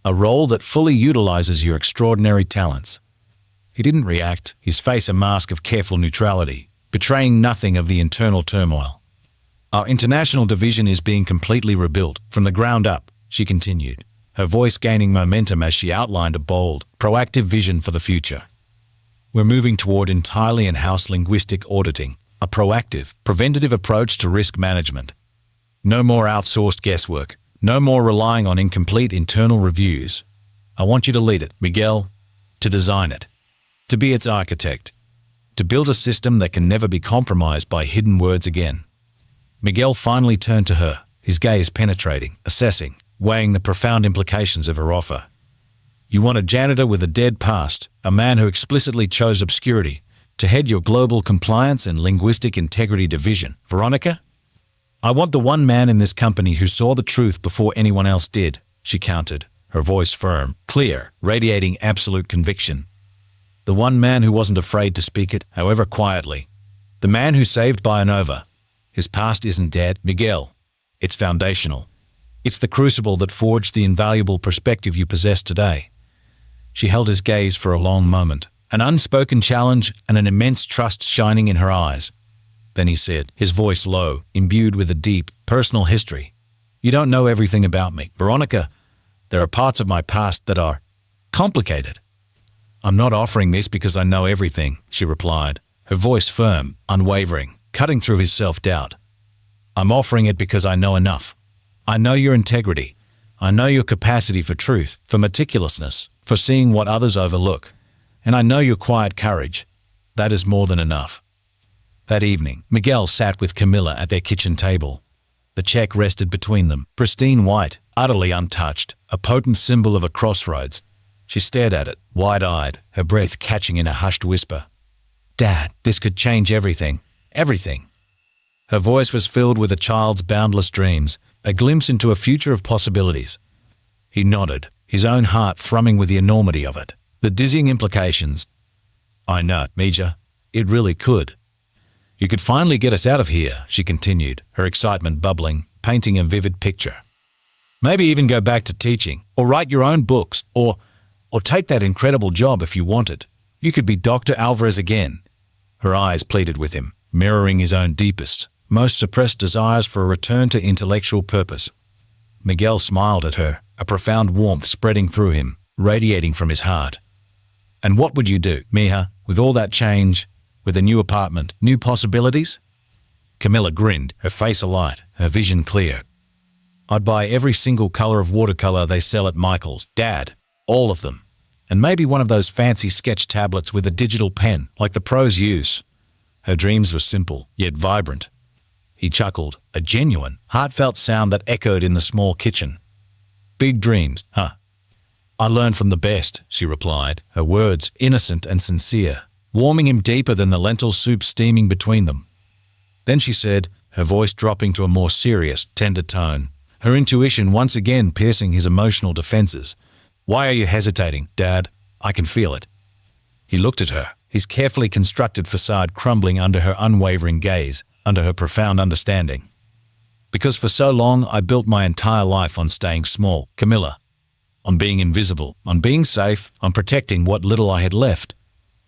a role that fully utilizes your extraordinary talents." He didn't react, his face a mask of careful neutrality, betraying nothing of the internal turmoil. "Our international division is being completely rebuilt, from the ground up," she continued. her voice gaining momentum as she outlined a bold, proactive vision for the future. We're moving toward entirely in-house linguistic auditing, a proactive, preventative approach to risk management. No more outsourced guesswork, no more relying on incomplete internal reviews. I want you to lead it, Miguel, to design it, to be its architect, to build a system that can never be compromised by hidden words again. Miguel finally turned to her, his gaze penetrating, assessing, weighing the profound implications of her offer. You want a janitor with a dead past, a man who explicitly chose obscurity, to head your global compliance and linguistic integrity division. Veronica? I want the one man in this company who saw the truth before anyone else did, she countered, her voice firm, clear, radiating absolute conviction. The one man who wasn't afraid to speak it, however quietly. The man who saved Bionova. His past isn't dead, Miguel. It's foundational. It's the crucible that forged the invaluable perspective you possess today. She held his gaze for a long moment, an unspoken challenge and an immense trust shining in her eyes. Then he said, his voice low, imbued with a deep, personal history. You don't know everything about me, Veronica. There are parts of my past that are complicated. I'm not offering this because I know everything, she replied, her voice firm, unwavering, cutting through his self-doubt. I'm offering it because I know enough. I know your integrity. I know your capacity for truth, for meticulousness, for seeing what others overlook. And I know your quiet courage. That is more than enough. That evening, Miguel sat with Camilla at their kitchen table. The check rested between them, pristine white, utterly untouched, a potent symbol of a crossroads. She stared at it, wide-eyed, her breath catching in a hushed whisper. Dad, this could change everything. Everything. Her voice was filled with a child's boundless dreams, a glimpse into a future of possibilities. He nodded, his own heart thrumming with the enormity of it, the dizzying implications. I know, Mija. It really could. You could finally get us out of here, she continued, her excitement bubbling, painting a vivid picture. Maybe even go back to teaching, or write your own books, or take that incredible job if you wanted. You could be Dr. Alvarez again. Her eyes pleaded with him, mirroring his own deepest, most suppressed desires for a return to intellectual purpose. Miguel smiled at her, a profound warmth spreading through him, radiating from his heart. And what would you do, Mija, with all that change, with a new apartment, new possibilities? Camilla grinned, her face alight, her vision clear. I'd buy every single color of watercolor they sell at Michael's, Dad, all of them. And maybe one of those fancy sketch tablets with a digital pen, like the pros use. Her dreams were simple, yet vibrant. He chuckled, a genuine, heartfelt sound that echoed in the small kitchen. Big dreams, huh? I learned from the best, she replied, her words innocent and sincere, warming him deeper than the lentil soup steaming between them. Then she said, her voice dropping to a more serious, tender tone, her intuition once again piercing his emotional defenses. Why are you hesitating, Dad? I can feel it. He looked at her, his carefully constructed facade crumbling under her unwavering gaze, under her profound understanding. Because for so long I built my entire life on staying small, Camilla. On being invisible, on being safe, on protecting what little I had left.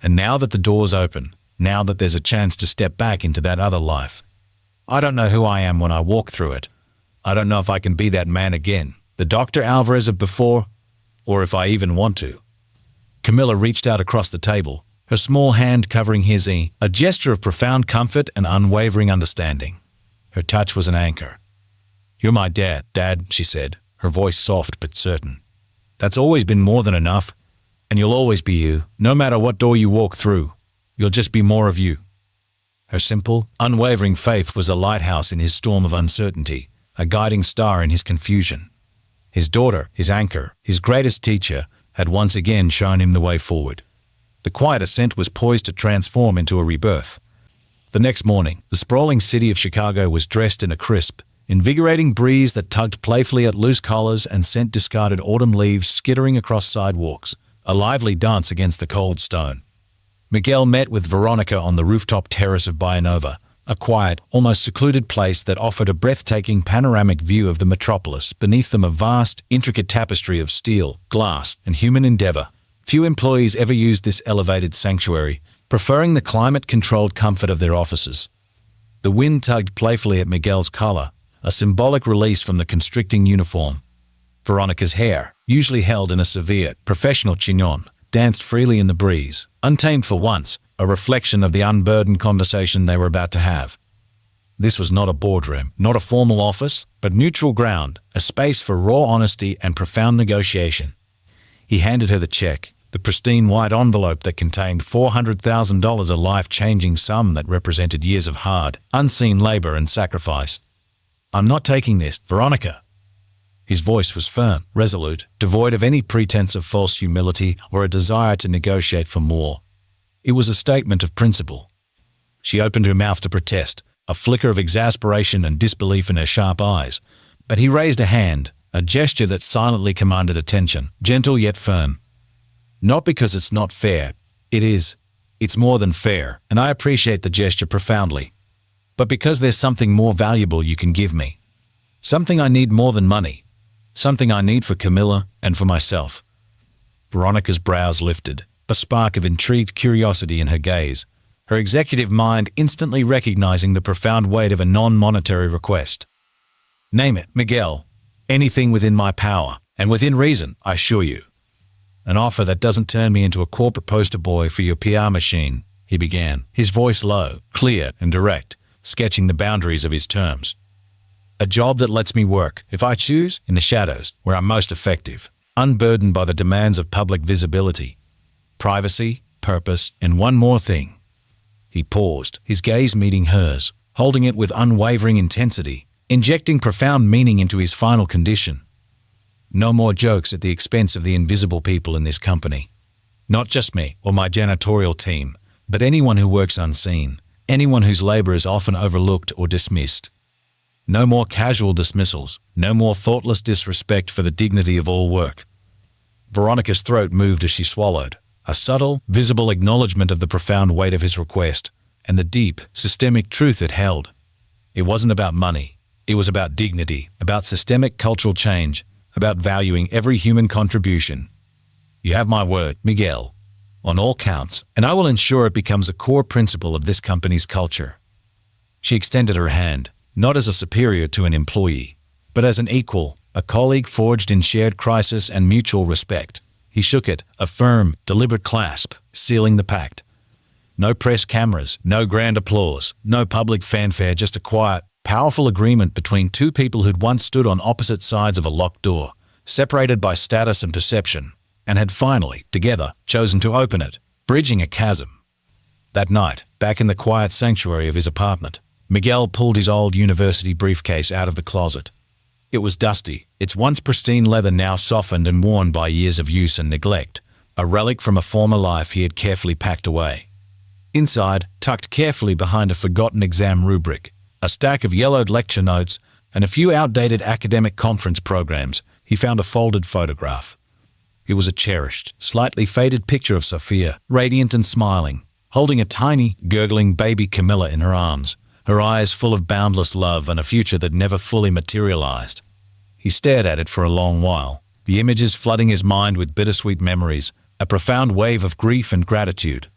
And now that the door's open, now that there's a chance to step back into that other life, I don't know who I am when I walk through it. I don't know if I can be that man again, the Dr. Alvarez of before, or if I even want to. Camilla reached out across the table, her small hand covering his, a gesture of profound comfort and unwavering understanding. Her touch was an anchor. You're my dad, she said, her voice soft but certain. That's always been more than enough, and you'll always be you, no matter what door you walk through. You'll just be more of you. Her simple, unwavering faith was a lighthouse in his storm of uncertainty, a guiding star in his confusion. His daughter, his anchor, his greatest teacher, had once again shown him the way forward. The quiet ascent was poised to transform into a rebirth. The next morning, the sprawling city of Chicago was dressed in a crisp, invigorating breeze that tugged playfully at loose collars and sent discarded autumn leaves skittering across sidewalks, a lively dance against the cold stone. Miguel met with Veronica on the rooftop terrace of Bionova, a quiet, almost secluded place that offered a breathtaking panoramic view of the metropolis, beneath them a vast, intricate tapestry of steel, glass, and human endeavor. Few employees ever used this elevated sanctuary, preferring the climate-controlled comfort of their offices. The wind tugged playfully at Miguel's collar, a symbolic release from the constricting uniform. Veronica's hair, usually held in a severe, professional chignon, danced freely in the breeze, untamed for once, a reflection of the unburdened conversation they were about to have. This was not a boardroom, not a formal office, but neutral ground, a space for raw honesty and profound negotiation. He handed her the check, the pristine white envelope that contained $400,000, a life-changing sum that represented years of hard, unseen labor and sacrifice. "I'm not taking this, Veronica." His voice was firm, resolute, devoid of any pretense of false humility or a desire to negotiate for more. It was a statement of principle. She opened her mouth to protest, a flicker of exasperation and disbelief in her sharp eyes, but he raised a hand, a gesture that silently commanded attention, gentle yet firm. "Not because it's not fair. It is. It's more than fair, and I appreciate the gesture profoundly. But because there's something more valuable you can give me. Something I need more than money. Something I need for Camilla and for myself." Veronica's brows lifted, a spark of intrigued curiosity in her gaze, her executive mind instantly recognizing the profound weight of a non-monetary request. "Name it, Miguel. Anything within my power, and within reason, I assure you. An offer that doesn't turn me into a corporate poster boy for your PR machine," he began, his voice low, clear, and direct, sketching the boundaries of his terms. "A job that lets me work, if I choose, in the shadows, where I'm most effective, unburdened by the demands of public visibility. Privacy, purpose, and one more thing." He paused, his gaze meeting hers, holding it with unwavering intensity, injecting profound meaning into his final condition. "No more jokes at the expense of the invisible people in this company. Not just me or my janitorial team, but anyone who works unseen, anyone whose labor is often overlooked or dismissed. No more casual dismissals, no more thoughtless disrespect for the dignity of all work." Veronica's throat moved as she swallowed, a subtle, visible acknowledgement of the profound weight of his request and the deep, systemic truth it held. It wasn't about money. It was about dignity, about systemic cultural change, about valuing every human contribution. "You have my word, Miguel, on all counts, and I will ensure it becomes a core principle of this company's culture." She extended her hand, not as a superior to an employee, but as an equal, a colleague forged in shared crisis and mutual respect. He shook it, a firm, deliberate clasp, sealing the pact. No press cameras, no grand applause, no public fanfare, just a quiet, powerful agreement between two people who'd once stood on opposite sides of a locked door, separated by status and perception, and had finally, together, chosen to open it, bridging a chasm. That night, back in the quiet sanctuary of his apartment, Miguel pulled his old university briefcase out of the closet. It was dusty, its once pristine leather now softened and worn by years of use and neglect, a relic from a former life he had carefully packed away. Inside, tucked carefully behind a forgotten exam rubric, a stack of yellowed lecture notes, and a few outdated academic conference programs, he found a folded photograph. It was a cherished, slightly faded picture of Sophia, radiant and smiling, holding a tiny, gurgling baby Camilla in her arms, her eyes full of boundless love and a future that never fully materialized. He stared at it for a long while, the images flooding his mind with bittersweet memories, a profound wave of grief and gratitude.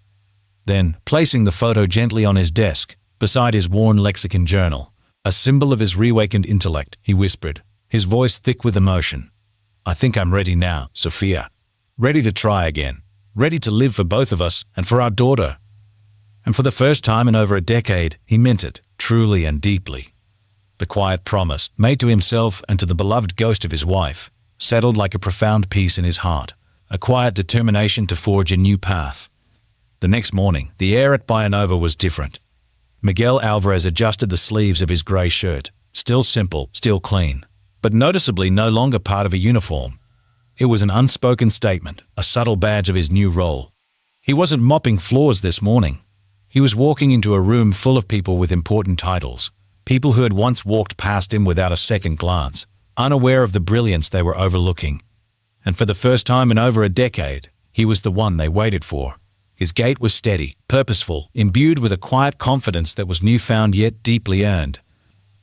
Then, placing the photo gently on his desk, beside his worn lexicon journal, a symbol of his reawakened intellect, he whispered, his voice thick with emotion, "I think I'm ready now, Sophia. Ready to try again. Ready to live for both of us and for our daughter." And for the first time in over a decade, he meant it, truly and deeply. The quiet promise, made to himself and to the beloved ghost of his wife, settled like a profound peace in his heart, a quiet determination to forge a new path. The next morning, the air at Bayanova was different. Miguel Alvarez adjusted the sleeves of his gray shirt, still simple, still clean, but noticeably no longer part of a uniform. It was an unspoken statement, a subtle badge of his new role. He wasn't mopping floors this morning. He was walking into a room full of people with important titles, people who had once walked past him without a second glance, unaware of the brilliance they were overlooking. And for the first time in over a decade, he was the one they waited for. His gait was steady, purposeful, imbued with a quiet confidence that was newfound yet deeply earned.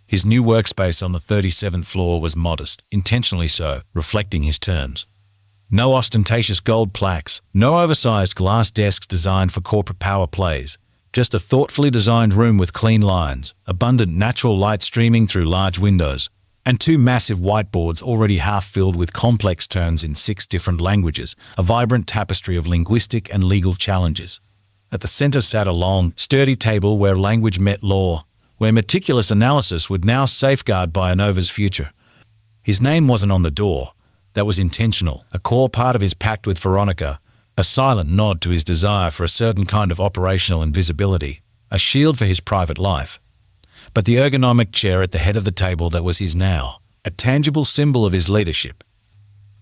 His new workspace on the 37th floor was modest, intentionally so, reflecting his terms. No ostentatious gold plaques, no oversized glass desks designed for corporate power plays, just a thoughtfully designed room with clean lines, abundant natural light streaming through large windows, and two massive whiteboards already half-filled with complex terms in 6 different languages, a vibrant tapestry of linguistic and legal challenges. At the center sat a long, sturdy table where language met law, where meticulous analysis would now safeguard Bionova's future. His name wasn't on the door. That was intentional, a core part of his pact with Veronica, a silent nod to his desire for a certain kind of operational invisibility, a shield for his private life. But the ergonomic chair at the head of the table that was his now, a tangible symbol of his leadership.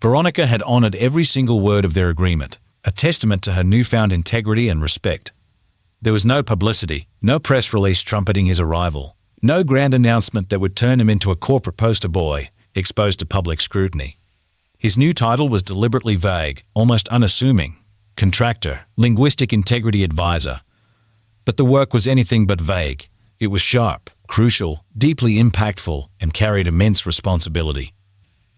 Veronica had honored every single word of their agreement, a testament to her newfound integrity and respect. There was no publicity, no press release trumpeting his arrival, no grand announcement that would turn him into a corporate poster boy, exposed to public scrutiny. His new title was deliberately vague, almost unassuming: contractor, linguistic integrity advisor. But the work was anything but vague. It was sharp, crucial, deeply impactful, and carried immense responsibility.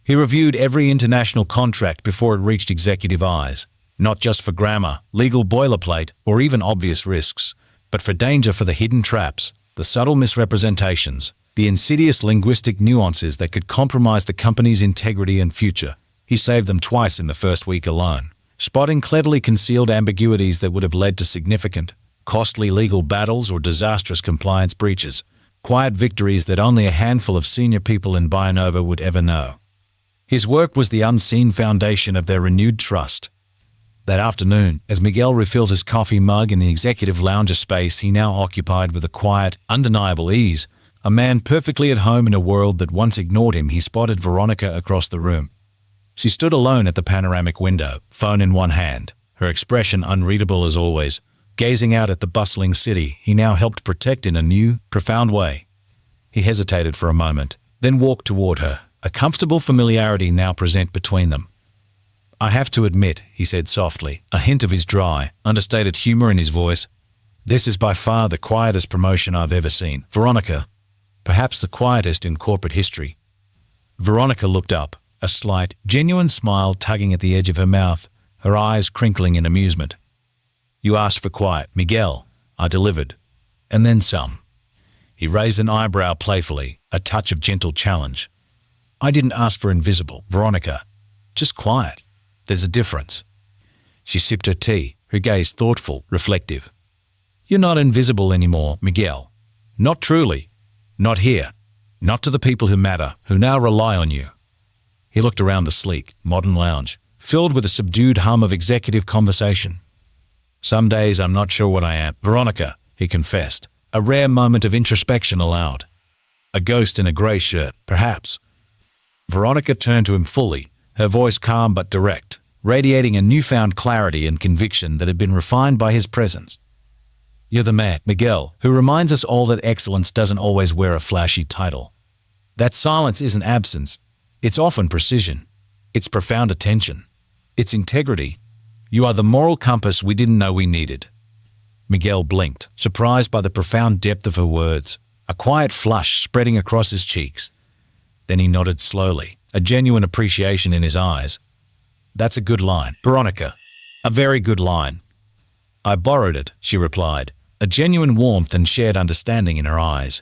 He reviewed every international contract before it reached executive eyes, not just for grammar, legal boilerplate, or even obvious risks, but for danger, for the hidden traps, the subtle misrepresentations, the insidious linguistic nuances that could compromise the company's integrity and future. He saved them twice in the first week alone, spotting cleverly concealed ambiguities that would have led to significant, costly legal battles or disastrous compliance breaches, quiet victories that only a handful of senior people in Bionova would ever know. His work was the unseen foundation of their renewed trust. That afternoon, as Miguel refilled his coffee mug in the executive lounge space he now occupied with a quiet, undeniable ease, a man perfectly at home in a world that once ignored him, he spotted Veronica across the room. She stood alone at the panoramic window, phone in one hand, her expression unreadable as always, gazing out at the bustling city he now helped protect in a new, profound way. He hesitated for a moment, then walked toward her, a comfortable familiarity now present between them. "I have to admit," he said softly, a hint of his dry, understated humor in his voice, "this is by far the quietest promotion I've ever seen. Veronica, perhaps the quietest in corporate history." Veronica looked up, a slight, genuine smile tugging at the edge of her mouth, her eyes crinkling in amusement. "You asked for quiet, Miguel. I delivered. And then some." He raised an eyebrow playfully, a touch of gentle challenge. "I didn't ask for invisible, Veronica. Just quiet. There's a difference." She sipped her tea, her gaze thoughtful, reflective. "You're not invisible anymore, Miguel. Not truly. Not here. Not to the people who matter, who now rely on you." He looked around the sleek, modern lounge, filled with a subdued hum of executive conversation. "Some days I'm not sure what I am, Veronica," he confessed, a rare moment of introspection allowed. "A ghost in a grey shirt, perhaps." Veronica turned to him fully, her voice calm but direct, radiating a newfound clarity and conviction that had been refined by his presence. "You're the man, Miguel, who reminds us all that excellence doesn't always wear a flashy title. That silence isn't absence. It's often precision. It's profound attention. It's integrity. You are the moral compass we didn't know we needed." Miguel blinked, surprised by the profound depth of her words, a quiet flush spreading across his cheeks. Then he nodded slowly, a genuine appreciation in his eyes. "That's a good line, Veronica. A very good line." "I borrowed it," she replied, a genuine warmth and shared understanding in her eyes.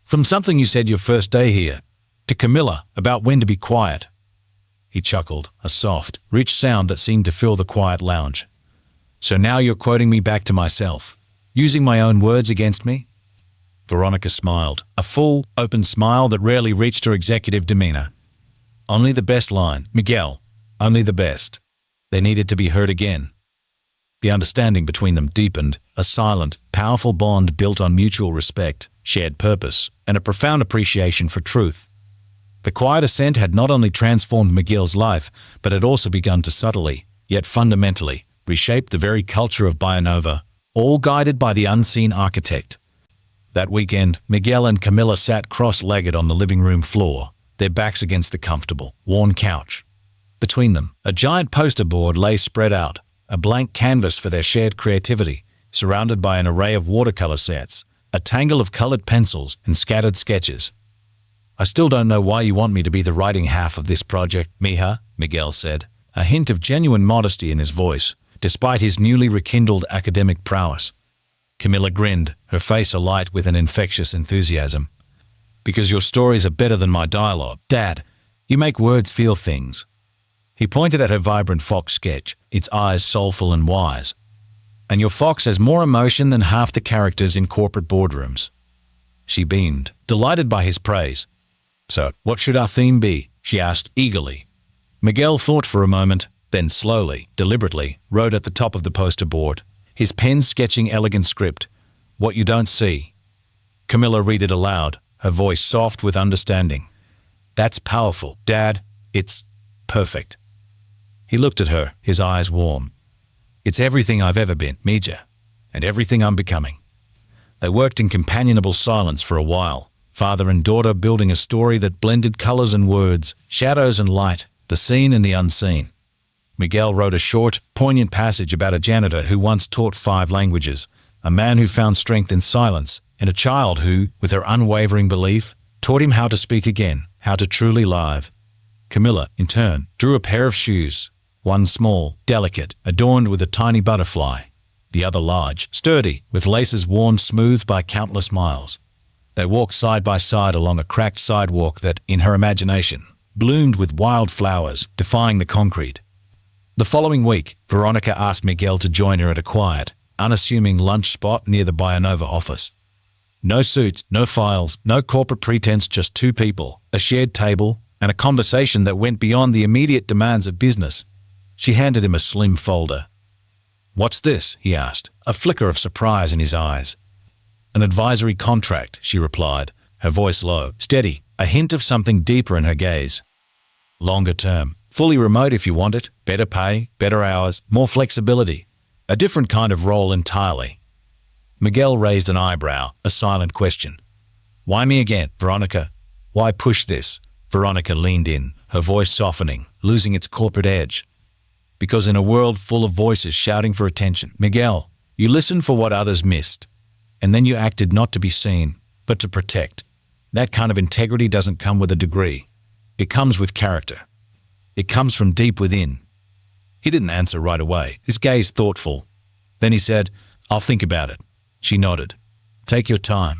"From something you said your first day here, to Camilla, about when to be quiet." He chuckled, a soft, rich sound that seemed to fill the quiet lounge. "So now you're quoting me back to myself, using my own words against me?" Veronica smiled, a full, open smile that rarely reached her executive demeanor. "Only the best line, Miguel. Only the best." They needed to be heard again. The understanding between them deepened, a silent, powerful bond built on mutual respect, shared purpose, and a profound appreciation for truth. The quiet ascent had not only transformed Miguel's life, but had also begun to subtly, yet fundamentally, reshape the very culture of Bionova, all guided by the unseen architect. That weekend, Miguel and Camilla sat cross-legged on the living room floor, their backs against the comfortable, worn couch. Between them, a giant poster board lay spread out, a blank canvas for their shared creativity, surrounded by an array of watercolor sets, a tangle of colored pencils and scattered sketches. "I still don't know why you want me to be the writing half of this project, Mija," Miguel said, a hint of genuine modesty in his voice, despite his newly rekindled academic prowess. Camilla grinned, her face alight with an infectious enthusiasm. Because your stories are better than my dialogue. Dad, you make words feel things. He pointed at her vibrant fox sketch, its eyes soulful and wise. And your fox has more emotion than half the characters in corporate boardrooms. She beamed, delighted by his praise. So, what should our theme be? She asked eagerly. Miguel thought for a moment, then slowly, deliberately, wrote at the top of the poster board, his pen sketching elegant script, "What you don't see." Camilla read it aloud, her voice soft with understanding. "That's powerful, Dad. It's perfect." He looked at her, his eyes warm. "It's everything I've ever been, Mija, and everything I'm becoming." They worked in companionable silence for a while, father and daughter building a story that blended colors and words, shadows and light, the seen and the unseen. Miguel wrote a short, poignant passage about a janitor who once taught 5 languages, a man who found strength in silence, and a child who, with her unwavering belief, taught him how to speak again, how to truly live. Camilla, in turn, drew a pair of shoes, one small, delicate, adorned with a tiny butterfly, the other large, sturdy, with laces worn smooth by countless miles. They walked side by side along a cracked sidewalk that, in her imagination, bloomed with wild flowers, defying the concrete. The following week, Veronica asked Miguel to join her at a quiet, unassuming lunch spot near the Bionova office. No suits, no files, no corporate pretense, just 2 people, a shared table, and a conversation that went beyond the immediate demands of business. She handed him a slim folder. "What's this?" he asked, a flicker of surprise in his eyes. "An advisory contract," she replied, her voice low, steady, a hint of something deeper in her gaze. "Longer term, fully remote if you want it, better pay, better hours, more flexibility. A different kind of role entirely." Miguel raised an eyebrow, a silent question. "Why me again, Veronica? Why push this?" Veronica leaned in, her voice softening, losing its corporate edge. "Because in a world full of voices shouting for attention, Miguel, you listened for what others missed. And then you acted not to be seen, but to protect. That kind of integrity doesn't come with a degree. It comes with character. It comes from deep within." He didn't answer right away, his gaze thoughtful. Then he said, "I'll think about it." She nodded. "Take your time."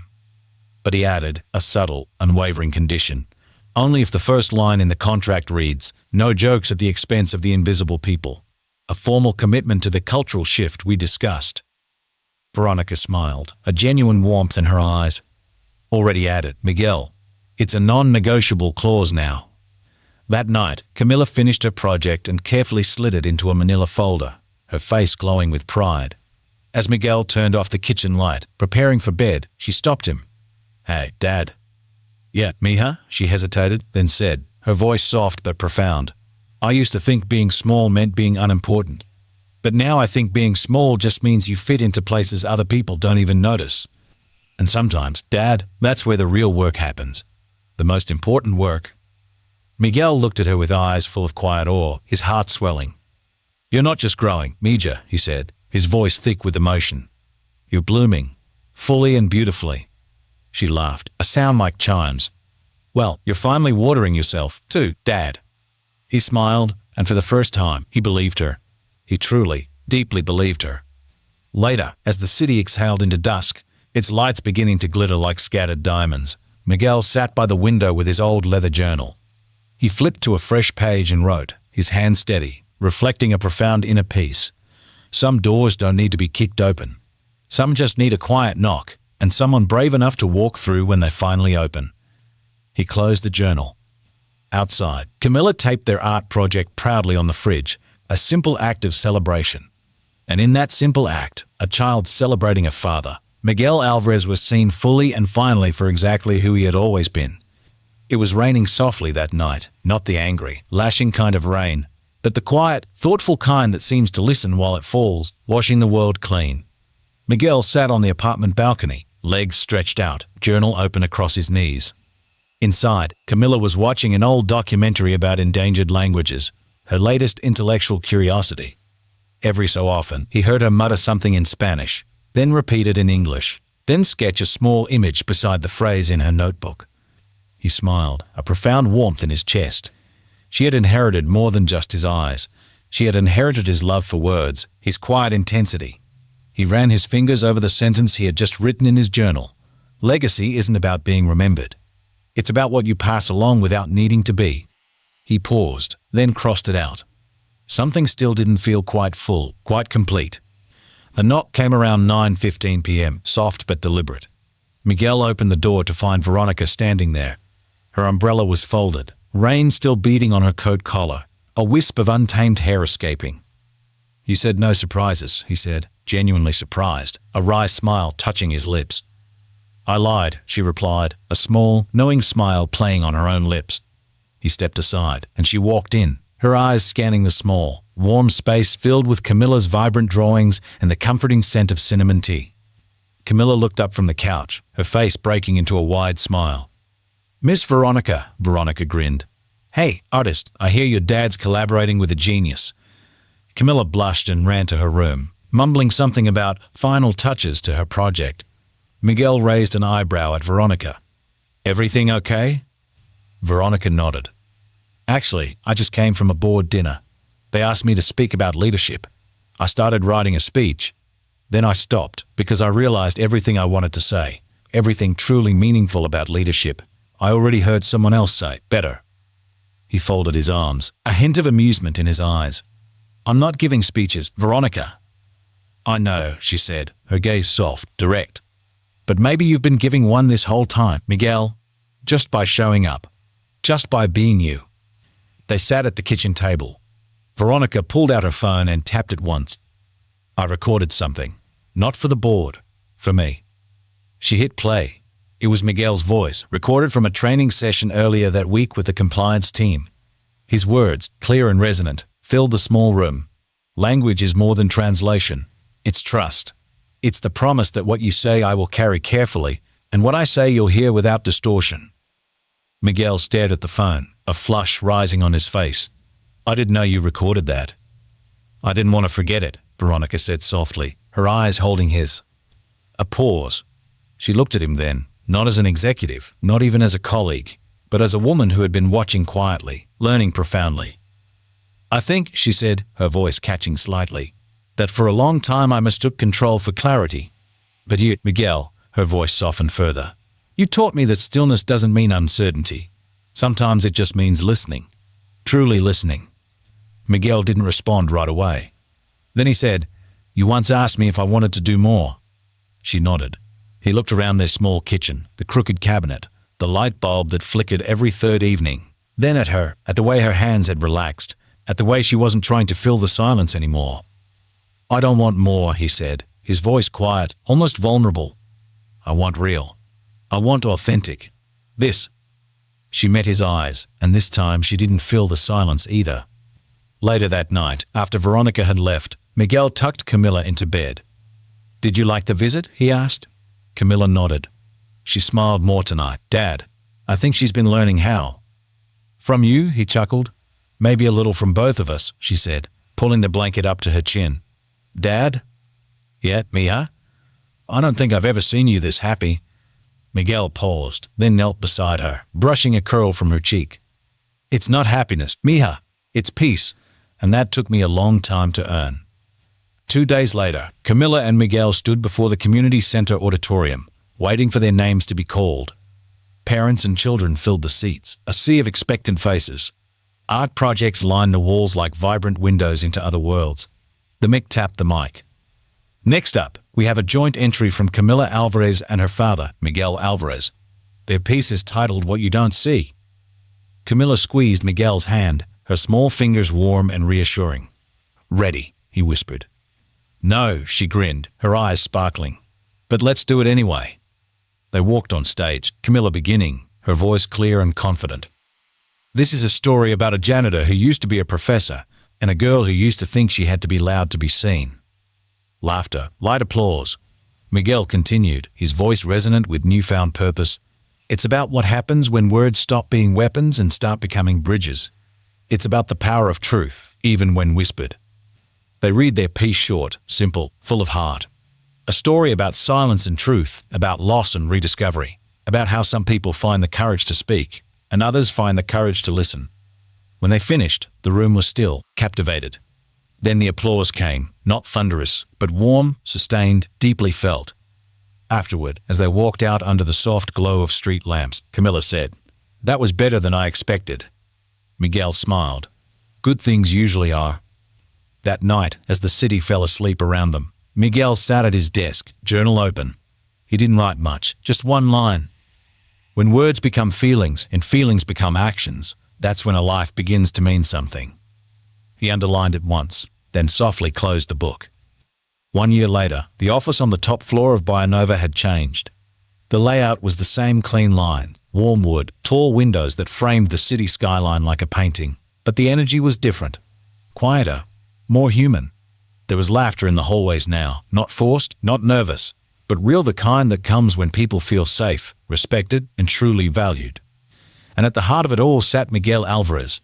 But he added, a subtle, unwavering condition. "Only if the first line in the contract reads, 'No jokes at the expense of the invisible people.' A formal commitment to the cultural shift we discussed." Veronica smiled, a genuine warmth in her eyes. Already added, "Miguel, it's a non-negotiable clause now." That night, Camilla finished her project and carefully slid it into a manila folder, her face glowing with pride. As Miguel turned off the kitchen light, preparing for bed, she stopped him. "Hey, Dad." "Yeah, mija?" She hesitated, then said, her voice soft but profound. "I used to think being small meant being unimportant. But now I think being small just means you fit into places other people don't even notice. And sometimes, Dad, that's where the real work happens. The most important work." Miguel looked at her with eyes full of quiet awe, his heart swelling. "You're not just growing, Mija," he said, his voice thick with emotion. "You're blooming, fully and beautifully." She laughed, a sound like chimes. "Well, you're finally watering yourself, too, Dad." He smiled, and for the first time, he believed her. He truly, deeply believed her. Later, as the city exhaled into dusk, its lights beginning to glitter like scattered diamonds, Miguel sat by the window with his old leather journal. He flipped to a fresh page and wrote, his hand steady, reflecting a profound inner peace. Some doors don't need to be kicked open. Some just need a quiet knock, and someone brave enough to walk through when they finally open. He closed the journal. Outside, Camilla taped their art project proudly on the fridge, a simple act of celebration. And in that simple act, a child celebrating a father, Miguel Alvarez was seen fully and finally for exactly who he had always been. It was raining softly that night, not the angry, lashing kind of rain, but the quiet, thoughtful kind that seems to listen while it falls, washing the world clean. Miguel sat on the apartment balcony, legs stretched out, journal open across his knees. Inside, Camilla was watching an old documentary about endangered languages, her latest intellectual curiosity. Every so often, he heard her mutter something in Spanish, then repeat it in English, then sketch a small image beside the phrase in her notebook. He smiled, a profound warmth in his chest. She had inherited more than just his eyes. She had inherited his love for words, his quiet intensity. He ran his fingers over the sentence he had just written in his journal. Legacy isn't about being remembered. It's about what you pass along without needing to be. He paused, then crossed it out. Something still didn't feel quite full, quite complete. A knock came around 9:15 p.m., soft but deliberate. Miguel opened the door to find Veronica standing there. Her umbrella was folded, rain still beating on her coat collar, a wisp of untamed hair escaping. "You said no surprises," he said, genuinely surprised, a wry smile touching his lips. "I lied," she replied, a small, knowing smile playing on her own lips. He stepped aside, and she walked in, her eyes scanning the small, warm space filled with Camilla's vibrant drawings and the comforting scent of cinnamon tea. Camilla looked up from the couch, her face breaking into a wide smile. "Miss Veronica," Veronica grinned. "Hey, artist, I hear your dad's collaborating with a genius." Camilla blushed and ran to her room, mumbling something about final touches to her project. Miguel raised an eyebrow at Veronica. "Everything okay?" Veronica nodded. "Actually, I just came from a board dinner. They asked me to speak about leadership. I started writing a speech. Then I stopped because I realized everything I wanted to say, everything truly meaningful about leadership, I already heard someone else say better." He folded his arms, a hint of amusement in his eyes. "I'm not giving speeches, Veronica." "I know," she said, her gaze soft, direct. "But maybe you've been giving one this whole time, Miguel. Just by showing up. Just by being you." They sat at the kitchen table. Veronica pulled out her phone and tapped it once. "I recorded something. Not for the board. For me." She hit play. It was Miguel's voice, recorded from a training session earlier that week with the compliance team. His words, clear and resonant, filled the small room. Language is more than translation. It's trust. It's the promise that what you say I will carry carefully, and what I say you'll hear without distortion. Miguel stared at the phone, a flush rising on his face. "I didn't know you recorded that." "I didn't want to forget it," Veronica said softly, her eyes holding his. A pause. She looked at him then, not as an executive, not even as a colleague, but as a woman who had been watching quietly, learning profoundly. "I think," she said, her voice catching slightly, "that for a long time I mistook control for clarity. But you, Miguel," her voice softened further, "you taught me that stillness doesn't mean uncertainty. Sometimes it just means listening. Truly listening." Miguel didn't respond right away. Then he said, "You once asked me if I wanted to do more." She nodded. He looked around their small kitchen, the crooked cabinet, the light bulb that flickered every third evening, then at her, at the way her hands had relaxed, at the way she wasn't trying to fill the silence anymore. "I don't want more," he said, his voice quiet, almost vulnerable. "I want real. I want authentic. This." She met his eyes, and this time she didn't feel the silence either. Later that night, after Veronica had left, Miguel tucked Camilla into bed. "Did you like the visit?" he asked. Camilla nodded. She smiled more tonight. "Dad, I think she's been learning how." "From you?" he chuckled. "Maybe a little from both of us," she said, pulling the blanket up to her chin. "Dad?" "Yeah, Mija? I don't think I've ever seen you this happy." Miguel paused, then knelt beside her, brushing a curl from her cheek. "It's not happiness, Mija. It's peace, and that took me a long time to earn." 2 days later, Camilla and Miguel stood before the community center auditorium, waiting for their names to be called. Parents and children filled the seats, a sea of expectant faces. Art projects lined the walls like vibrant windows into other worlds. The Mick tapped the mic. "Next up, we have a joint entry from Camilla Alvarez and her father, Miguel Alvarez. Their piece is titled What You Don't See." Camilla squeezed Miguel's hand, her small fingers warm and reassuring. "Ready," he whispered. "No," she grinned, her eyes sparkling. "But let's do it anyway." They walked on stage, Camilla beginning, her voice clear and confident. "This is a story about a janitor who used to be a professor and a girl who used to think she had to be loud to be seen." Laughter, light applause. Miguel continued, his voice resonant with newfound purpose. "It's about what happens when words stop being weapons and start becoming bridges. It's about the power of truth, even when whispered." They read their piece short, simple, full of heart. A story about silence and truth, about loss and rediscovery, about how some people find the courage to speak, and others find the courage to listen. When they finished, the room was still, captivated. Then the applause came, not thunderous, but warm, sustained, deeply felt. Afterward, as they walked out under the soft glow of street lamps, Camilla said, That was better than I expected. Miguel smiled. Good things usually are. That night, as the city fell asleep around them, Miguel sat at his desk, journal open. He didn't write much, just one line. When words become feelings and feelings become actions, that's when a life begins to mean something. He underlined it once, then softly closed the book. 1 year later, the office on the top floor of Bionova had changed. The layout was the same clean line, warm wood, tall windows that framed the city skyline like a painting. But the energy was different. Quieter, more human. There was laughter in the hallways now, not forced, not nervous, but real, the kind that comes when people feel safe, respected, and truly valued. And at the heart of it all sat Miguel Alvarez.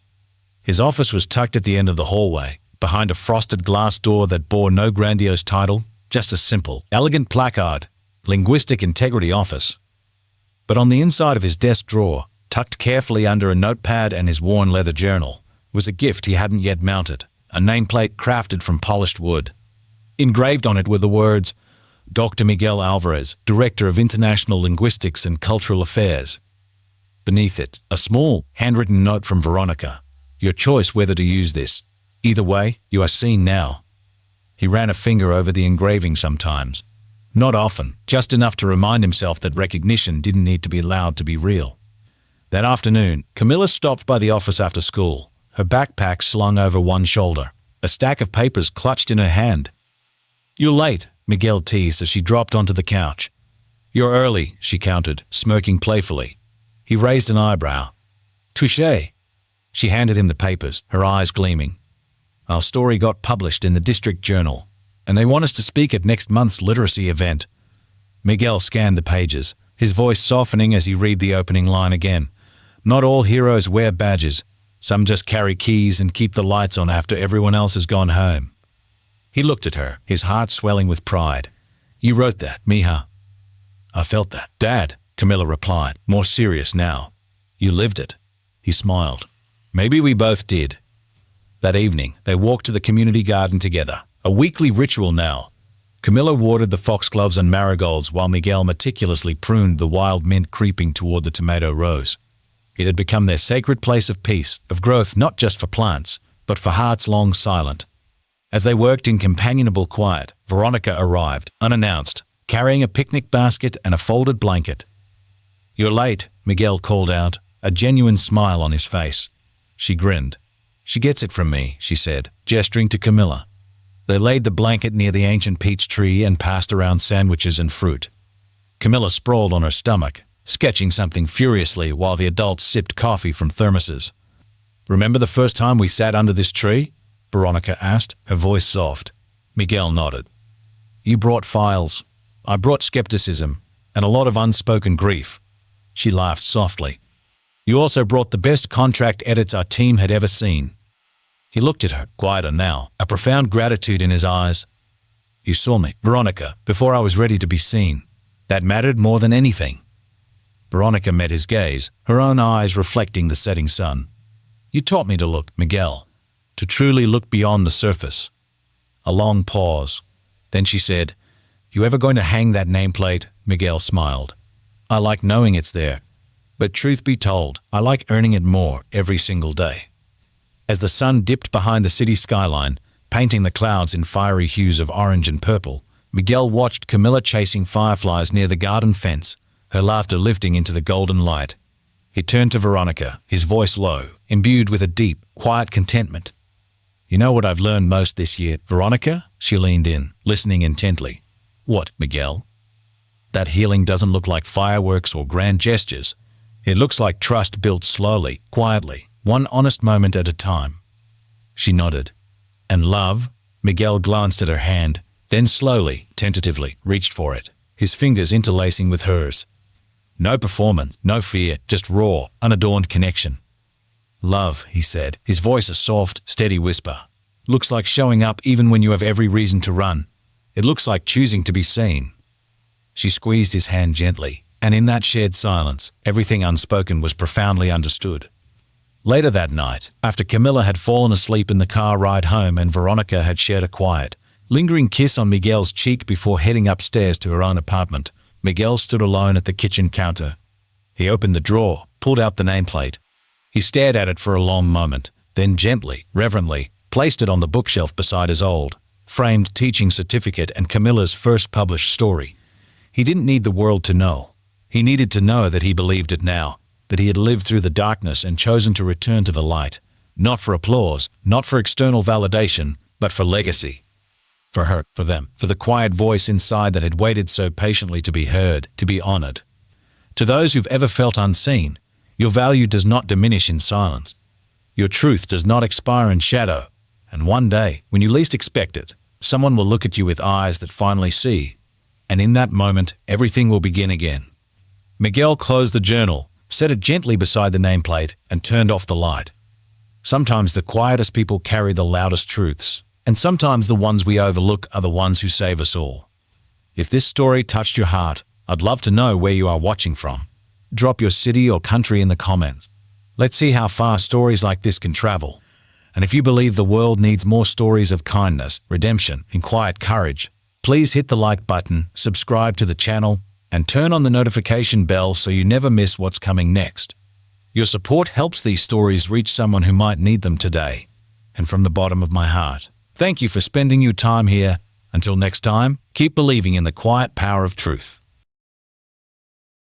His office was tucked at the end of the hallway, behind a frosted glass door that bore no grandiose title, just a simple, elegant placard, Linguistic Integrity Office. But on the inside of his desk drawer, tucked carefully under a notepad and his worn leather journal, was a gift he hadn't yet mounted, a nameplate crafted from polished wood. Engraved on it were the words, Dr. Miguel Alvarez, Director of International Linguistics and Cultural Affairs. Beneath it, a small, handwritten note from Veronica. Your choice whether to use this. Either way, you are seen now. He ran a finger over the engraving sometimes. Not often, just enough to remind himself that recognition didn't need to be loud to be real. That afternoon, Camilla stopped by the office after school, her backpack slung over one shoulder, a stack of papers clutched in her hand. You're late, Miguel teased as she dropped onto the couch. You're early, she countered, smirking playfully. He raised an eyebrow. Touché. She handed him the papers, her eyes gleaming. Our story got published in the district journal, and they want us to speak at next month's literacy event. Miguel scanned the pages, his voice softening as he read the opening line again. Not all heroes wear badges. Some just carry keys and keep the lights on after everyone else has gone home. He looked at her, his heart swelling with pride. You wrote that, mija. I felt that, Dad, Camilla replied, more serious now. You lived it. He smiled. Maybe we both did. That evening, they walked to the community garden together, a weekly ritual now. Camilla watered the foxgloves and marigolds while Miguel meticulously pruned the wild mint creeping toward the tomato rows. It had become their sacred place of peace, of growth not just for plants, but for hearts long silent. As they worked in companionable quiet, Veronica arrived, unannounced, carrying a picnic basket and a folded blanket. You're late, Miguel called out, a genuine smile on his face. She grinned. She gets it from me, she said, gesturing to Camilla. They laid the blanket near the ancient peach tree and passed around sandwiches and fruit. Camilla sprawled on her stomach, sketching something furiously while the adults sipped coffee from thermoses. Remember the first time we sat under this tree? Veronica asked, her voice soft. Miguel nodded. You brought files. I brought skepticism and a lot of unspoken grief. She laughed softly. You also brought the best contract edits our team had ever seen. He looked at her, quieter now, a profound gratitude in his eyes. You saw me, Veronica, before I was ready to be seen. That mattered more than anything. Veronica met his gaze, her own eyes reflecting the setting sun. You taught me to look, Miguel, to truly look beyond the surface. A long pause. Then she said, You ever going to hang that nameplate? Miguel smiled. I like knowing it's there. But truth be told, I like earning it more every single day. As the sun dipped behind the city skyline, painting the clouds in fiery hues of orange and purple, Miguel watched Camilla chasing fireflies near the garden fence, her laughter lifting into the golden light. He turned to Veronica, his voice low, imbued with a deep, quiet contentment. You know what I've learned most this year, Veronica? She leaned in, listening intently. What, Miguel? That healing doesn't look like fireworks or grand gestures. It looks like trust built slowly, quietly, one honest moment at a time. She nodded. And love? Miguel glanced at her hand, then slowly, tentatively, reached for it, his fingers interlacing with hers. No performance, no fear, just raw, unadorned connection. Love, he said, his voice a soft, steady whisper. Looks like showing up even when you have every reason to run. It looks like choosing to be seen. She squeezed his hand gently, and in that shared silence, everything unspoken was profoundly understood. Later that night, after Camilla had fallen asleep in the car ride home and Veronica had shared a quiet, lingering kiss on Miguel's cheek before heading upstairs to her own apartment, Miguel stood alone at the kitchen counter. He opened the drawer, pulled out the nameplate. He stared at it for a long moment, then gently, reverently, placed it on the bookshelf beside his old, framed teaching certificate and Camilla's first published story. He didn't need the world to know. He needed to know that he believed it now, that he had lived through the darkness and chosen to return to the light, not for applause, not for external validation, but for legacy. For her, for them, for the quiet voice inside that had waited so patiently to be heard, to be honored. To those who've ever felt unseen, your value does not diminish in silence. Your truth does not expire in shadow. And one day, when you least expect it, someone will look at you with eyes that finally see. And in that moment, everything will begin again. Miguel closed the journal, set it gently beside the nameplate, and turned off the light. Sometimes the quietest people carry the loudest truths, and sometimes the ones we overlook are the ones who save us all. If this story touched your heart, I'd love to know where you are watching from. Drop your city or country in the comments. Let's see how far stories like this can travel. And if you believe the world needs more stories of kindness, redemption, and quiet courage, please hit the like button, subscribe to the channel, and turn on the notification bell so you never miss what's coming next. Your support helps these stories reach someone who might need them today. And from the bottom of my heart, thank you for spending your time here. Until next time, keep believing in the quiet power of truth.